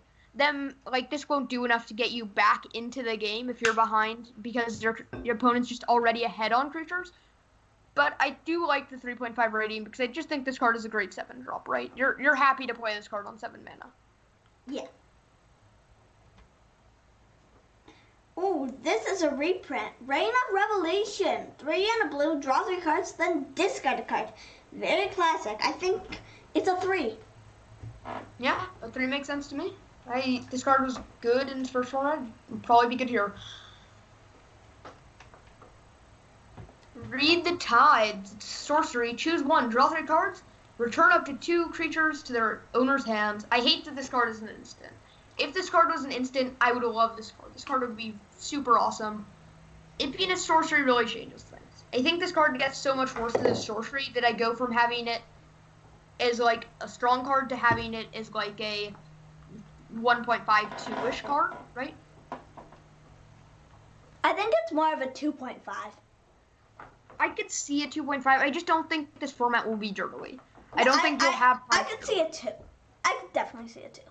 This won't do enough to get you back into the game if you're behind because your opponent's just already ahead on creatures. But I do like the 3.5 rating because I just think this card is a great 7-drop, right? You're happy to play this card on 7 mana. Yeah. Oh, this is a reprint. Reign of Revelation. 3 and a blue, draw 3 cards, then discard a card. Very classic. I think it's a 3. Yeah, a 3 makes sense to me. This card was good in its first format. It'd probably be good here. Read the Tides. Sorcery. Choose 1. Draw 3 cards. Return up to 2 creatures to their owner's hands. I hate that this card is an instant. If this card was an instant, I would love this card. This card would be super awesome. It being a sorcery really changes things. I think this card gets so much worse than a sorcery that I go from having it as like a strong card to having it as like a 1.52-ish card, right? I think it's more of a 2.5. I could see a 2.5. I just don't think this format will be dirty. I don't think you'll have... I could see a 2. I could definitely see a 2.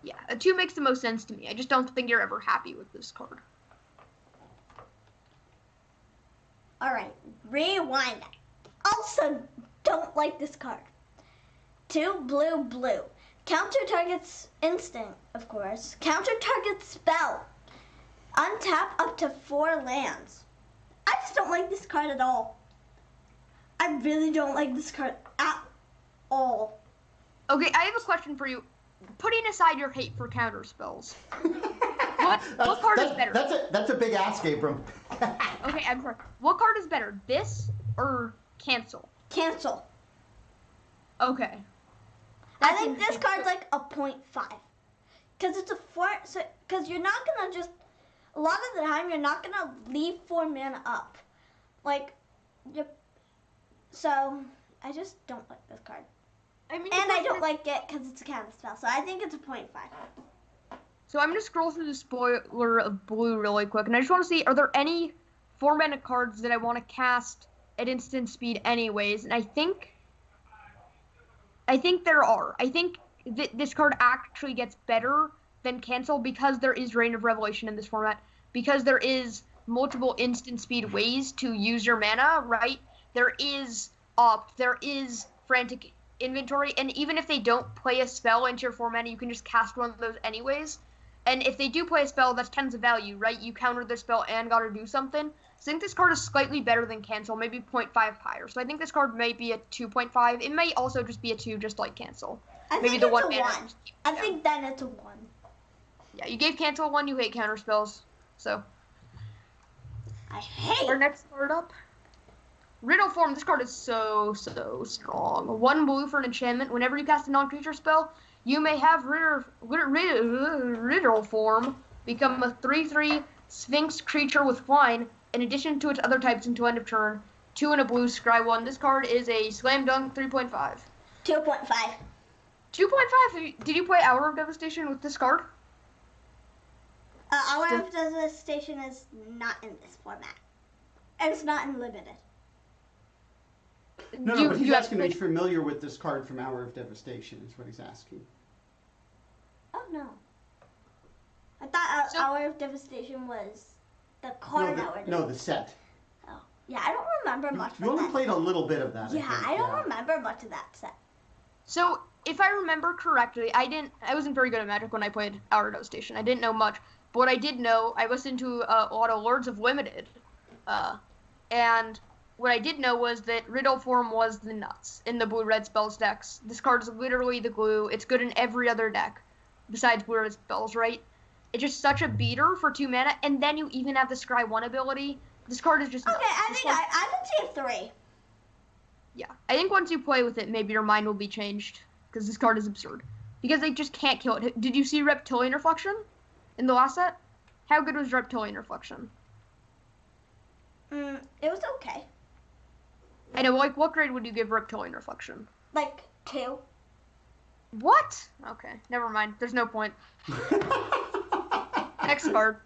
Yeah, a 2 makes the most sense to me. I just don't think you're ever happy with this card. Alright, rewind. Also, don't like this card. 2 blue, blue. Counter target's instant, of course. Counter target spell. Untap up to 4 lands. I just don't like this card at all. I really don't like this card at all. Okay, I have a question for you. Putting aside your hate for counter spells, what card is better? That's a big ask, Abram. Okay, I'm sorry. What card is better, this or cancel? Cancel. Okay. I think this card's like a 0.5. Because it's a 4, because you're not going to just, a lot of the time, you're not going to leave 4 mana up. So, I just don't like this card. I mean, and I don't like it because it's a counter spell, so I think it's a 0.5. So I'm going to scroll through the spoiler of blue really quick, and I just want to see, are there any 4-mana cards that I want to cast at instant speed anyways? And I think there are. I think this card actually gets better than cancel because there is Reign of Revelation in this format, because there is multiple instant speed ways to use your mana, right? There is Opt, there is Frantic Inventory, and even if they don't play a spell into your 4 mana, you can just cast one of those anyways. And if they do play a spell, that's tons of value, right? You countered their spell and gotta do something. So I think this card is slightly better than cancel, maybe 0.5 higher. So I think this card may be a 2.5. It may also just be a 2, just like cancel. I maybe think the it's 1 a mana. 1. I think then it's a 1. Yeah, you gave cancel a 1, you hate counter spells. So I hate our next card up. Riddle Form. This card is so strong. 1 blue for an enchantment. Whenever you cast a non-creature spell, you may have Riddle Form become a 3/3 Sphinx creature with flying, in addition to its other types until end of turn. 2 and a blue, scry 1. This card is a slam dunk 3.5. 2.5. 2.5? Did you play Hour of Devastation with this card? Hour of Devastation is not in this format. It's not in Limited. No, but he's asking if he's familiar with this card from Hour of Devastation, is what he's asking. Oh, no. I thought Hour of Devastation was the card No, the set. Oh, yeah, I don't remember much of that. You only played a little bit of that, Yeah, I don't remember much of that set. So, if I remember correctly, I wasn't very good at Magic when I played Hour of Devastation. I didn't know much. But what I did know, I listened to a lot of Lords of Limited. And what I did know was that Riddle Form was the nuts in the blue-red spells decks. This card is literally the glue. It's good in every other deck besides blue-red spells, right? It's just such a beater for 2 mana, and then you even have the Scry 1 ability. This card is just nuts. Okay, I think I can see a 3. Yeah, I think once you play with it, maybe your mind will be changed, because this card is absurd. Because they just can't kill it. Did you see Reptilian Reflection in the last set? How good was Reptilian Reflection? It was okay. I know, like, what grade would you give Reptilian Reflection? Like 2. What? Okay, never mind. There's no point. Next card.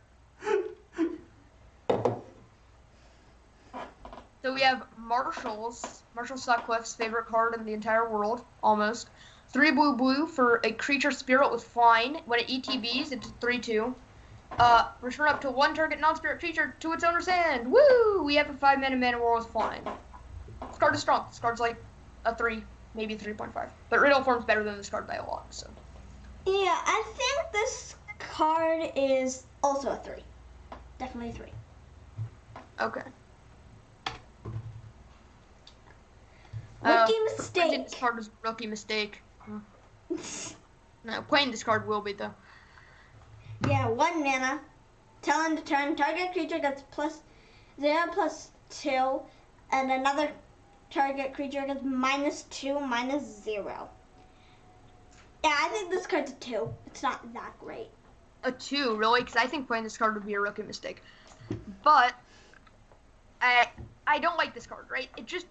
So we have Marshall Sutcliffe's favorite card in the entire world, almost. 3 blue for a creature spirit with flying. When it ETBs, it's 3/2. Return up to 1 target non-spirit creature to its owner's hand. Woo! We have a 5-mana war with flying. This card is strong. This card's like a 3, maybe 3.5. But Riddle form's better than this card by a lot, so. Yeah, I think this card is also a 3. Definitely 3. Okay. Rookie mistake. This card is a rookie mistake. No, playing this card will be though. Yeah, 1 mana. Till end of turn, target creature gets +0/+2, and another target creature gets -2/-0. Yeah, I think this card's a 2. It's not that great. A 2, really? Because I think playing this card would be a rookie mistake. But I don't like this card, right? It just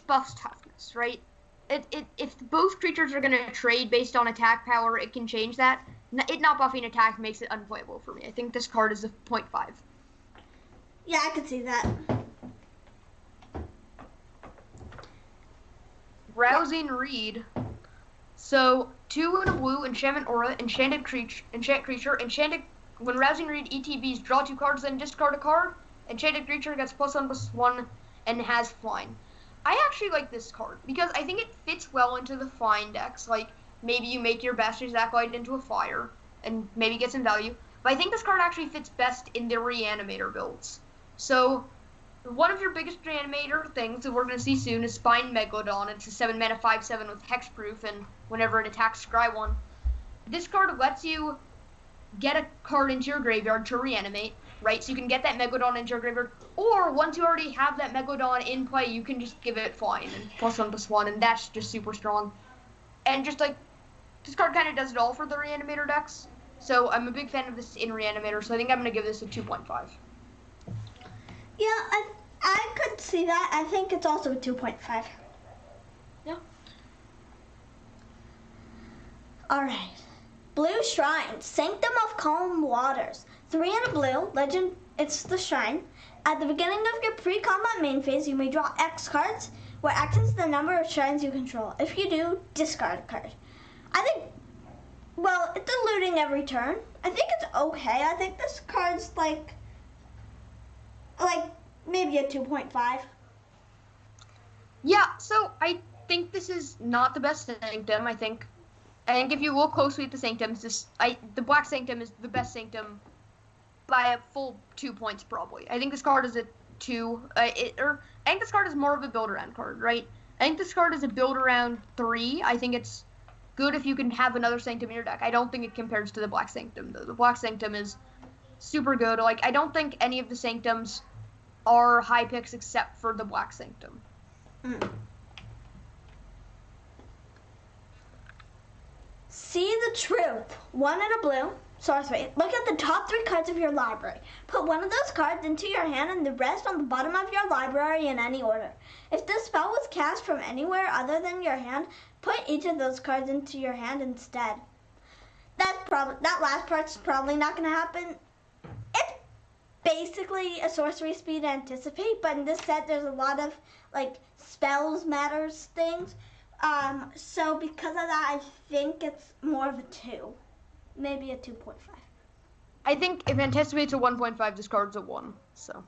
buffs toughness, right? If both creatures are gonna trade based on attack power, it can change that. It not buffing attack makes it unplayable for me. I think this card is a 0.5. Yeah, I can see that. Rousing Reed. So 2 and a blue, enchantment aura, enchant creature. When Rousing Reed ETBs, draw 2 cards, then discard a card. Enchanted creature gets +1/+1 and has flying. I actually like this card because I think it fits well into the flying decks. Like, maybe you make your Bastard's Acolyte into a fire and maybe get some value. But I think this card actually fits best in the Reanimator builds. So, one of your biggest Reanimator things that we're going to see soon is Spine Megalodon. It's a 7-mana 5/7 with hexproof, and whenever it attacks, scry 1. This card lets you get a card into your graveyard to reanimate, right? So you can get that Megalodon into your graveyard, or once you already have that Megalodon in play, you can just give it flying and +1/+1, and that's just super strong. And just like, this card kind of does it all for the Reanimator decks. So I'm a big fan of this in Reanimator, so I think I'm going to give this a 2.5. Yeah, I could see that. I think it's also a 2.5. Yeah. Alright. Blue Shrine, Sanctum of Calm Waters. 3 and a blue, legend, it's the shrine. At the beginning of your pre-combat main phase, you may draw X cards, where X is the number of shrines you control. If you do, discard a card. I think, well, it's eluding every turn. I think it's okay. I think this card's like maybe a 2.5. Yeah, so I think this is not the best Sanctum. I think if you look closely at the Sanctums, the Black Sanctum is the best Sanctum by a full 2 points probably. I think this card is a 2. I think this card is more of a build around card, right? I think this card is a build around 3. I think it's good if you can have another Sanctum in your deck. I don't think it compares to the Black Sanctum though. The Black Sanctum is super good. Like, I don't think any of the Sanctums are high picks except for the Black Sanctum. See the Truth. 1 and a blue. Sorcery. Look at the top 3 cards of your library. Put one of those cards into your hand and the rest on the bottom of your library in any order. If this spell was cast from anywhere other than your hand, put each of those cards into your hand instead. That last part's probably not going to happen. It's basically a sorcery speed anticipate, but in this set there's a lot of like spells matters things. So because of that, I think it's more of a 2. Maybe a 2.5. I think if Anticipate's a 1.5, this card's a 1. So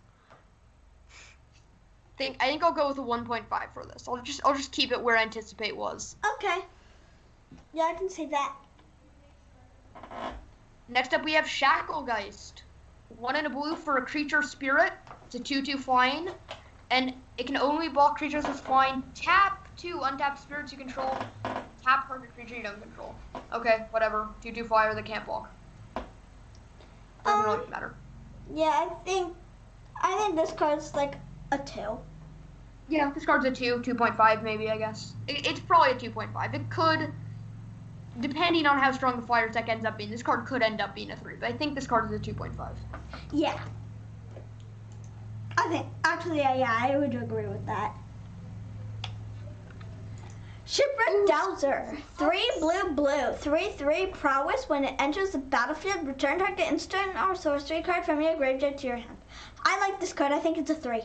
I think I'll go with a 1.5 for this. I'll just keep it where Anticipate was. Okay. Yeah, I can see that. Next up, we have Shacklegeist. 1 and a blue for a creature spirit. It's a 2/2 flying, and it can only block creatures with flying. Tap 2 untapped spirits you control. Tap target creature you don't control. Okay, whatever. 2/2 flyer that can't block. Doesn't really matter. Yeah, I think this card's like a 2. Yeah, this card's a 2, 2.5 maybe, I guess. It's probably a 2.5. It could, depending on how strong the flyer deck ends up being, this card could end up being a 3, but I think this card is a 2.5. Yeah. I think, actually, yeah, I would agree with that. Shipwreck Dowser. 3 blue blue. 3/3 prowess. When it enters the battlefield, return target instant or sorcery card from your graveyard to your hand. I like this card. I think it's a 3.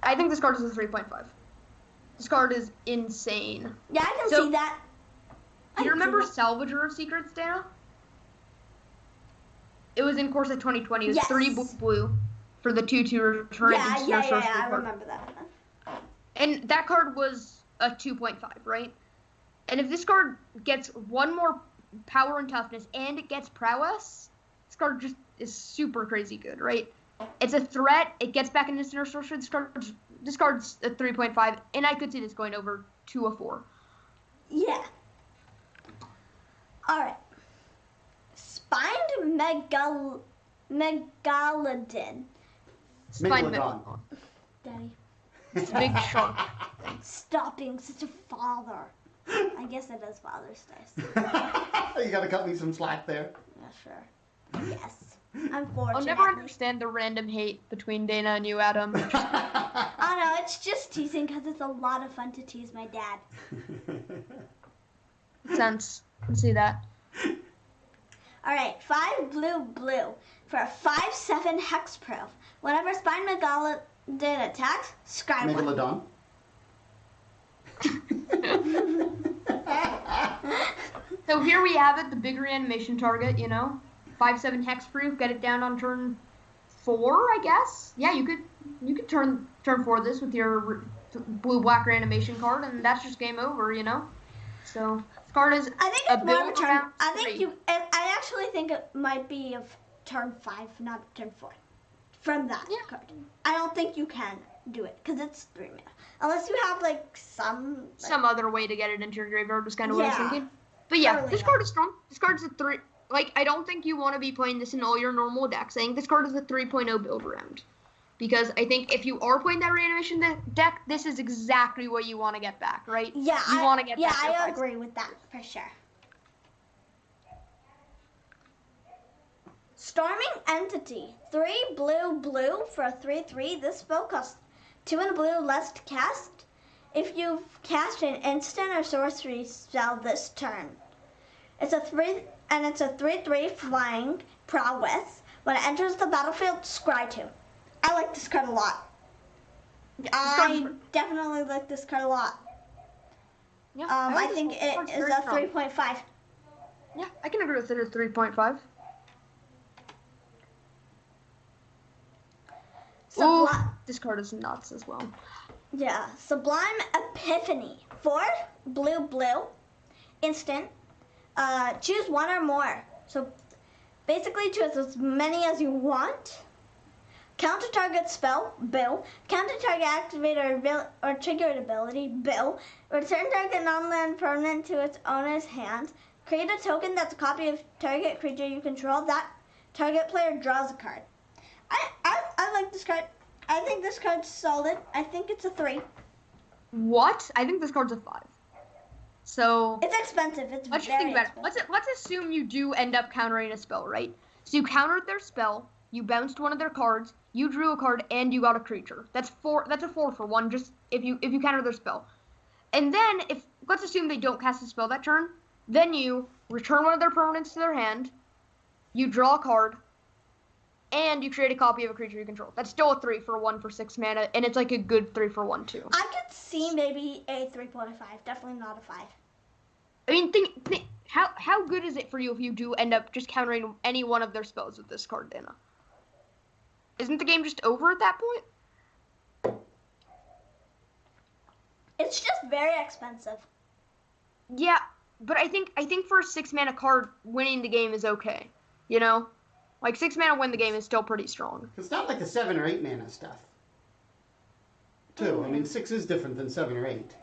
I think this card is a 3.5. This card is insane. Yeah, I can see that. Do you remember Salvager of Secrets, Dana? It was in Corset 2020. It was 3 blue for the 2/2 return. I remember that. And that card was a 2.5, right? And if this card gets 1 more power and toughness and it gets prowess, this card just is super crazy good, right? It's a threat. It gets back in instant or sorcery. This card's a 3.5, and I could see this going over to a 4. Yeah. All right. Spined Megalodon. Megalodon. Daddy. It's a big shark. Stop being such a father. I guess it is Father's Day. You gotta cut me some slack there. Yeah, sure. Yes. Unfortunately. I'll never understand the random hate between Dana and you, Adam. Oh no, it's just teasing because it's a lot of fun to tease my dad. Makes sense. I can see that. All right, 5 blue blue for a 5/7 hexproof. Whenever Spine Megalodon attacks, scry 1. Megalodon. So here we have it, the big reanimation target, 5/7 hexproof, get it down on turn 4, I guess. Yeah, you could turn 4 this with your blue-black reanimation card, and that's just game over, So this card is I think it's more of a turn. around I think 3. I actually think it might be of turn 5, not turn 4. From that card, I don't think you can do it because it's 3 mana, unless you have some other way to get it into your graveyard was kind of what I was thinking. But yeah, Totally this card is strong. This card's a 3. I don't think you want to be playing this in all your normal decks. I think this card is a 3.0 build around. Because I think if you are playing that reanimation deck, this is exactly what you want to get back, right? Yeah, you want to get back. Yeah, I agree with that for sure. Storming Entity. 3 blue blue for a 3/3. This spell costs 2 and a blue less to cast if you've cast an instant or sorcery spell this turn. It's a 3/3 flying prowess. When it enters the battlefield, scry 2. I like this card a lot. I definitely like this card a lot. Yeah, I think it is a 3.5. Yeah, I can agree with it at 3.5. This card is nuts as well. Yeah, Sublime Epiphany. 4 blue blue, instant. Choose 1 or more. So basically choose as many as you want. Counter target spell, bill. Counter target activator or triggered ability, bill. Return target non-land permanent to its owner's hand. Create a token that's a copy of target creature you control. That target player draws a card. I like this card. I think this card's solid. I think it's a 3. What? I think this card's a 5. So it's expensive. It's let's very think about expensive. it. Let's assume you do end up countering a spell, right? So you countered their spell, you bounced one of their cards, you drew a card, and you got a creature. That's 4. That's a 4 for 1. Just if you counter their spell, and then let's assume they don't cast a spell that turn, then you return one of their permanents to their hand, you draw a card, and you create a copy of a creature you control. That's still a 3 for 1 for 6 mana, and it's like a good 3 for 1 too. I could see maybe a 3.5. Definitely not a 5. I mean, think how good is it for you if you do end up just countering any one of their spells with this card, Dana? Isn't the game just over at that point? It's just very expensive. Yeah, but I think for a 6 mana card, winning the game is okay. Like 6 mana win the game is still pretty strong. It's not like the 7 or 8 mana stuff. Too. I mean, 6 is different than 7 or 8.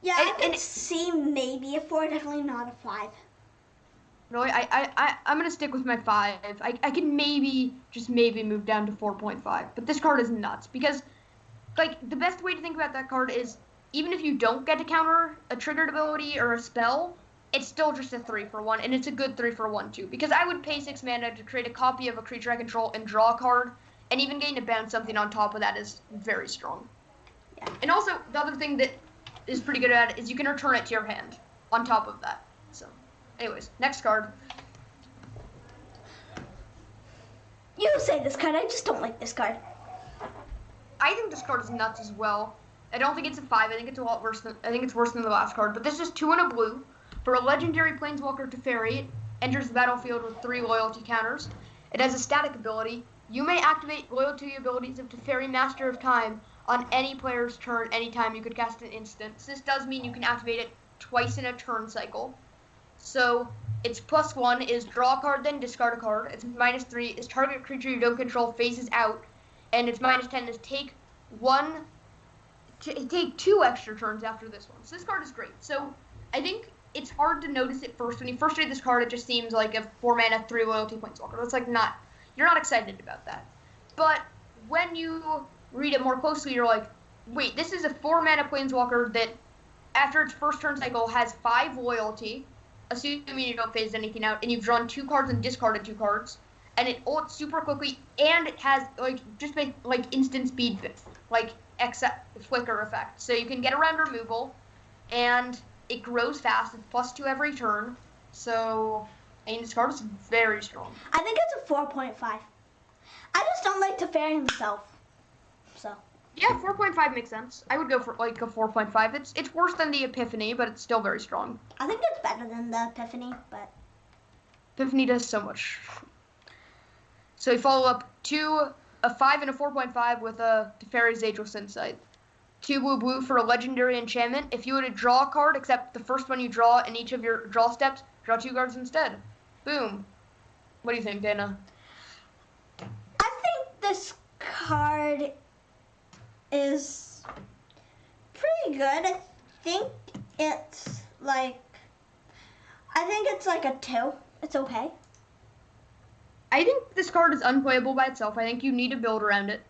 Yeah, I could see maybe a 4, definitely not a 5. No, I'm gonna stick with my 5. I can maybe move down to 4.5. But this card is nuts because, the best way to think about that card is even if you don't get to counter a triggered ability or a spell, it's still just a 3 for 1, and it's a good 3 for 1 too. Because I would pay 6 mana to create a copy of a creature I control and draw a card, and even getting to bounce something on top of that is very strong. Yeah. And also, the other thing that is pretty good at is you can return it to your hand on top of that. So, anyways, next card. You say this card. I just don't like this card. I think this card is nuts as well. I don't think it's a 5. I think it's a lot worse than. I think it's worse than the last card. But this is 2 and a blue for a legendary planeswalker Teferi. It enters the battlefield with 3 loyalty counters. It has a static ability. You may activate loyalty abilities of Teferi, Master of Time, on any player's turn anytime you could cast an instant. This does mean you can activate it twice in a turn cycle. So its +1 is draw a card, then discard a card. Its -3 is target creature you don't control phases out. And its -10 is take 2 extra turns after this one. So this card is great. So I think it's hard to notice it first. When you first read this card, it just seems like a 4-mana, 3 loyalty planeswalker. That's like not, you're not excited about that. But when you read it more closely, you're like, wait, this is a 4-mana planeswalker that after its first turn cycle has 5 loyalty, assuming you don't phase anything out, and you've drawn 2 cards and discarded 2 cards, and it ults super quickly, and it has just instant speed, flicker effect. So you can get around removal, and it grows fast. It's +2 every turn. So, this card is very strong. I think it's a 4.5. I just don't like Teferi himself. So. Yeah, 4.5 makes sense. I would go for a 4.5. It's worse than the Epiphany, but it's still very strong. I think it's better than the Epiphany, but Epiphany does so much. So we follow up a 5 and a 4.5 with a Teferi's Ageless Insight. 2 blue for a legendary enchantment. If you were to draw a card, except the first one you draw in each of your draw steps, draw 2 cards instead. Boom. What do you think, Dana? I think this card is pretty good. I think it's like a 2. It's okay. I think this card is unplayable by itself. I think you need to build around it.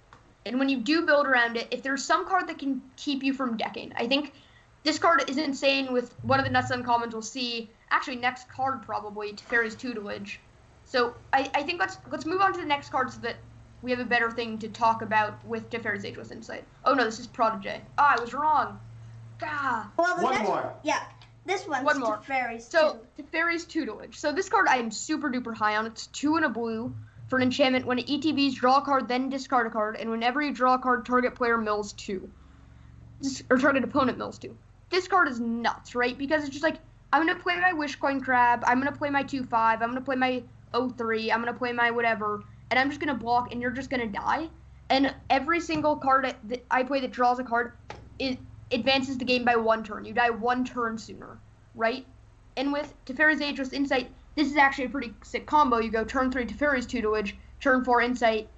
And when you do build around it, if there's some card that can keep you from decking, I think this card is insane with one of the nuts uncommons we'll see. Actually, next card probably, Teferi's Tutelage. So I think let's move on to the next card so that we have a better thing to talk about with Teferi's Ageless Insight. Oh no, this is Protege. I was wrong. Well, One more. Yeah, this one's One more. Teferi's. So Teferi's Tutelage. So this card I am super duper high on. It's 2 and a blue for an enchantment. When it ETBs, draw a card, then discard a card, and whenever you draw a card, target player mills 2. Or target opponent mills 2. This card is nuts, right? Because it's just like, I'm going to play my Wishcoin Crab, I'm going to play my 2/5, I'm going to play my 0/3, I'm going to play my whatever, and I'm just going to block, and you're just going to die. And every single card that I play that draws a card, it advances the game by 1 turn. You die 1 turn sooner, right? And with Teferi's Ageless Insight, this is actually a pretty sick combo. You go turn 3 Teferi's Tutelage, turn 4 Insight,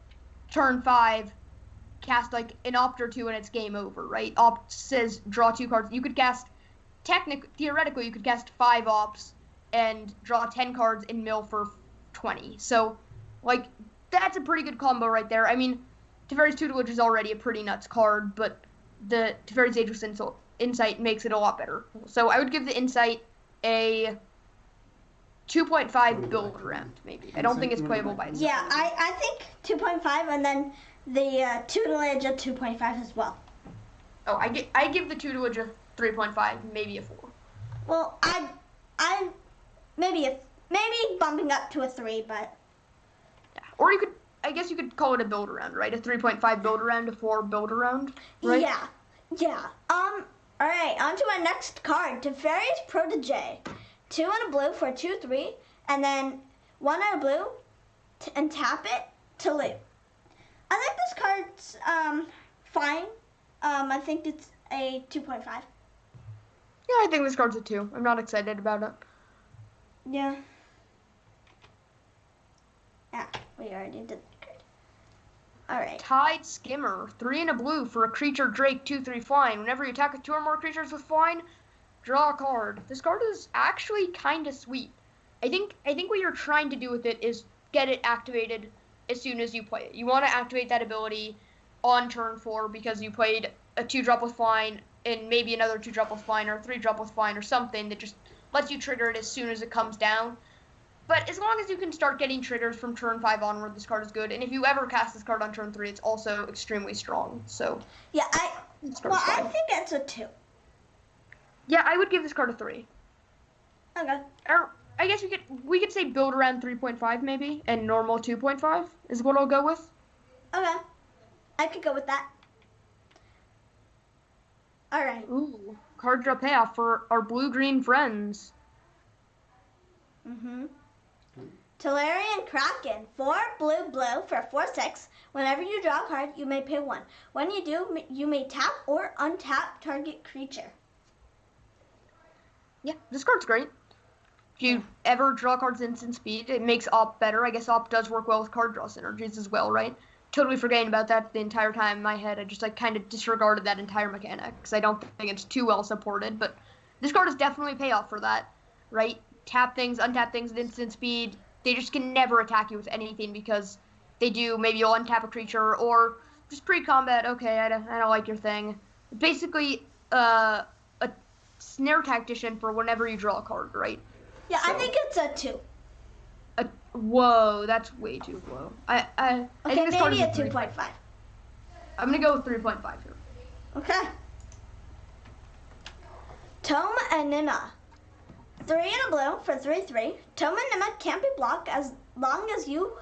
turn 5, cast like an Opt or 2, and it's game over, right? Opt says draw 2 cards. You could cast, theoretically, you could cast 5 Opts and draw 10 cards and mill for 20. So, that's a pretty good combo right there. I mean, Teferi's Tutelage is already a pretty nuts card, but the Teferi's Ageless Insight makes it a lot better. So I would give the Insight a 2.5 build around, maybe. I don't think it's playable by itself. Yeah, I think 2.5, and then the Tutelage a 2.5 as well. Oh, I give the Tutelage a 3.5, maybe a 4. Well, I maybe bumping up to a 3, but Yeah. Or I guess you could call it a build around, right? A 3.5 build around, a 4 build around, right? Yeah. All right, on to our next card, Teferi's Protege. 2 and a blue for 2/3, and then 1 and a blue, and tap it to loot. I think this card's fine. I think it's a 2.5. Yeah, I think this card's a 2. I'm not excited about it. Yeah. Yeah, we already did the card. All right. Tide Skimmer, 3 and a blue for a creature Drake 2/3 flying. Whenever you attack with 2 or more creatures with flying, draw a card. This card is actually kind of sweet. I think what you're trying to do with it is get it activated as soon as you play it. You want to activate that ability on turn 4 because you played a 2-drop with flying and maybe another 2-drop with flying or a 3-drop with flying or something that just lets you trigger it as soon as it comes down. But as long as you can start getting triggers from turn 5 onward, this card is good. And if you ever cast this card on turn 3, it's also extremely strong. So yeah, I think it's a 2. Yeah, I would give this card a 3. Okay. Or I guess we could say build around 3.5 maybe, and normal 2.5 is what I'll go with. Okay. I could go with that. All right. Ooh, card draw payoff for our blue-green friends. Tellurian Kraken. 4 blue for 4/6. Whenever you draw a card, you may pay 1. When you do, you may tap or untap target creature. Yeah, this card's great. If you ever draw cards instant speed, it makes Op better. I guess Op does work well with card draw synergies as well, right? Totally forgetting about that the entire time in my head. I just like kind of disregarded that entire mechanic because I don't think it's too well supported. But this card is definitely payoff for that, right? Tap things, untap things at instant speed. They just can never attack you with anything because they do. Maybe you'll untap a creature or just pre-combat. Okay, I don't like your thing. Basically, a snare tactician for whenever you draw a card, right? Yeah, So- I think it's a 2. Whoa, that's way too low. I Okay, think this card maybe is a 2.5. I'm gonna go with 3.5 here. Okay. Tome Anima. 3 and a blue for 3/3. Tome Anima can't be blocked as long as you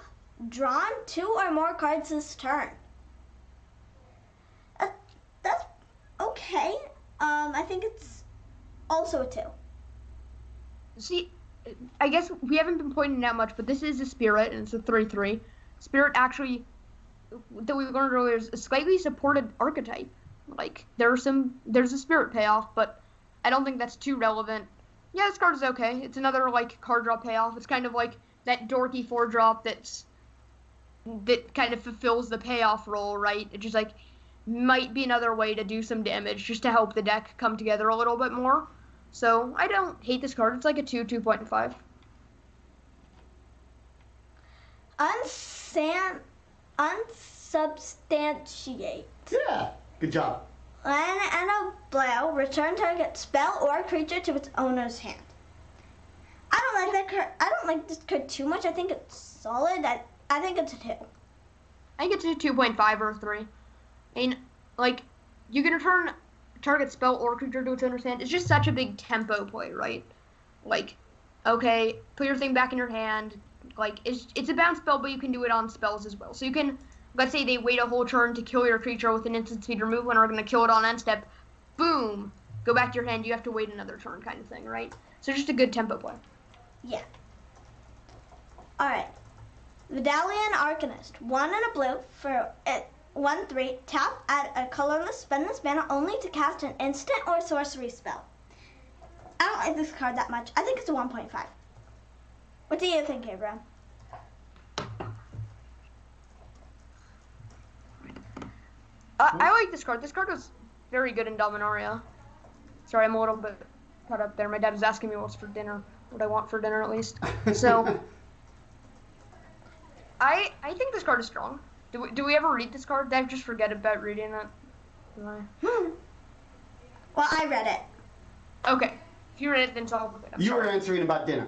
drawn 2 or more cards this turn. That's okay. I think it's also a 2. See, I guess we haven't been pointing out much, but this is a spirit, and it's a 3/3. Spirit actually, that we learned earlier, is a slightly supported archetype. Like, there's a spirit payoff, but I don't think that's too relevant. Yeah, this card is okay. It's another, like, card draw payoff. It's kind of like that dorky 4-drop that kind of fulfills the payoff role, right? It just, like, might be another way to do some damage just to help the deck come together a little bit more. So, I don't hate this card. It's like a 2.5. Unsubstantiate. Yeah, good job. And a blue, return target spell or creature to its owner's hand. I don't like that card. I don't like this card too much. I think it's solid. I think it's a 2. I think it's a 2.5 or a 3. I mean, like, you can return target spell or creature to its owner's hand. It's just such a big tempo play, right? Like, okay, put your thing back in your hand. Like, it's a bounce spell, but you can do it on spells as well. So you can, let's say they wait a whole turn to kill your creature with an instant speed removal and are going to kill it on end step. Boom! Go back to your hand. You have to wait another turn kind of thing, right? So just a good tempo play. Yeah. Alright. Medallion Arcanist. 1 and a blue for 1/3. Tap, add a colorless, spend this mana only to cast an instant or sorcery spell. I don't like this card that much. I think it's a 1.5. What do you think, Abram? I like this card. This card was very good in Dominaria. Sorry, I'm a little bit caught up there. My dad was asking me what's for dinner, what I want for dinner at least. So, I think this card is strong. Do we ever read this card? Did I just forget about reading it? Well, I read it. Okay. If you read it, then it's all good. You were answering about dinner.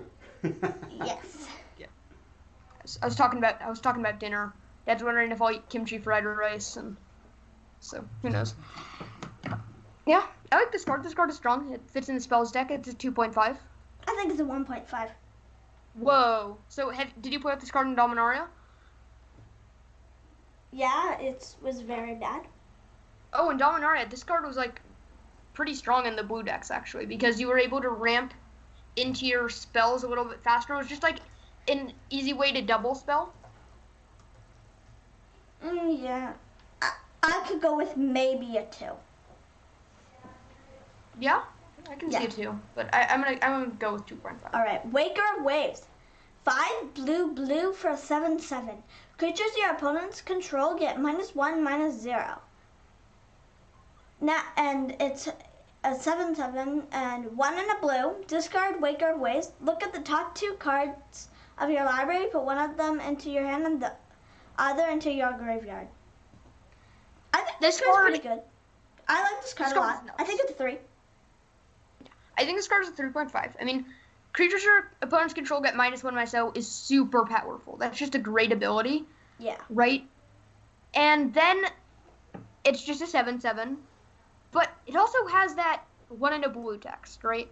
Yes. Yeah. I was talking about dinner. Dad's wondering if I'll eat kimchi fried rice, and so who knows. Yeah, I like this card. This card is strong. It fits in the spells deck. It's a 2.5. I think it's a 1.5. Whoa. So did you play with this card in Dominaria? Yeah, it was very bad. Oh, in Dominaria, this card was like pretty strong in the blue decks actually, because you were able to ramp into your spells a little bit faster. It was just like an easy way to double spell. Yeah. I could go with maybe a 2. Yeah, I can see it too, but I'm gonna go with 2.5. All right, Waker of Waves. 5 blue for 7/7. Creatures your opponents control get -1/-0. Now, and it's a 7/7 and 1 and a blue. Discard Waker of Waves. Look at the top 2 cards of your library. Put one of them into your hand and the other into your graveyard. I think this card's pretty good. I like this card a lot. I think it's a 3. I think this card is a 3.5. I mean, creatures your opponents control get -1/-0 is super powerful. That's just a great ability. Yeah. Right? And then it's just a 7/7. But it also has that one in a blue text, right?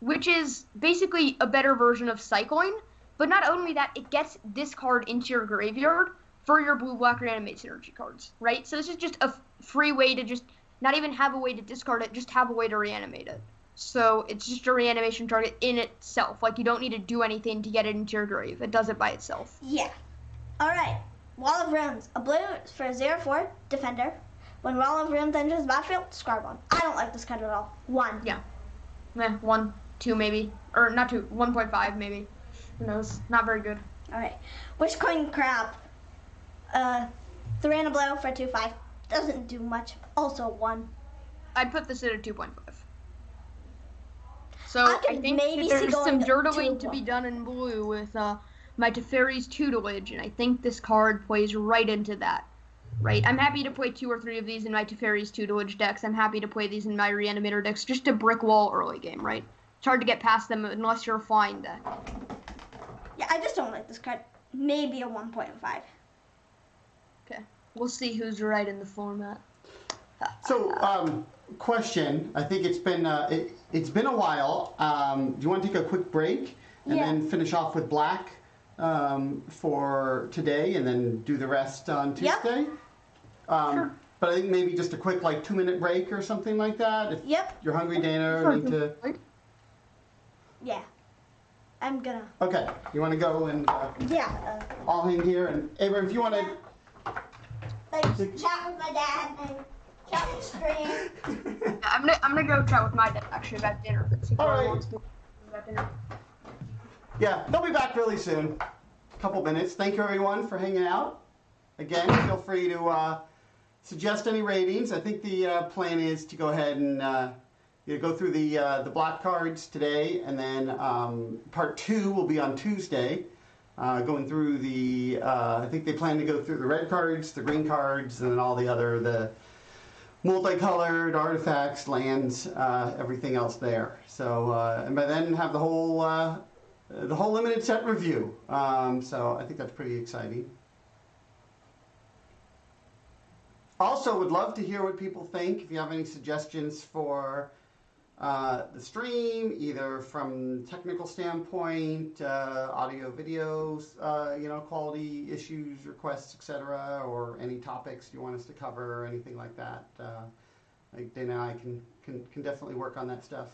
Which is basically a better version of cycling, but not only that, it gets this card into your graveyard for your blue-black reanimate synergy cards, right? So this is just a free way to just not even have a way to discard it, just have a way to reanimate it. So it's just a reanimation target in itself. Like, you don't need to do anything to get it into your grave. It does it by itself. Yeah. All right. Wall of Runes. A blue for 0/4 defender. When Wall of Runes enters the battlefield, discard 1. I don't like this card at all. 1. Yeah. 1, 2 maybe. Or not 2, 1.5 maybe. Who knows? Not very good. All right. Witchcoin Crab. 3 and a blue for 2/5. Doesn't do much. Also 1. I'd put this at a 2.5. So I I could think maybe that see there's going some to dirtling 2. to be done in blue with my Teferi's tutelage, and I think this card plays right into that. Right, I'm happy to play 2 or 3 of these in my Teferi's tutelage decks. I'm happy to play these in my Reanimator decks, just to brick wall early game, right? It's hard to get past them unless you're a flying deck. Yeah, I just don't like this card. Maybe a 1.5. Okay, we'll see who's right in the format. So, question. I think it's been a while. Do you want to take a quick break and then finish off with black for today, and then do the rest on Tuesday? Yep. Sure. But I think maybe just a quick 2-minute break or something like that. If you're hungry, Dana, or need to. Yeah. I'm gonna. Okay. You want to go and I'll hang here, and Abram, if you want to. Chat with my dad and chat with stream. Yeah, I'm gonna go chat with my dad actually about dinner. See if All he right. wants to about dinner. Yeah, they'll be back really soon. A couple minutes. Thank you, everyone, for hanging out. Again, feel free to suggest any ratings. I think the plan is to go ahead and go through the black cards today, and then part 2 will be on Tuesday. Going through I think they plan to go through the red cards, the green cards, and then all the multicolored artifacts, lands, everything else there. So, and by then have the whole limited set review. So I think that's pretty exciting. Also, would love to hear what people think. If you have any suggestions for the stream, either from technical standpoint, audio, videos, quality issues, requests, etc., or any topics you want us to cover, or anything like that. Like Dana and I can definitely work on that stuff.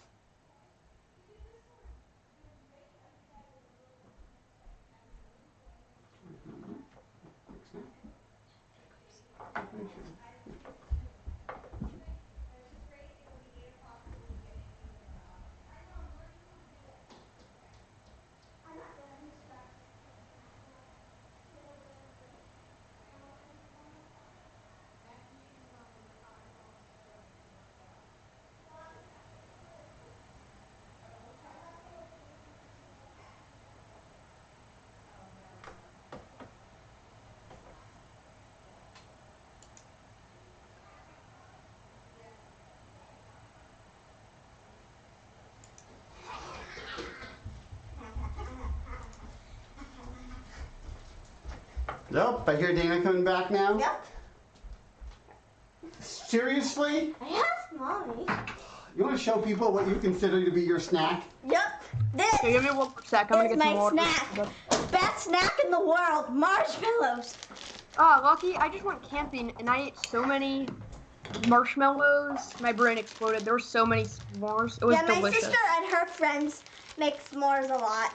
Nope, I hear Dana coming back now. Yep. Seriously? I asked Mommy. You want to show people what you consider to be your snack? Yep. This Okay, give me 1 sec. I'm gonna is get some my water. snack. Best snack in the world. Marshmallows. Oh, lucky! I just went camping and I ate so many marshmallows. My brain exploded. There were so many s'mores. It was Yeah, my delicious. sister and her friends make s'mores a lot.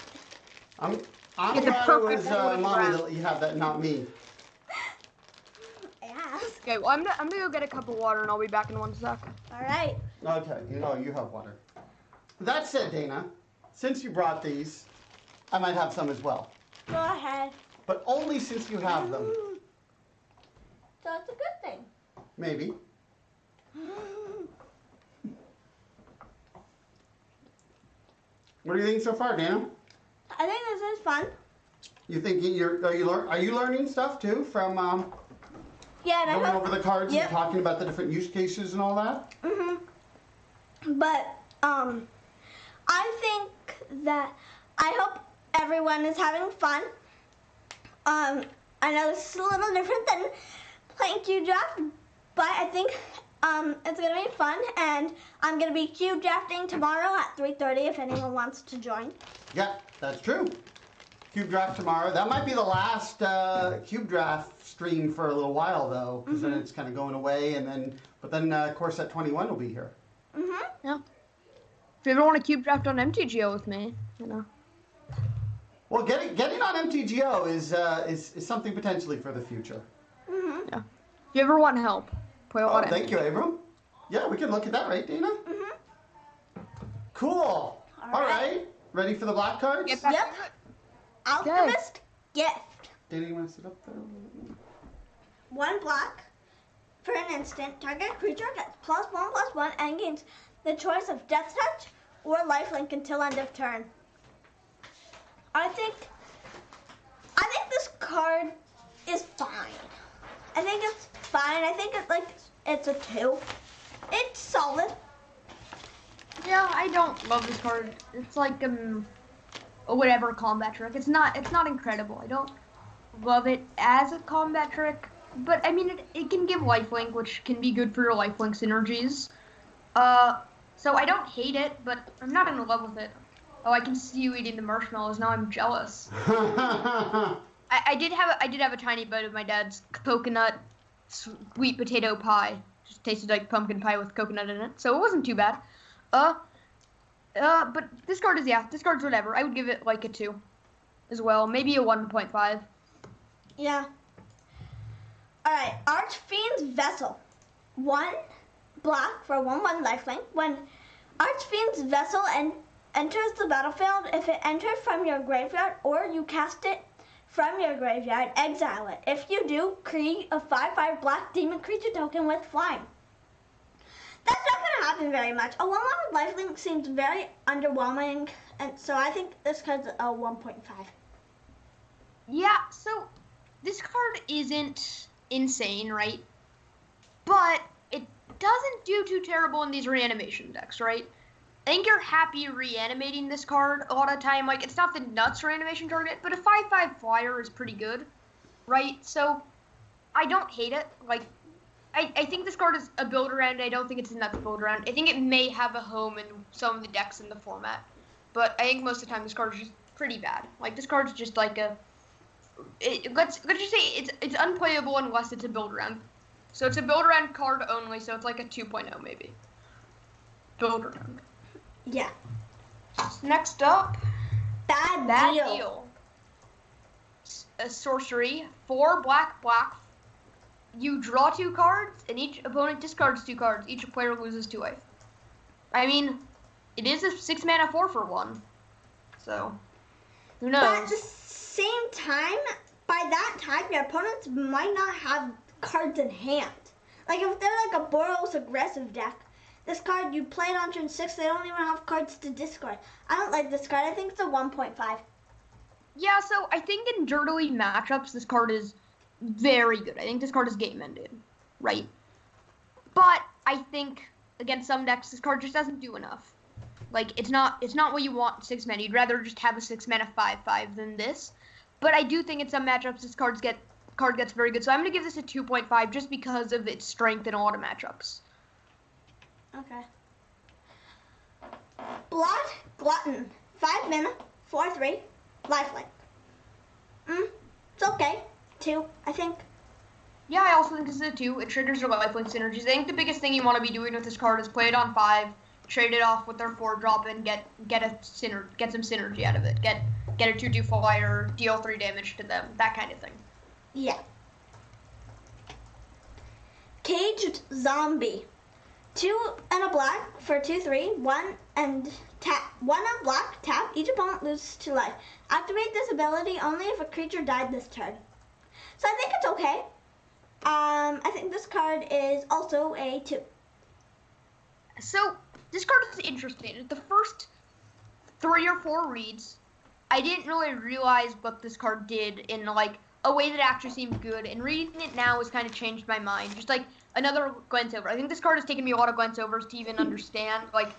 I'm Get the glad it was perfect golden Mommy brown. that you have that, not me. I asked. Okay, well I'm gonna go get a cup of water and I'll be back in 1 sec. All right. Okay, you have water. That said, Dana, since you brought these, I might have some as well. Go ahead. But only since you have them. So it's a good thing. Maybe. What do you think so far, Dana? I think this is fun. You think are you learning stuff too from Yeah, and I going hope. over the cards Yep. and talking about the different use cases and all that? But I think that I hope everyone is having fun. I know this is a little different than playing Q Draft, but I think It's gonna be fun, and I'm gonna be cube drafting tomorrow at 3:30 if anyone wants to join. Yep, that's true. Cube draft tomorrow. That might be the last cube draft stream for a little while, though, because then it's kind of going away, but then of course at 21 will be here. Yeah. If you ever want to cube draft on MTGO with me, Well, getting on MTGO is something potentially for the future. Yeah. If you ever want help, play a lot of thank you, Abram. Yeah, we can look at that, right, Dana? Cool. All right. Ready for the black cards? Yep. Alchemist gift. Dana, you want to sit up there? 1 black. For an instant, target creature gets +1/+1 and gains the choice of Death Touch or Lifelink until end of turn. I think this card is fine. I think it's fine. I think it's a 2. It's solid. Yeah, I don't love this card. It's like a whatever combat trick. It's not incredible. I don't love it as a combat trick, but I mean it can give lifelink, which can be good for your lifelink synergies. So I don't hate it, but I'm not in love with it. Oh, I can see you eating the marshmallows. Now I'm jealous. I did have a tiny bite of my dad's coconut sweet potato pie. Just tasted like pumpkin pie with coconut in it, so it wasn't too bad. But this card's whatever. I would give it like a 2 as well, maybe a 1.5. Yeah. All right, Archfiend's Vessel. 1 black for 1/1 lifelink. When Archfiend's Vessel enters the battlefield, if it enters from your graveyard or you cast it from your graveyard, exile it. If you do, create a 5/5 black demon creature token with flying. That's not going to happen very much. A 1/1 with lifelink seems very underwhelming, and so I think this card's a 1.5. Yeah, so this card isn't insane, right? But it doesn't do too terrible in these reanimation decks, right? I think you're happy reanimating this card a lot of the time. Like, it's not the nuts reanimation target, but a 5/5 flyer is pretty good, right? So I don't hate it. Like, I think this card is a build around. I don't think it's a nuts build around. I think it may have a home in some of the decks in the format, but I think most of the time this card is just pretty bad. Like, this card's just like let's just say it's unplayable unless it's a build around. So it's a build around card only, so it's like a 2.0 maybe. Build around. Yeah. Next up, Bad Deal. A sorcery, 4 black. You draw 2 cards, and each opponent discards 2 cards. Each player loses 2 life. I mean, it is a 6 mana 4/1. So, who knows? But at the same time, by that time, your opponents might not have cards in hand. Like, if they're like a Boros aggressive deck, this card, you play it on turn 6, they don't even have cards to discard. I don't like this card. I think it's a 1.5. Yeah, so I think in dirtily matchups, this card is very good. I think this card is game ended, right? But I think against some decks, this card just doesn't do enough. Like, it's not what you want 6 mana. You'd rather just have a 6 mana 5/5 than this. But I do think in some matchups, this card gets very good. So I'm gonna give this a 2.5 just because of its strength in a lot of matchups. Okay. Blood Glutton. 5 mana, 4/3, lifelink. It's okay. 2, I think. Yeah, I also think this is a 2. It triggers your lifelink synergies. I think the biggest thing you want to be doing with this card is play it on 5, trade it off with their 4-drop, and get some synergy out of it. Get a 2/2 flyer, deal 3 damage to them, that kind of thing. Yeah. Caged Zombie. 2 and a black for 2/3, 1 and tap. 1 and black, tap. Each opponent loses 2 life. Activate this ability only if a creature died this turn. So I think it's okay. I think this card is also a 2. So this card is interesting. The first 3 or 4 reads, I didn't really realize what this card did in like a way that actually seemed good. And reading it now has kind of changed my mind. Just like another glance over. I think this card has taken me a lot of glance overs to even understand like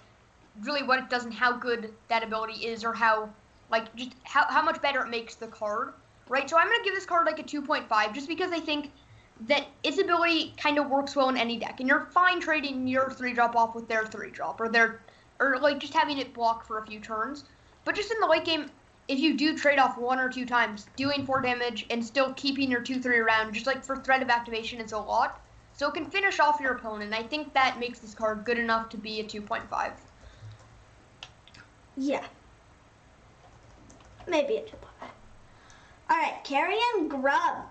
really what it does and how good that ability is, or how much better it makes the card. Right, so I'm going to give this card like a 2.5 just because I think that its ability kind of works well in any deck, and you're fine trading your 3-drop off with their 3-drop, or like just having it block for a few turns. But just in the late game, if you do trade off 1 or 2 times, doing 4 damage and still keeping your 2/3 around, just like for threat of activation, it's a lot. So it can finish off your opponent. I think that makes this card good enough to be a 2.5. Yeah. Maybe a 2.5. Alright, Carrion Grub.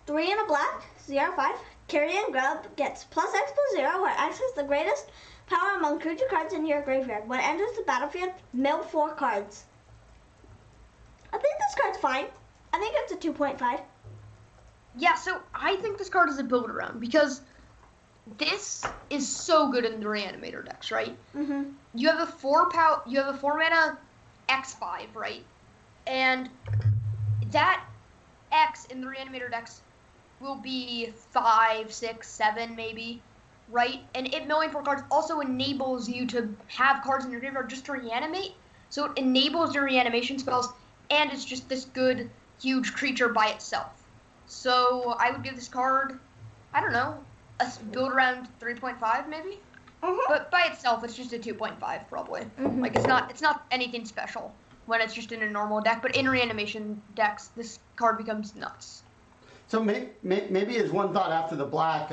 3 and a black, 0/5. Carrion Grub gets +X/+0, where X is the greatest power among creature cards in your graveyard. When it enters the battlefield, mill 4 cards. I think this card's fine. I think it's a 2.5. Yeah, so I think this card is a build around because this is so good in the Reanimator decks, right? Mm-hmm. You have a 4 mana X5, right? And that X in the Reanimator decks will be 5, 6, 7 maybe, right? And it milling 4 cards also enables you to have cards in your graveyard just to reanimate. So it enables your reanimation spells, and it's just this good, huge creature by itself. So I would give this card, I don't know, a build around 3.5 maybe? Mm-hmm. But by itself, it's just a 2.5 probably. Mm-hmm. Like it's not anything special when it's just in a normal deck. But in reanimation decks, this card becomes nuts. So maybe as one thought after the black,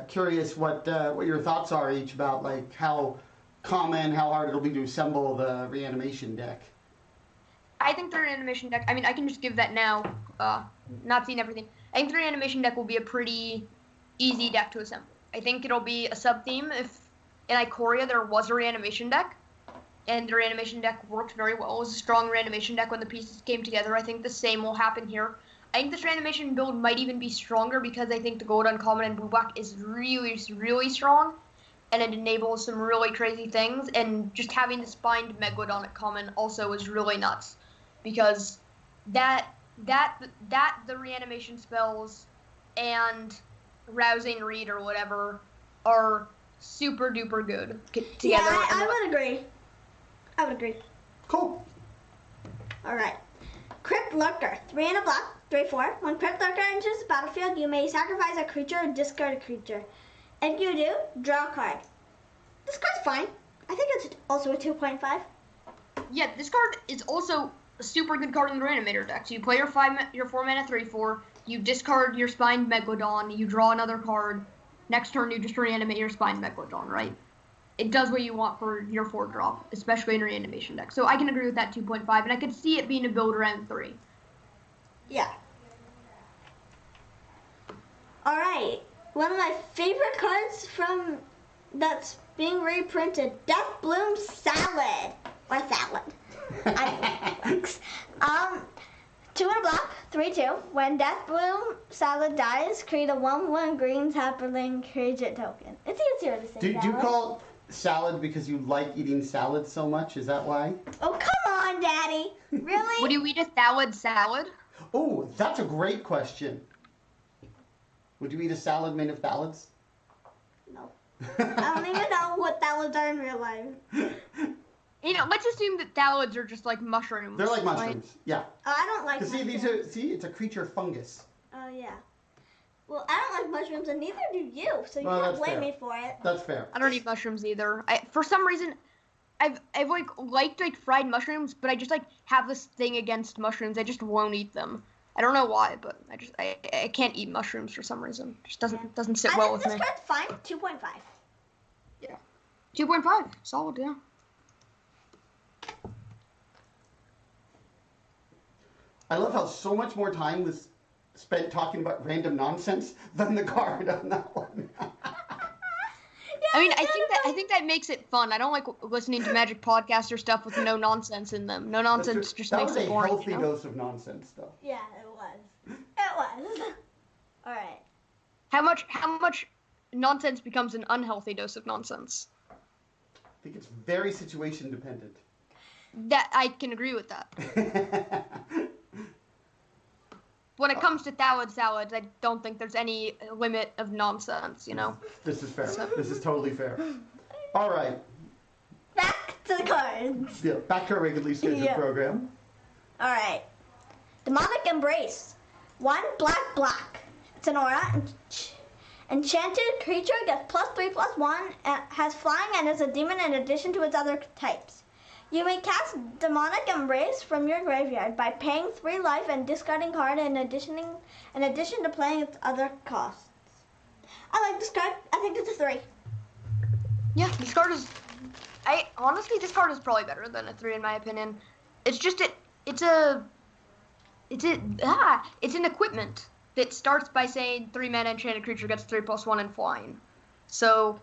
curious what your thoughts are each about like how common, how hard it'll be to assemble the reanimation deck. I think the reanimation deck, I mean, I can just give that now, not seeing everything. I think the reanimation deck will be a pretty easy deck to assemble. I think it'll be a sub-theme. If in Ikoria there was a reanimation deck, and the reanimation deck worked very well. It was a strong reanimation deck when the pieces came together. I think the same will happen here. I think this reanimation build might even be stronger because I think the gold uncommon and blue black is really, really strong, and it enables some really crazy things. And just having the spined Megalodon at common also is really nuts, because the reanimation spells and rousing read or whatever are super duper good together. Yeah, I would agree. I would agree. Cool. All right. Crypt Lurker, 3 and a black, 3/4. When Crypt Lurker enters the battlefield, you may sacrifice a creature or discard a creature. If you do, draw a card. This card's fine. I think it's also a 2.5. Yeah, this card is also a super good card in the Reanimator deck. So you play your 4 mana 3/4, you discard your spined Megalodon, you draw another card. Next turn, you just reanimate your spined Megalodon, right? It does what you want for your 4-drop, especially in a reanimation deck. So I can agree with that 2.5, and I could see it being a build around 3. Yeah. All right. One of my favorite cards from that's being reprinted, Death Bloom Salad. Or Salad. I think 2 and a black, 3/2. When Death Bloom Salad dies, create a 1/1 green Tapperling creature token. It's easier to say. Do you call it salad because you like eating salad so much? Is that why? Oh, come on, Daddy. Really? Would you eat a salad? Oh, that's a great question. Would you eat a salad made of salads? No. I don't even know what salads are in real life. You know, let's assume that salads are just like mushrooms. They're like mushrooms, right? yeah. Oh, I don't like mushrooms. It's a creature fungus. Oh, yeah. Well, I don't like mushrooms, and neither do you, so you can't blame me for it. That's fair. I don't eat mushrooms either. For some reason, I've liked fried mushrooms, but I just have this thing against mushrooms. I just won't eat them. I don't know why, but I can't eat mushrooms for some reason. It just doesn't sit well with me. I think this card's fine. 2.5. Yeah. 2.5. Solid, yeah. I love how so much more time was spent talking about random nonsense than the card on that one. I mean, I think that makes it fun. I don't like listening to Magic podcasts or stuff with no nonsense in them. No nonsense just makes it boring. That was a healthy dose of nonsense, though. Yeah, it was. It was. All right. How much nonsense becomes an unhealthy dose of nonsense? I think it's very situation dependent. That I can agree with that. When it comes to salads, I don't think there's any limit of nonsense, you know? This is fair. This is totally fair. All right. Back to the cards. Yeah, back to our regularly scheduled program. All right. Demonic Embrace. 1 black, It's an aura. Enchanted creature gets +3/+1, has flying, and is a demon in addition to its other types. You may cast Demonic Embrace from your graveyard by paying 3 life and discarding card in addition to playing its other costs. I like this card. I think it's a 3. Yeah, this card is. Honestly, this card is probably better than a 3 in my opinion. It's just it's an equipment that starts by saying 3 mana enchanted creature gets 3/+1 and flying. So,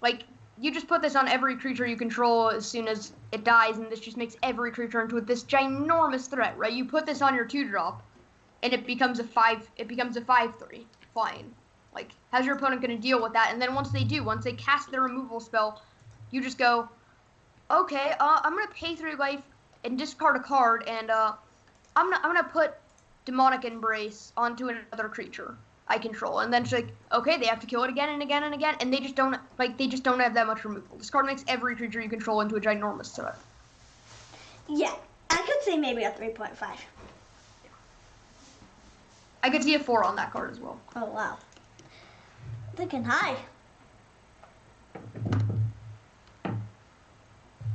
like, you just put this on every creature you control as soon as it dies, and this just makes every creature into this ginormous threat, right? You put this on your 2-drop, and it becomes a 5/3 flying. Like, how's your opponent going to deal with that? And then once they cast their removal spell, you just go, okay, I'm going to pay 3 life and discard a card, and I'm gonna put Demonic Embrace onto another creature I control, and then it's like, okay, they have to kill it again and again and again, and they just don't have that much removal. This card makes every creature you control into a ginormous threat. Yeah, I could say maybe a 3.5. I could see a 4 on that card as well. Oh wow. Thinking high.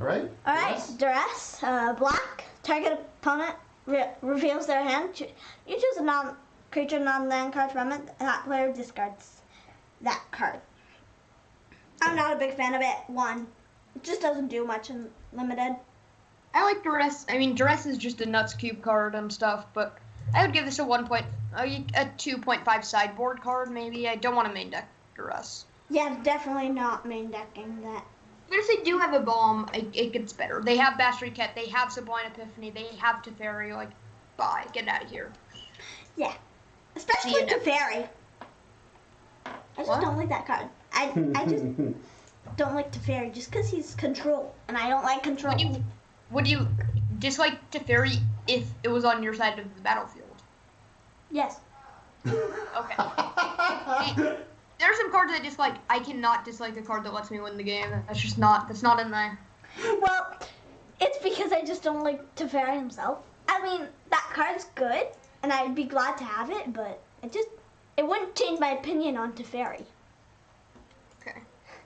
All right. All right, Duress, black. Target opponent reveals their hand. You choose a non-creature, non-land card from it. That player discards that card. I'm not a big fan of it. 1. It just doesn't do much in Limited. I like Duress. I mean, Duress is just a nuts cube card and stuff, but I would give this a 2.5 sideboard card, maybe. I don't want to main deck Duress. Yeah, definitely not main decking that. But if they do have a bomb, it gets better. They have Bastard Ket, they have Sublime Epiphany, they have Teferi. Like, bye, get out of here. Yeah, especially Teferi. I just don't like that card. I just don't like Teferi just because he's control, and I don't like control. Would you dislike Teferi if it was on your side of the battlefield? Yes. Okay. There are some cards I dislike. I cannot dislike a card that lets me win the game. That's not in there. Well, it's because I just don't like Teferi himself. I mean, that card's good, and I'd be glad to have it, but it wouldn't change my opinion on Teferi. Okay.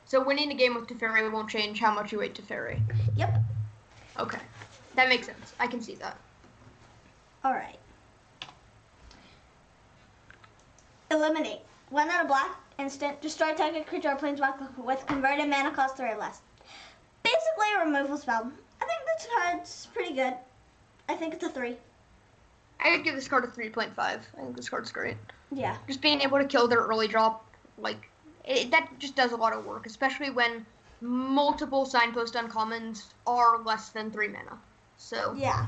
So winning a game with Teferi won't change how much you hate Teferi. Yep. Okay. That makes sense. I can see that. All right. Eliminate. 1 out of black. Instant. Destroy target creature or planeswalker with converted mana cost 3 or less. Basically a removal spell. I think this card's pretty good. I think it's a 3. I would give this card a 3.5. I think this card's great. Yeah. Just being able to kill their early drop, like, that just does a lot of work, especially when multiple signpost uncommons are less than 3 mana. So, yeah.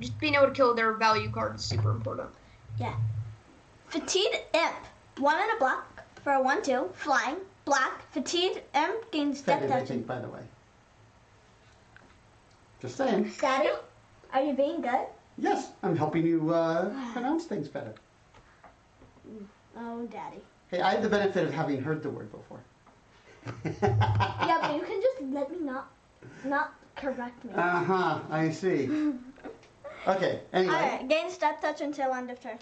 Just being able to kill their value card is super important. Yeah. Fatigued Imp. 1 and a black for a 1/2. Flying. Black. Fatigued Imp gains death touch. I think, by the way. Just saying. Daddy, are you being good? Yes, I'm helping you pronounce things better. Oh, Daddy. Hey, I have the benefit of having heard the word before. Yeah, but you can just let me not correct me. Uh-huh, I see. Okay, anyway. Alright, gains death touch until end of turn.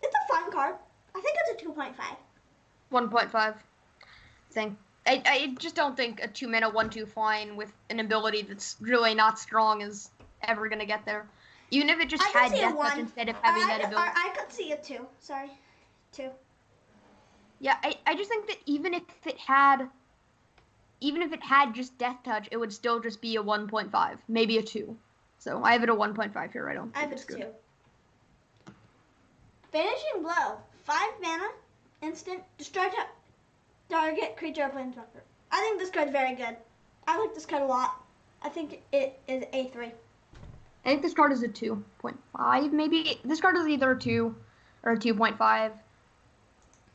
It's a fun card. I think it's a 2.5. 1.5. I just don't think a 2 mana 1/2 flying with an ability that's really not strong is ever gonna get there. Even if it just had death touch instead of having that ability. I could see a 2. Sorry. 2. Yeah, I just think that even if it had just death touch, it would still just be a 1.5, maybe a 2. So I have it a 1.5 here. I have it 2. Vanishing Blow. 5 mana, instant, destroy target creature or planeswalker. I think this card's very good. I like this card a lot. I think it is a 3. I think this card is a 2.5, maybe. This card is either a 2 or a 2.5.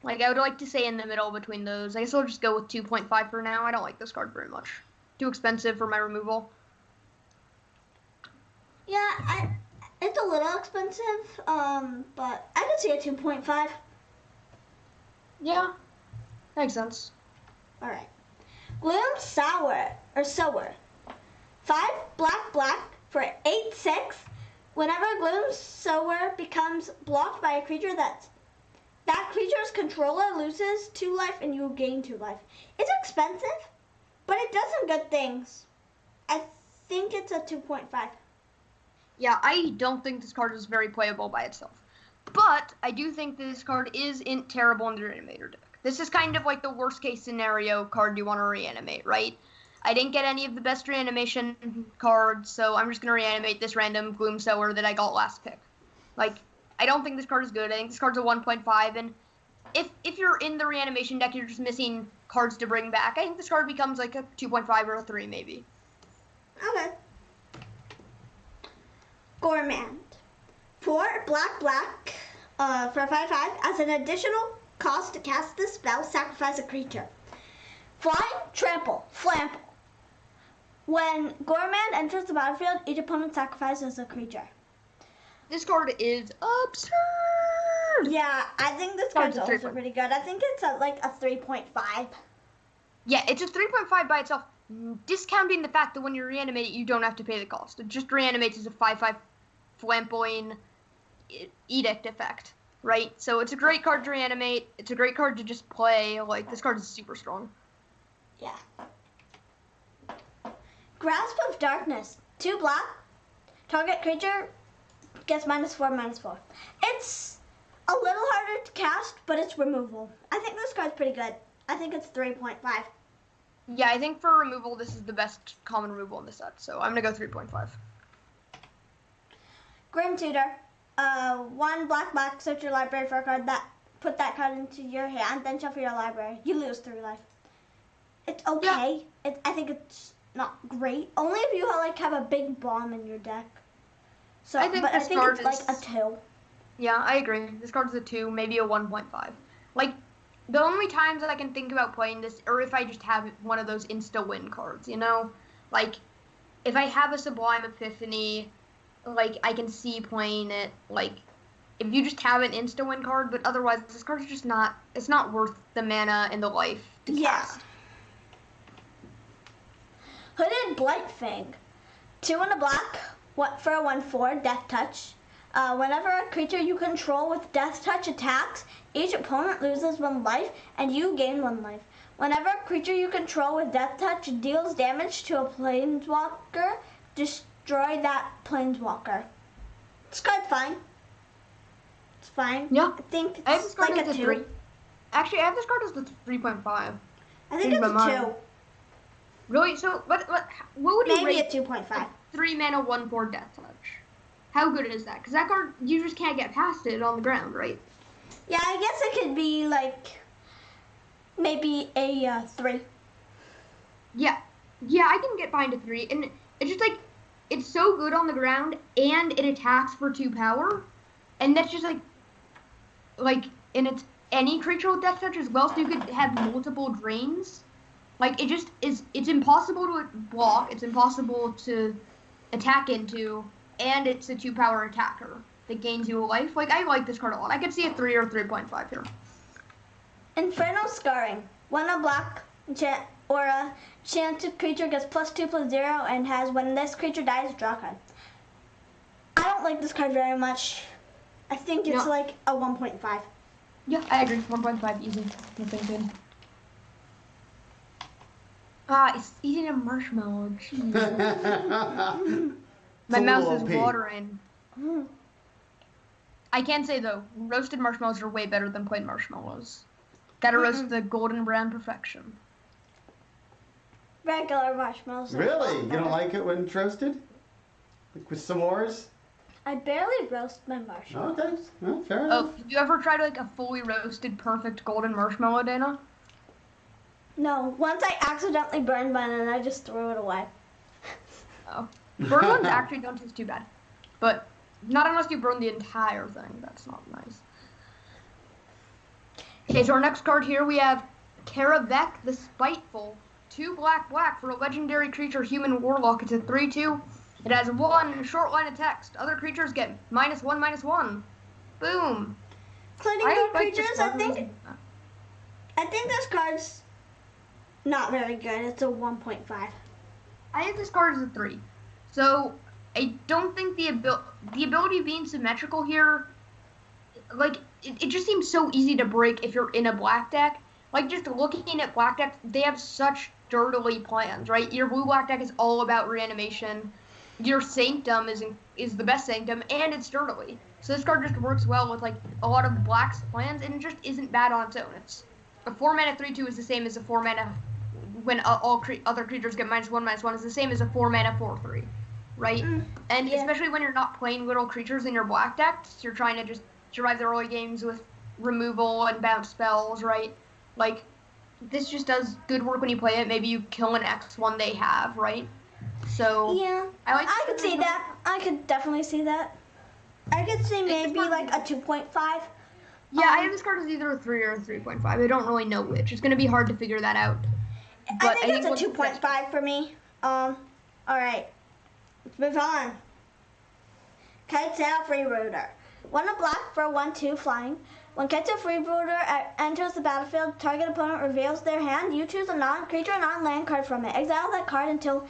Like, I would like to say in the middle between those. I guess I'll just go with 2.5 for now. I don't like this card very much. Too expensive for my removal. Yeah, it's a little expensive, but I could see a 2.5. Yeah, makes sense. All right. Gloom Sower. 5 black for 8/6. Whenever Gloom Sower becomes blocked by a creature that's That creature's controller loses 2 life and you gain 2 life. It's expensive, but it does some good things. I think it's a 2.5. Yeah, I don't think this card is very playable by itself. But I do think this card isn't terrible in the reanimator deck. This is kind of like the worst case scenario card you want to reanimate, right? I didn't get any of the best reanimation cards, so I'm just going to reanimate this random Gloomsower that I got last pick. Like, I don't think this card is good. I think this card's a 1.5, and if you're in the reanimation deck, you're just missing cards to bring back. I think this card becomes like a 2.5 or a 3, maybe. Okay. Gourmand. 4 black, for a 5/5. As an additional cost to cast this spell, sacrifice a creature. Flying, trample, flample. When Gourmand enters the battlefield, each opponent sacrifices a creature. This card is absurd! Yeah, I think this card's also pretty good. I think it's like a 3.5. Yeah, it's a 3.5 by itself, discounting the fact that when you reanimate it, you don't have to pay the cost. It just reanimates as a 5/5 flamboyant edict effect, right? So it's a great card to reanimate. It's a great card to just play. Like, this card is super strong. Yeah. Grasp of Darkness. 2 black. Target creature gets -4/-4. It's a little harder to cast, but it's removal. I think this card's pretty good. I think it's 3.5. Yeah, I think for removal, this is the best common removal in the set. So I'm going to go 3.5. Grim Tutor. 1 black, search your library for a card put that card into your hand, then shuffle your library. You lose 3 life. It's okay. Yeah. I think it's not great. Only if you have a big bomb in your deck. So, I think it's like a 2. Yeah, I agree. This card's a 2, maybe a 1.5. Like, the only times that I can think about playing this, or if I just have one of those insta-win cards, you know? Like, if I have a Sublime Epiphany, like, I can see playing it, like, if you just have an insta-win card, but otherwise, this card's just not, it's not worth the mana and the life to cast. Hooded Blightfang. 2 and a black, for a 1/4, Death Touch. Whenever a creature you control with Death Touch attacks, each opponent loses 1 life, and you gain 1 life. Whenever a creature you control with Death Touch deals damage to a planeswalker, destroy that planeswalker. This card's fine. It's fine. Yeah. I think I have this it's card like as a 2. 3. Actually, I have this card as the 3.5. I think it's a 2. Really? So, what would you Maybe rate a 2.5. 3 mana 1/4 Death Touch? How good is that? Because that card, you just can't get past it on the ground, right? Yeah, I guess it could be like maybe a 3. Yeah, I can get behind a 3, and it's just like, it's so good on the ground, and it attacks for 2 power, and that's just like, and it's any creature with Death Touch as well, so you could have multiple drains. Like, it just is, it's impossible to block, it's impossible to attack into, and it's a 2 power attacker that gains you a life. Like, I like this card a lot. I could see a 3 or 3.5 here. Infernal Scarring. 1 a black or a enchanted creature gets +2/+0 and has, when this creature dies, draw a card. I don't like this card very much. I think it's like a 1.5. Yeah, I agree. 1.5 easy. Nothing good. It's eating a marshmallow. Jeez. My mouth is watering. I can say, though, roasted marshmallows are way better than plain marshmallows. Gotta roast the golden brown perfection. Regular marshmallows. Really? You don't like it when it's roasted? Like with s'mores? I barely roast my marshmallows. Okay, well, fair enough. Oh, have you ever tried like a fully roasted, perfect golden marshmallow, Dana? No. Once I accidentally burned one and I just threw it away. Oh. Burned ones actually don't taste too bad. But not unless you burn the entire thing. That's not nice. Okay, so our next card here we have Karavek the Spiteful. 2 black for a legendary creature, human warlock. It's a 3/2. It has 1 short line of text. Other creatures get -1/-1. Boom. Including no creatures, I think this card's not very good. It's a 1.5. I have this card as a 3. So I don't think the ability of being symmetrical here, like, it just seems so easy to break if you're in a black deck. Like, just looking at black decks, they have such dirtily plans, right? Your blue-black deck is all about reanimation. Your Sanctum is the best Sanctum, and it's dirtily. So this card just works well with, like, a lot of black's plans, and it just isn't bad on its own. It's a 4-mana 3/2 is the same as a 4-mana when other creatures get -1/-1 is the same as a 4-mana 4/3, right? And especially when you're not playing little creatures in your black decks, you're trying to just survive the early games with removal and bounce spells, right? Like, this just does good work when you play it. Maybe you kill an X1 they have, right? So yeah, I could see that. I could definitely see that. I could see maybe like a 2.5. Yeah, I have this card as either a 3 or a 3.5. I don't really know which. It's going to be hard to figure that out. But I think it's a 2.5 for me. All right, let's move on. Kitesail Freebooter. 1 a black for a 1/2 flying. When Kitesail Freebooter enters the battlefield, target opponent reveals their hand. You choose a non-creature, non-land card from it. Exile that card until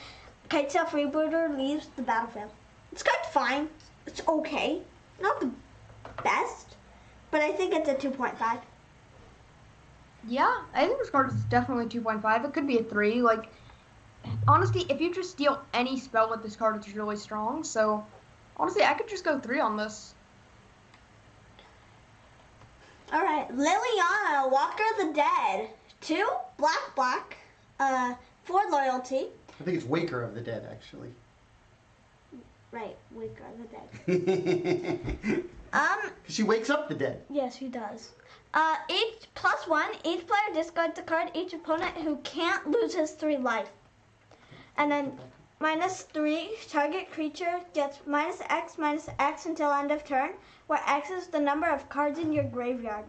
Kitesail Freebooter leaves the battlefield. It's kind of fine. It's okay. Not the best, but I think it's a 2.5. Yeah, I think this card is definitely 2.5. It could be a 3. Like, honestly, if you just steal any spell with this card, it's really strong. So, honestly, I could just go 3 on this. All right, Liliana, Walker of the Dead. 2 black, 4 loyalty. I think it's Waker of the Dead, actually. Right, Waker of the Dead. She wakes up the dead. Yes, she does. Each +1, each player discards a card. Each opponent who can't lose his 3 life. And then -3, target creature gets -X until end of turn, where X is the number of cards in your graveyard.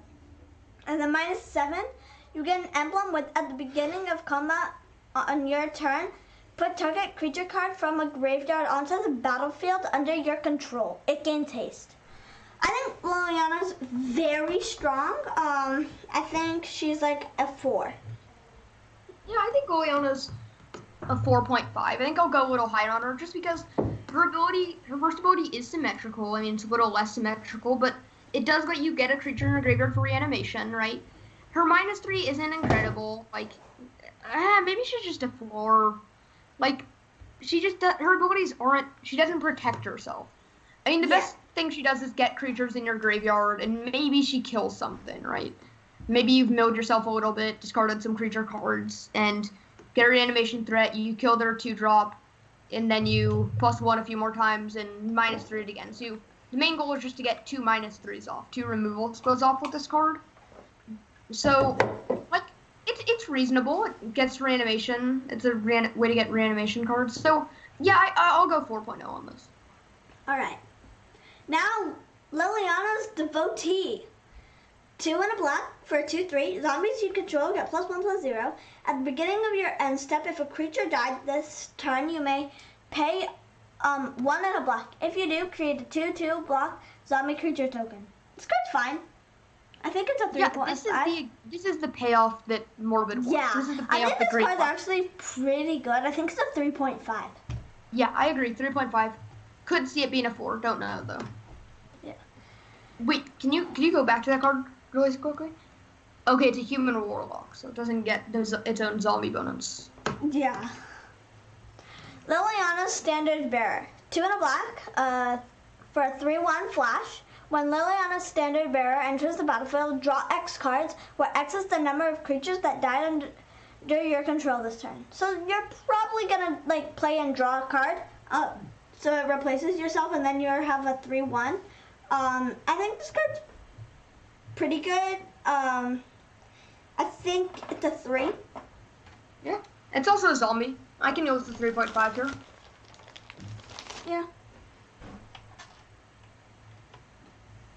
And then -7, you get an emblem with at the beginning of combat on your turn. Put target creature card from a graveyard onto the battlefield under your control. It gains haste. I think Liliana's very strong. I think she's like a 4. Yeah, I think Liliana's a 4.5. I think I'll go a little higher on her just because her first ability is symmetrical. I mean, it's a little less symmetrical, but it does let you get a creature in your graveyard for reanimation, right? Her -3 isn't incredible. Like, maybe she's just a 4. Like, her abilities aren't, she doesn't protect herself. I mean, the best thing she does is get creatures in your graveyard, and maybe she kills something, right? Maybe you've milled yourself a little bit, discarded some creature cards, and get a reanimation threat, you kill their 2-drop, and then you +1 a few more times, and -3 it again. So the main goal is just to get 2 -3s off, 2 removal spells off with this card. So, like, it's reasonable. It gets reanimation. It's a way to get reanimation cards. So, yeah, I'll go 4.0 on this. All right. Now, Liliana's Devotee. 2 and a black for a 2/3. Zombies you control get +1/+0. At the beginning of your end step, if a creature died this turn, you may pay 1 and a black. If you do, create a 2/2 block zombie creature token. This card's fine. I think it's a 3.5. Yeah, this is the payoff that Morbid was. Yeah, This is the I payoff think that this Great card's was. actually pretty good. I think it's a 3.5. Yeah, I agree. 3.5. Could see it being a 4. Don't know though. Yeah. Wait, can you go back to that card really quickly? Okay, it's a human warlock, so it doesn't get its own zombie bonus. Yeah. Liliana's Standard Bearer. 2 and a black for a 3/1 flash. When Liliana's Standard Bearer enters the battlefield, draw X cards, where X is the number of creatures that died under your control this turn. So you're probably gonna like play and draw a card, so it replaces yourself, and then you have a 3/1. I think this card's pretty good. I think it's a 3. Yeah, it's also a zombie. I can use the 3.5 here. Yeah.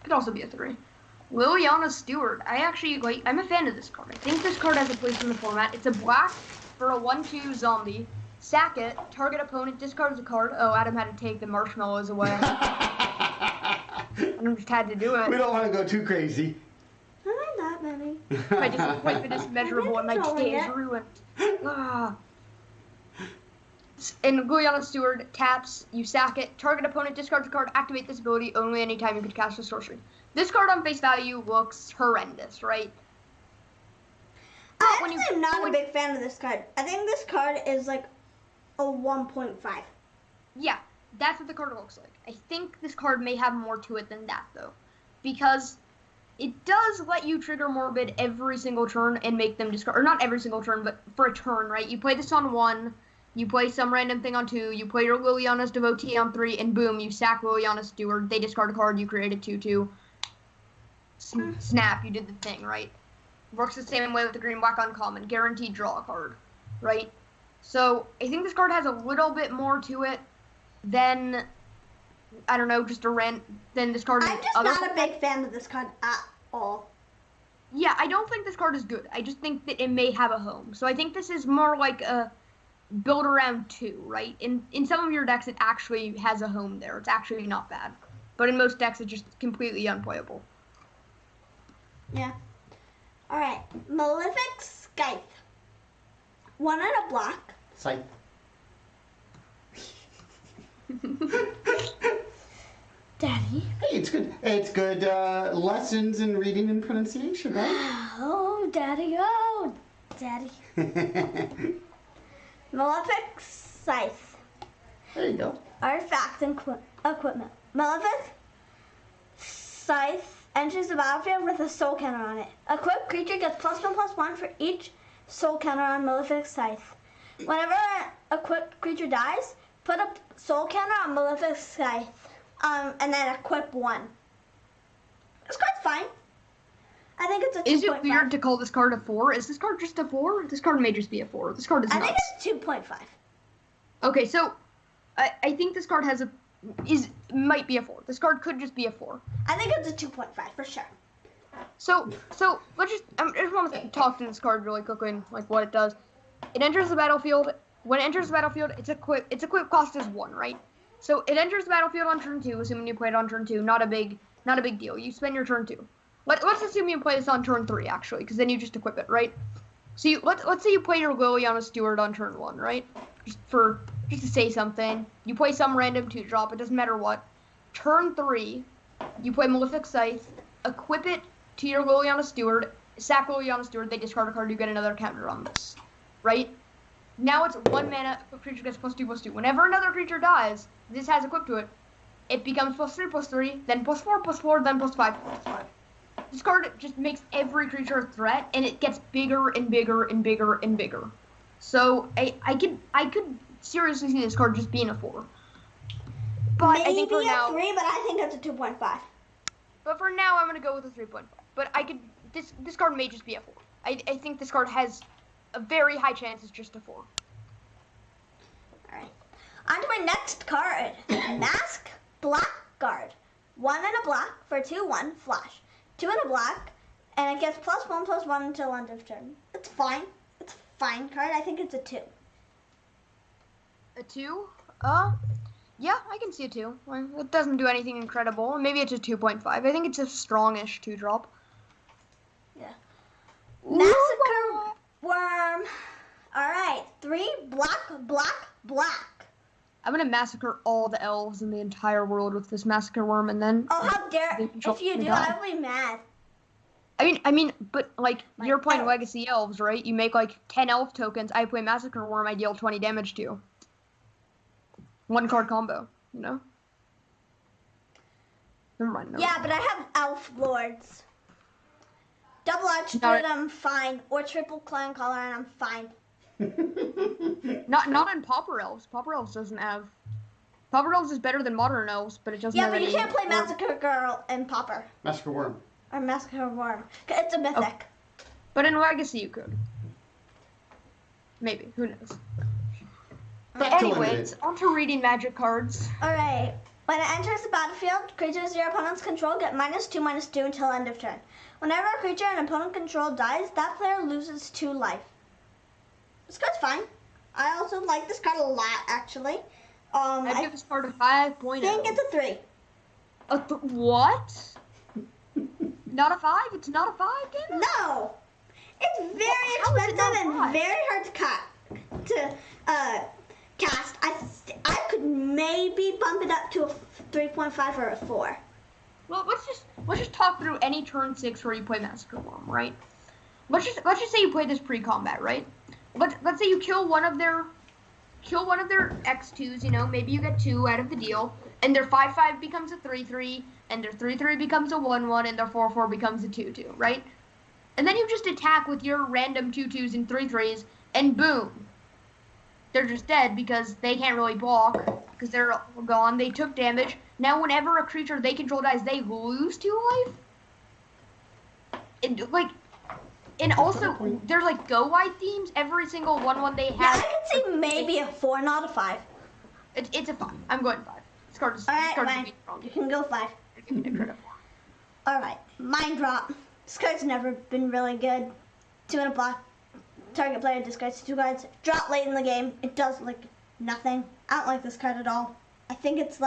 Could also be a 3. Liliana Steward. I'm a fan of this card. I think this card has a place in the format. It's a black for a 1/2 zombie. Sack it. Target opponent discards a card. Oh, Adam had to take the marshmallows away. Adam just had to do it. We don't want to go too crazy. I like that, Benny. I just wipe it as measurable and my day is ruined. And Liliana Steward taps, you sack it, target opponent discards a card, activate this ability only anytime you could cast a sorcery. this card on face value looks horrendous, right? I'm not a big fan of this card. I think this card is like a 1.5. Yeah, that's what the card looks like. I think this card may have more to it than that, though. Because it does let you trigger Morbid every single turn and make them discard. Or not every single turn, but for a turn, right? You play this on 1, you play some random thing on 2, you play your Liliana's Devotee on 3, and boom, you sack Liliana's Steward. They discard a card, you create a 2/2. Snap, you did the thing, right? Works the same way with the green-black uncommon. Guaranteed draw a card, right? So, I think this card has a little bit more to it than, I don't know, just than this card. I'm just not a big fan of this card at all. Yeah, I don't think this card is good. I just think that it may have a home. So I think this is more like a build around 2, right? In some of your decks, it actually has a home there. It's actually not bad. But in most decks, it's just completely unplayable. Yeah. Alright, Malefic Scythe. 1 and a black. Scythe. Daddy. Hey, it's good. It's good lessons in reading and pronunciation, right? Oh, Daddy. Oh, Daddy. Malefic Scythe. There you go. Artifacts and equipment. Malefic Scythe enters the battlefield with a soul counter on it. Equipped creature gets +1/+1 for each soul counter on Malefic Scythe. Whenever an equipped creature dies, put a soul counter on Malefic Scythe, and then equip 1. This card's fine. I think it's a 2.5. Is it weird to call this card a 4? Is this card just a 4? This card may just be a 4. This card is nuts. I think it's 2.5. Okay, so I think this card might be a 4. This card could just be a 4. I think it's a 2.5 for sure. So let's I just want to talk to this card really quickly and like what it does. It enters the battlefield. When it enters the battlefield, its equip cost is 1, right? So it enters the battlefield on turn 2, assuming you play it on turn 2. Not a big deal. You spend your turn 2. Let's assume you play this on turn 3 actually, because then you just equip it, right? So let's say you play your Liliana Steward on turn 1, right? Just to say something. You play some random 2-drop. It doesn't matter what. Turn 3, you play Malefic Scythe, equip it to your Liliana Steward, sack Liliana Steward, they discard a card, you get another counter on this, right? Now it's 1 mana, equipped creature gets +2/+2. Whenever another creature dies, this has equipped to it, it becomes +3/+3, then +4/+4, then +5/+5. This card just makes every creature a threat, and it gets bigger and bigger and bigger and bigger. So I could seriously see this card just being a 4. But Maybe I think for now, 3, but I think it's a 2.5. but for now I'm gonna go with a 3.5. But this card may just be a 4. I think this card has a very high chance it's just a 4. Alright. On to my next card. Mask Blackguard. 1 and a black for 2/1 flash. 2 and a black, and it gets +1/+1 until end of turn. It's fine. It's a fine card. I think it's a 2. A 2? Yeah, I can see a 2. Well, it doesn't do anything incredible. Maybe it's a 2.5. I think it's a strongish 2-drop. Yeah. Massacre Worm. Alright. 3 black. I'm gonna massacre all the elves in the entire world with this Massacre Worm, and then... Oh, how dare... If you do, I'll be mad. I mean, but, like, you're playing elf. Legacy Elves, right? You make, like, 10 elf tokens. I play Massacre Worm, I deal 20 damage to you. 1-card combo, you know? Never mind. No. Yeah, but I have Elf Lords. Double Archduke, I'm fine. Or triple Clan Collar, and I'm fine. Not on Pauper Elves. Pauper Elves doesn't have... Pauper Elves is better than Modern Elves, but it doesn't have Yeah, but you any... can't play Massacre Girl and Pauper. Massacre Worm. Or Massacre Worm. It's a mythic. Oh. But in Legacy you could. Maybe. Who knows? But anyways, on to reading magic cards. Alright. When it enters the battlefield, creatures your opponent's control get -2/-2 until end of turn. Whenever a creature an opponent control dies, that player loses 2 life. This card's fine. I also like this card a lot, actually. I give this card a 5.0. I think it's a 3. What? Not a 5? It's not a 5, Dana? No! It's very How is it expensive not a and 5? very hard to cast. I could maybe bump it up to a 3.5 or a 4. well, let's just talk through any turn 6 where you play Massacre Worm, right? Let's just say you play this pre-combat, right? Let's say you kill one of their X2s, you know, maybe you get 2 out of the deal, and their 5/5 becomes a 3/3, and their 3/3 becomes a 1/1, and their 4/4 becomes a 2/2, right? And then you just attack with your random 2/2s and 3/3s, and boom, they're just dead because they can't really block because they're gone. They took damage. Now, whenever a creature they control dies, they lose 2 life. And also, there's like go wide themes. Every single 1/1 they have. Yeah, I can see maybe a 4, not a 5. It's a 5. I'm going 5. This card is. Alright, this card fine. is You can go 5. Give me the credit. Alright, Mind Drop. This card's never been really good. 2 and a block. Target player discards 2 cards. Drop late in the game. It does like nothing. I don't like this card at all. I think this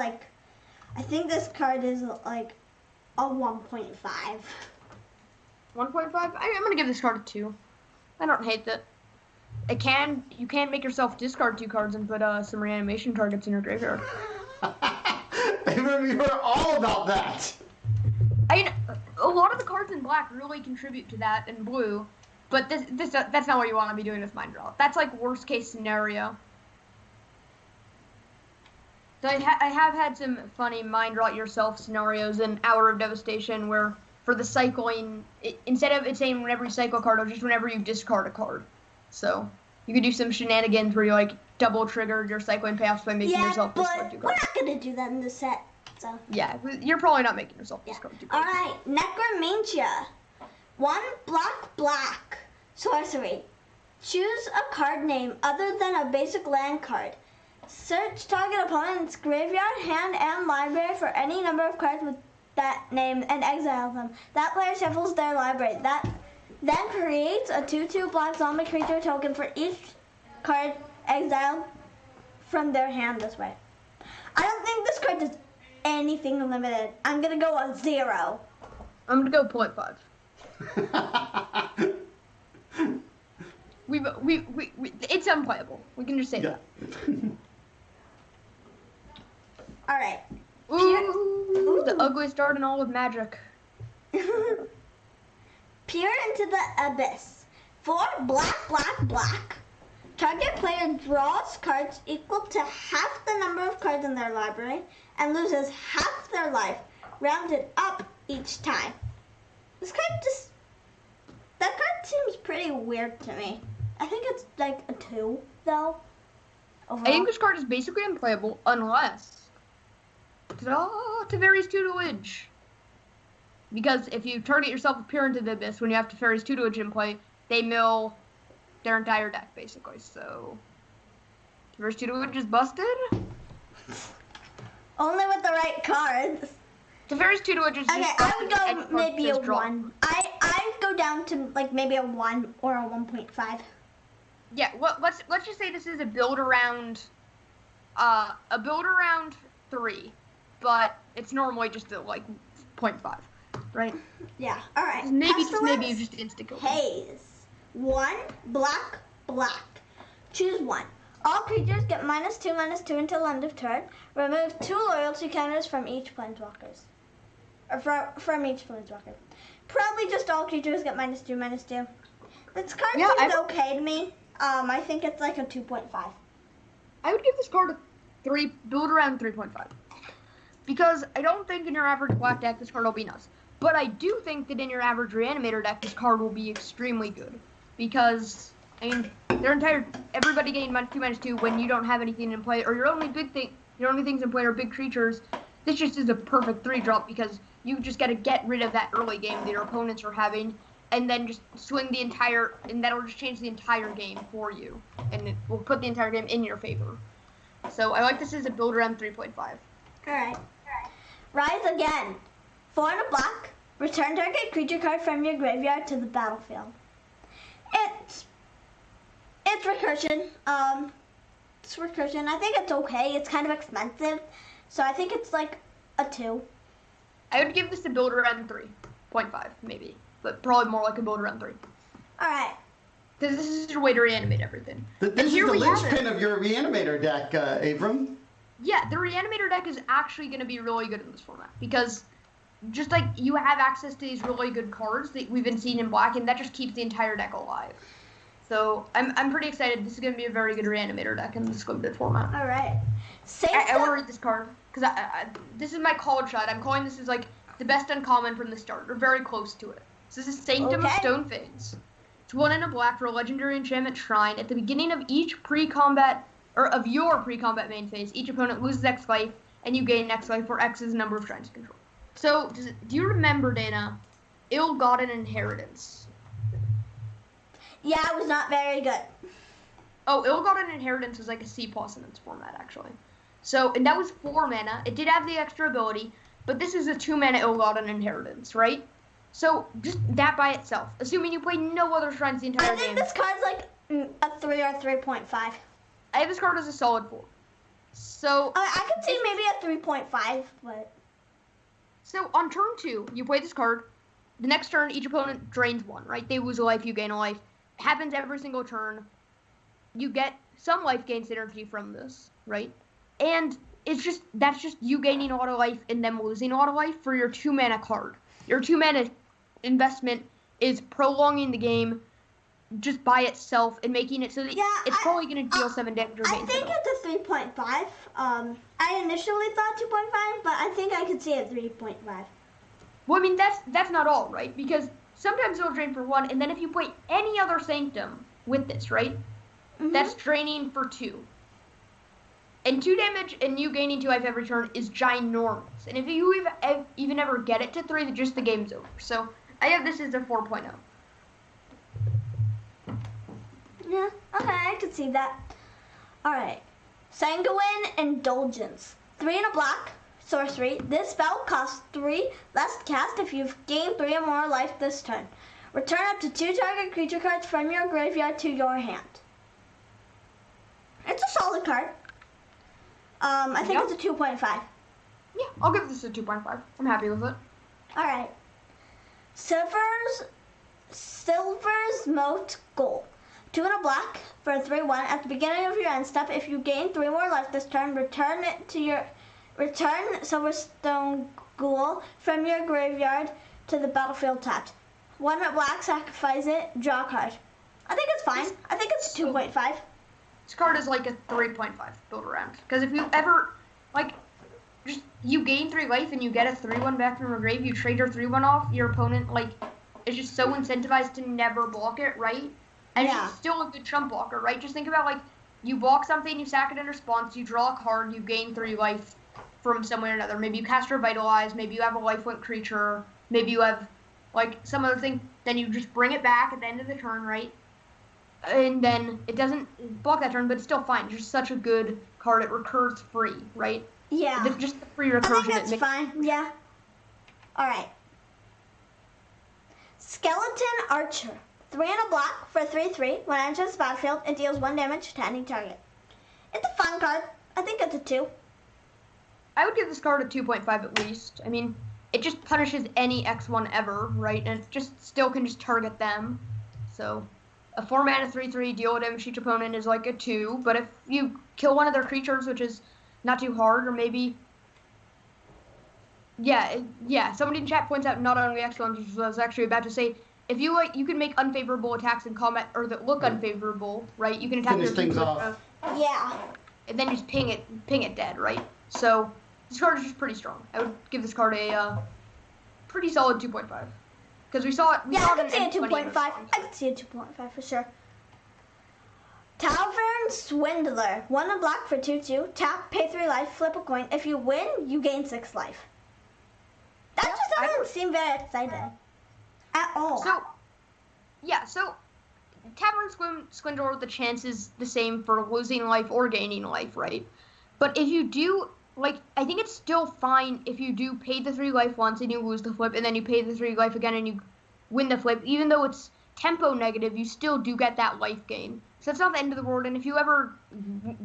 card is like a 1.5. 1.5. I'm gonna give this card a 2. I don't hate that. You can make yourself discard 2 cards and put some reanimation targets in your graveyard. We were all about that. A lot of the cards in black really contribute to that in blue, but that's not what you want to be doing with Mind Draw. That's like worst case scenario. So I have had some funny Mind Draw yourself scenarios in Hour of Devastation where for the cycling, instead of it saying whenever you cycle a card, or just whenever you discard a card. So you could do some shenanigans where you like double trigger your cycling payoffs by making yourself discard 2 cards. We're not gonna do that in this set. So. Yeah, you're probably not making yourself discard 2 cards. Alright, Necromantia. 1 black. Sorcery. Choose a card name other than a basic land card. Search target opponent's graveyard, hand, and library for any number of cards with that name and exile them. That player shuffles their library. That then creates a 2/2 black zombie creature token for each card exiled from their hand this way. I don't think this card does anything limited. I'm gonna go a 0. I'm gonna go 0.5. It's unplayable. We can just say that. All right. Ooh, the ugliest card in all of Magic. Peer into the Abyss. 4 black. Target player draws cards equal to half the number of cards in their library and loses half their life, rounded up each time. That card seems pretty weird to me. I think it's like a 2, though. Overall. I think this card is basically unplayable unless Teferi's Tutelage. Because if you target yourself with Peer into the Abyss when you have Teferi's Tutelage in play, they mill their entire deck, basically. So, Teferi's Tutelage is busted? Only with the right cards. Teferi's Tutelage is just okay, busted. I would go maybe a 1. I'd go down to like maybe a 1 or a 1.5. Yeah, well, let's just say this is a build around 3, but it's normally just a like 0.5, right? Yeah. All right. Maybe you just insta kill. Haze. 1 black. Choose 1. All creatures get -2/-2 until end of turn. Remove 2 loyalty counters from each planeswalkers. Or from each planeswalker. Probably just all creatures get -2/-2. This card seems okay to me. I think it's like a 2.5. I would give this card a 3, build around 3.5. Because I don't think in your average black deck this card will be nuts. But I do think that in your average Reanimator deck this card will be extremely good. Because, I mean, everybody getting -2/-2 when you don't have anything in play, or your only things in play are big creatures. This just is a perfect 3-drop because you just got to get rid of that early game that your opponents are having, and then just swing and that'll just change the entire game for you, and it will put the entire game in your favor. So I like this as a build around 3.5. All right. Rise again. 4 and a black. Return target creature card from your graveyard to the battlefield. It's recursion. It's recursion. I think it's okay. It's kind of expensive, so I think it's like a 2. I would give this a build around 3.5 maybe, but probably more like a build around 3. All right. Because this is your way to reanimate everything. This is the linchpin of your Reanimator deck, Abram. Yeah, the Reanimator deck is actually going to be really good in this format because just like you have access to these really good cards that we've been seeing in black, and that just keeps the entire deck alive. So I'm pretty excited. This is going to be a very good reanimator deck in this limited format. All right. I want to read this card because this is my college shot. I'm calling this as like the best uncommon from the start, or very close to it. So this is Sanctum of Stone Phase. It's 1 and a black for a legendary enchantment shrine. At the beginning of each pre-combat, or of your pre-combat main phase, each opponent loses X life, and you gain X life, where X is the number of shrines you control. So, do you remember, Dana, Ill-Gotten Inheritance? Yeah, it was not very good. Oh, Ill-Gotten Inheritance was like a C+ in its format, actually. So, and that was 4 mana. It did have the extra ability, but this is a 2 mana Ill-Gotten Inheritance, right? So, just that by itself, assuming you play no other shrines the entire game. I think this card's like a 3 or 3.5. I have this card as a solid 4. So... I could see maybe a 3.5, but... So, on turn 2, you play this card. The next turn, each opponent drains 1, right? They lose a life, you gain a life. It happens every single turn. You get some life gain synergy from this, right? And that's just you gaining a lot of life and them losing a lot of life for your 2 mana card. Your 2 mana investment is prolonging the game just by itself and making it so that it's probably going to deal 7 damage or I think it's a 3.5. I initially thought 2.5, but I think I could see it 3.5. Well, I mean, that's not all, right? Because sometimes it'll drain for 1, and then if you play any other Sanctum with this, right? Mm-hmm. That's draining for 2. And 2 damage and you gaining 2 life every turn is ginormous. And if you even ever get it to 3, just the game's over. So I have this as a 4.0. Yeah, okay, I could see that. Alright. Sanguine Indulgence. 3 and a black, sorcery. This spell costs 3 less to cast if you've gained 3 or more life this turn. Return up to 2 target creature cards from your graveyard to your hand. It's a solid card. I think it's a 2.5. Yeah, I'll give this a 2.5. I'm happy with it. Alright. Silver's Moat Goal. 2 and a black for a 3/1. At the beginning of your end step, if you gain 3 more life this turn, return Silverstone Ghoul from your graveyard to the battlefield tapped. 1 at black, sacrifice it, draw a card. I think it's fine. I think it's 2.5. This card is like a 3.5 build around. Because if you ever, like, just you gain 3 life and you get a 3/1 back from your grave, you trade your 3/1 off, your opponent, like, is just so incentivized to never block it, right? And it's still a good trump blocker, right? Just think about, like, you block something, you sack it in response, you draw a card, you gain 3 life from some way or another. Maybe you cast Revitalize, maybe you have a lifelink creature, maybe you have, like, some other thing. Then you just bring it back at the end of the turn, right? And then it doesn't block that turn, but it's still fine. It's just such a good card. It recurs free, right? Yeah. Just the free recursion. I think that's fine, yeah. Alright. Skeleton Archer. 3 and a black for a 3/3. When it enters the battlefield, it deals 1 damage to any target. It's a fun card. I think it's a 2. I would give this card a 2.5 at least. I mean, it just punishes any X1 ever, right? And it just still can just target them. So, a 4 mana 3/3 deal damage to each opponent is like a 2. But if you kill one of their creatures, which is not too hard, or maybe... Yeah, somebody in chat points out not only X1, which I was actually about to say... If you you can make unfavorable attacks in combat, or that look unfavorable, right? You can attack Finish things off. Yeah. And then just ping it dead, right? So this card is just pretty strong. I would give this card a pretty solid 2.5. Because we saw it. I could see a 2.5. I could see a 2.5 for sure. Tavern Swindler. 1 and black for 2/2. Tap, pay 3 life, flip a coin. If you win, you gain 6 life. That just doesn't seem very exciting. At all. So Tavern Swindler, the chance is the same for losing life or gaining life, right? But if you do, like, I think it's still fine if you do pay the 3 life once and you lose the flip, and then you pay the 3 life again and you win the flip. Even though it's tempo negative, you still do get that life gain. So it's not the end of the world, and if you ever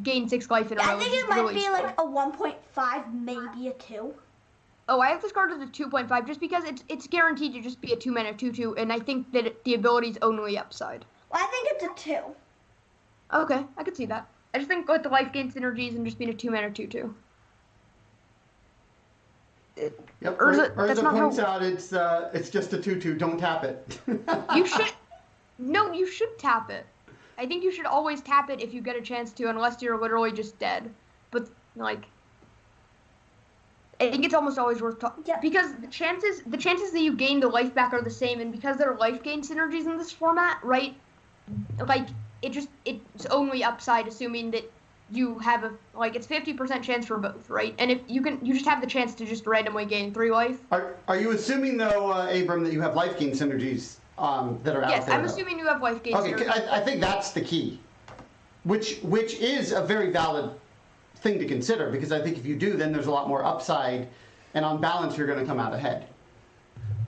gain 6 life in a row, I think it might be like a 1.5, maybe a 2. Oh, I have this card as a 2.5 just because it's guaranteed to just be a 2 mana 2/2, and I think that the ability's only upside. Well, I think it's a 2. Okay, I could see that. I just think with the life gain synergies and just being a 2 mana 2/2. Yep. Urza Points out it's just a 2/2. Don't tap it. You should. No, you should tap it. I think you should always tap it if you get a chance to, unless you're literally just dead. But like, I think it's almost always worth because the chances that you gain the life back are the same, and because there are life gain synergies in this format, right? Like it's only upside, assuming that you have it's 50% chance for both, right? And if you just have the chance to just randomly gain 3 life. Are you assuming though, Abram, that you have life gain synergies that are out there? Yes, I'm assuming you have life gain synergies. Okay, I think that's the key, which is a very valid thing to consider, because I think if you do, then there's a lot more upside, and on balance, you're going to come out ahead.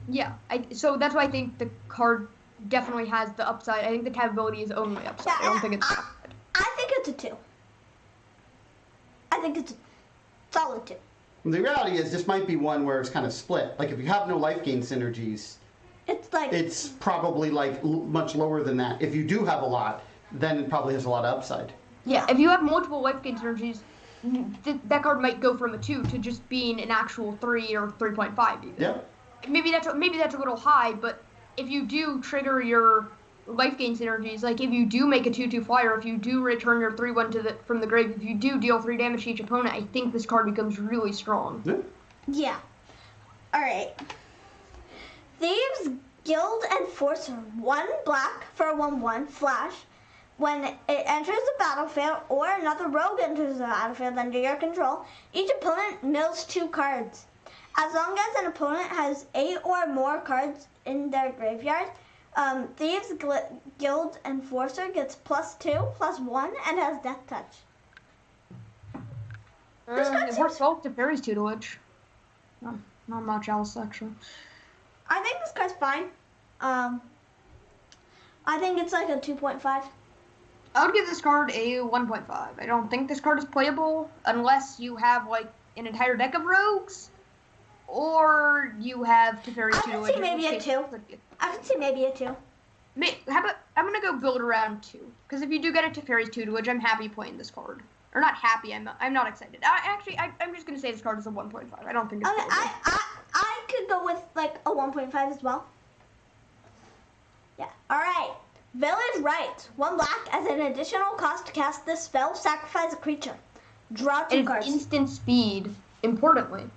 Yeah, so that's why I think the card definitely has the upside. I think the tab ability is only upside. I don't think it's upside. I think it's a 2. I think it's a solid 2. The reality is this might be one where it's kind of split. Like if you have no life gain synergies, it's probably much lower than that. If you do have a lot, then it probably has a lot of upside. Yeah, if you have multiple life gain synergies, that card might go from a 2 to just being an actual 3 or 3.5 even. Yeah. Maybe that's a little high, but if you do trigger your life gain synergies, like if you do make a 2/2 flyer, if you do return your 3/1 from the grave, if you do deal 3 damage to each opponent, I think this card becomes really strong. Yeah. Alright. Thieves Guild Enforcer 1 black for a 1/1 flash. When it enters the battlefield or another rogue enters the battlefield under your control, each opponent mills 2 cards. As long as an opponent has 8 or more cards in their graveyard, Thieves Guild Enforcer gets +2, +1, and has Death Touch. It works well to Fairy's tutelage. No, not much else, actually. I think this card's fine. I think it's like a 2.5. I would give this card a 1.5. I don't think this card is playable unless you have an entire deck of rogues, or you have Teferi's tutelage. I can see maybe a 2. I can see maybe a 2. How about I'm gonna go build around 2, because if you do get a Teferi's tutelage, I'm happy playing this card. Or not happy. I'm not excited. I'm just gonna say this card is a 1.5. I don't think it's playable. I could go with a 1.5 as well. Yeah. All right. Village Rites. 1 black as an additional cost to cast this spell. Sacrifice a creature. Draw 2 cards. It's instant speed, importantly.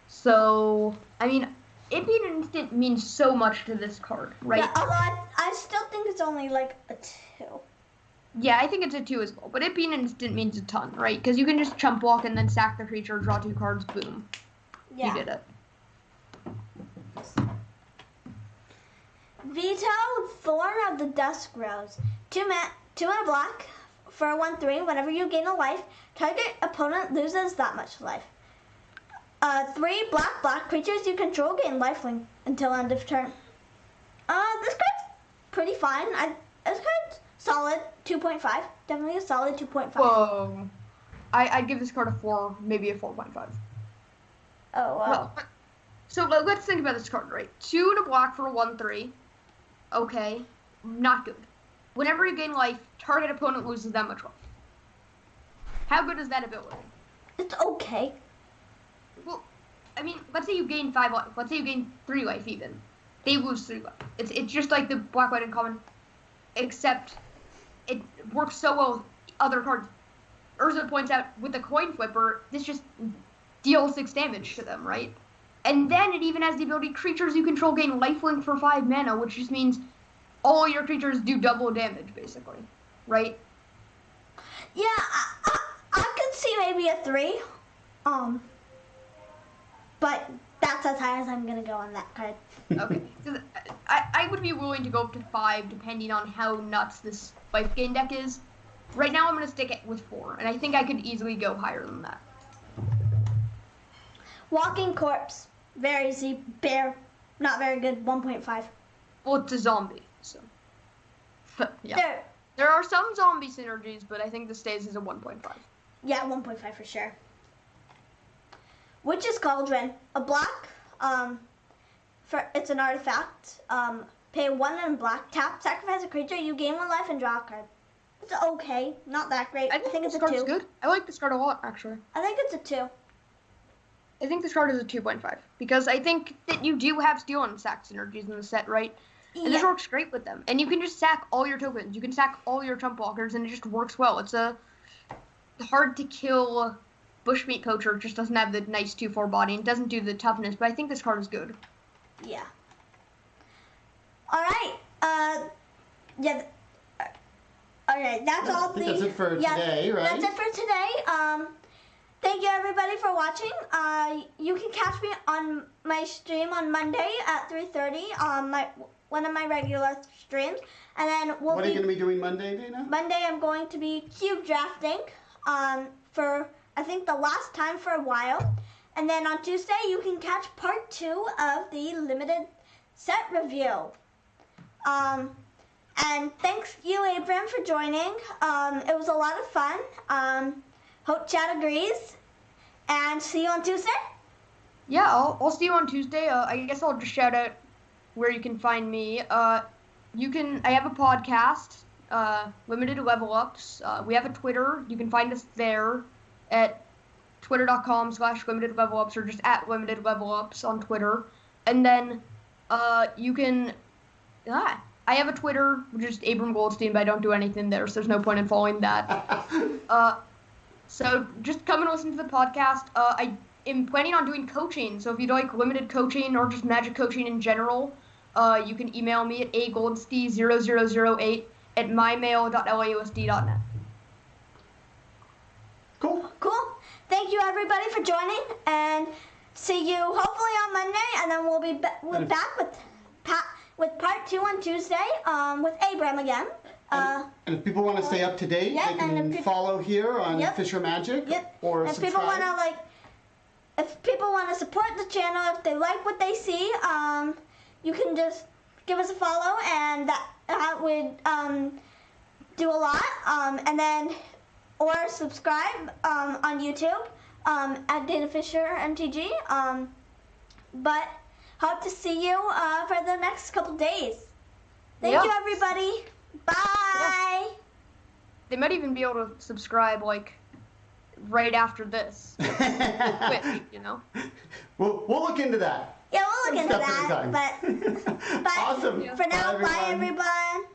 So, I mean, it being an instant means so much to this card, right? Yeah, although I still think it's only a 2. Yeah, I think it's a 2 as well. But it being an instant means a ton, right? Because you can just chump block and then sack the creature, draw 2 cards, boom. Yeah. You did it. Veto Thorn of the Dusk Rose. 2 and a black for a 1/3. Whenever you gain a life, target opponent loses that much life. 3 black creatures you control gain lifelink until end of turn. This card's pretty fine. This card's solid 2.5. Definitely a solid 2.5. Whoa. I'd give this card a 4, maybe a 4.5. Oh, wow. Well, so let's think about this card, right? 2 and a black for a 1/3. Okay, not good. Whenever you gain life, target opponent loses that much life. How good is that ability? It's okay. Well, I mean, let's say you gain 5 life. Let's say you gain 3 life even. They lose 3 life. It's just like the black, white, and common, except it works so well with other cards. Urza points out, with the coin flipper, this just deals 6 damage to them, right? And then it even has the ability, creatures you control gain lifelink for 5 mana, which just means all your creatures do double damage, basically. Right? Yeah, I could see maybe a 3. But that's as high as I'm going to go on that card. Okay. I would be willing to go up to 5, depending on how nuts this life gain deck is. Right now, I'm going to stick it with 4, and I think I could easily go higher than that. Walking Corpse. Very easy. Bear. Not very good. 1.5. Well, it's a zombie, so. Yeah. There are some zombie synergies, but I think this stays as a 1.5. Yeah, 1.5 for sure. Witch's Cauldron. A black. It's an artifact. Pay 1 and black. Tap. Sacrifice a creature. You gain 1 life and draw a card. It's okay. Not that great. I think it's a 2. Good. I like this card a lot, actually. I think it's a 2. I think this card is a 2.5 because I think that you do have steal and sack synergies in the set, right? And this works great with them. And you can just sack all your tokens. You can sack all your chump blockers, and it just works well. It's a hard-to-kill bushmeat poacher. It just doesn't have the nice 2/4 body and doesn't do the toughness, but I think this card is good. Yeah. All right. Yeah. Okay, that's all. That's it for today, right? That's it for today. Thank you everybody for watching. You can catch me on my stream on Monday at 3:30 on one of my regular streams, and then What are you going to be doing Monday, Dana? Monday I'm going to be cube drafting for I think the last time for a while, and then on Tuesday you can catch part 2 of the limited set review. And thanks you, Abram, for joining. It was a lot of fun. Hope chat agrees. And see you on Tuesday? Yeah, I'll see you on Tuesday. I guess I'll just shout out where you can find me. I have a podcast, Limited Level Ups. We have a Twitter. You can find us there at twitter.com/Limited Level Ups or just at Limited Level Ups on Twitter. And then you can... I have a Twitter, which is Abram Goldstein, but I don't do anything there, so there's no point in following that. So just come and listen to the podcast. I am planning on doing coaching, so if you'd like limited coaching or just magic coaching in general, you can email me at agoldstein0008@mymail.lausd.net. Cool. Thank you everybody for joining, and see you hopefully on Monday, and then we'll be back with part 2 on Tuesday with Abram again. And if people want to stay up to date, they can follow here on Fischer Magic or and subscribe. If people want to support the channel, if they like what they see, you can just give us a follow, and that would do a lot. And then or subscribe on YouTube at DanaFischerMTG. But hope to see you for the next couple days. Thank you, everybody. Bye. Yeah. They might even be able to subscribe right after this. Quick, you know. We'll look into that. Yeah, we'll look into that. But Awesome. For now, bye, everyone.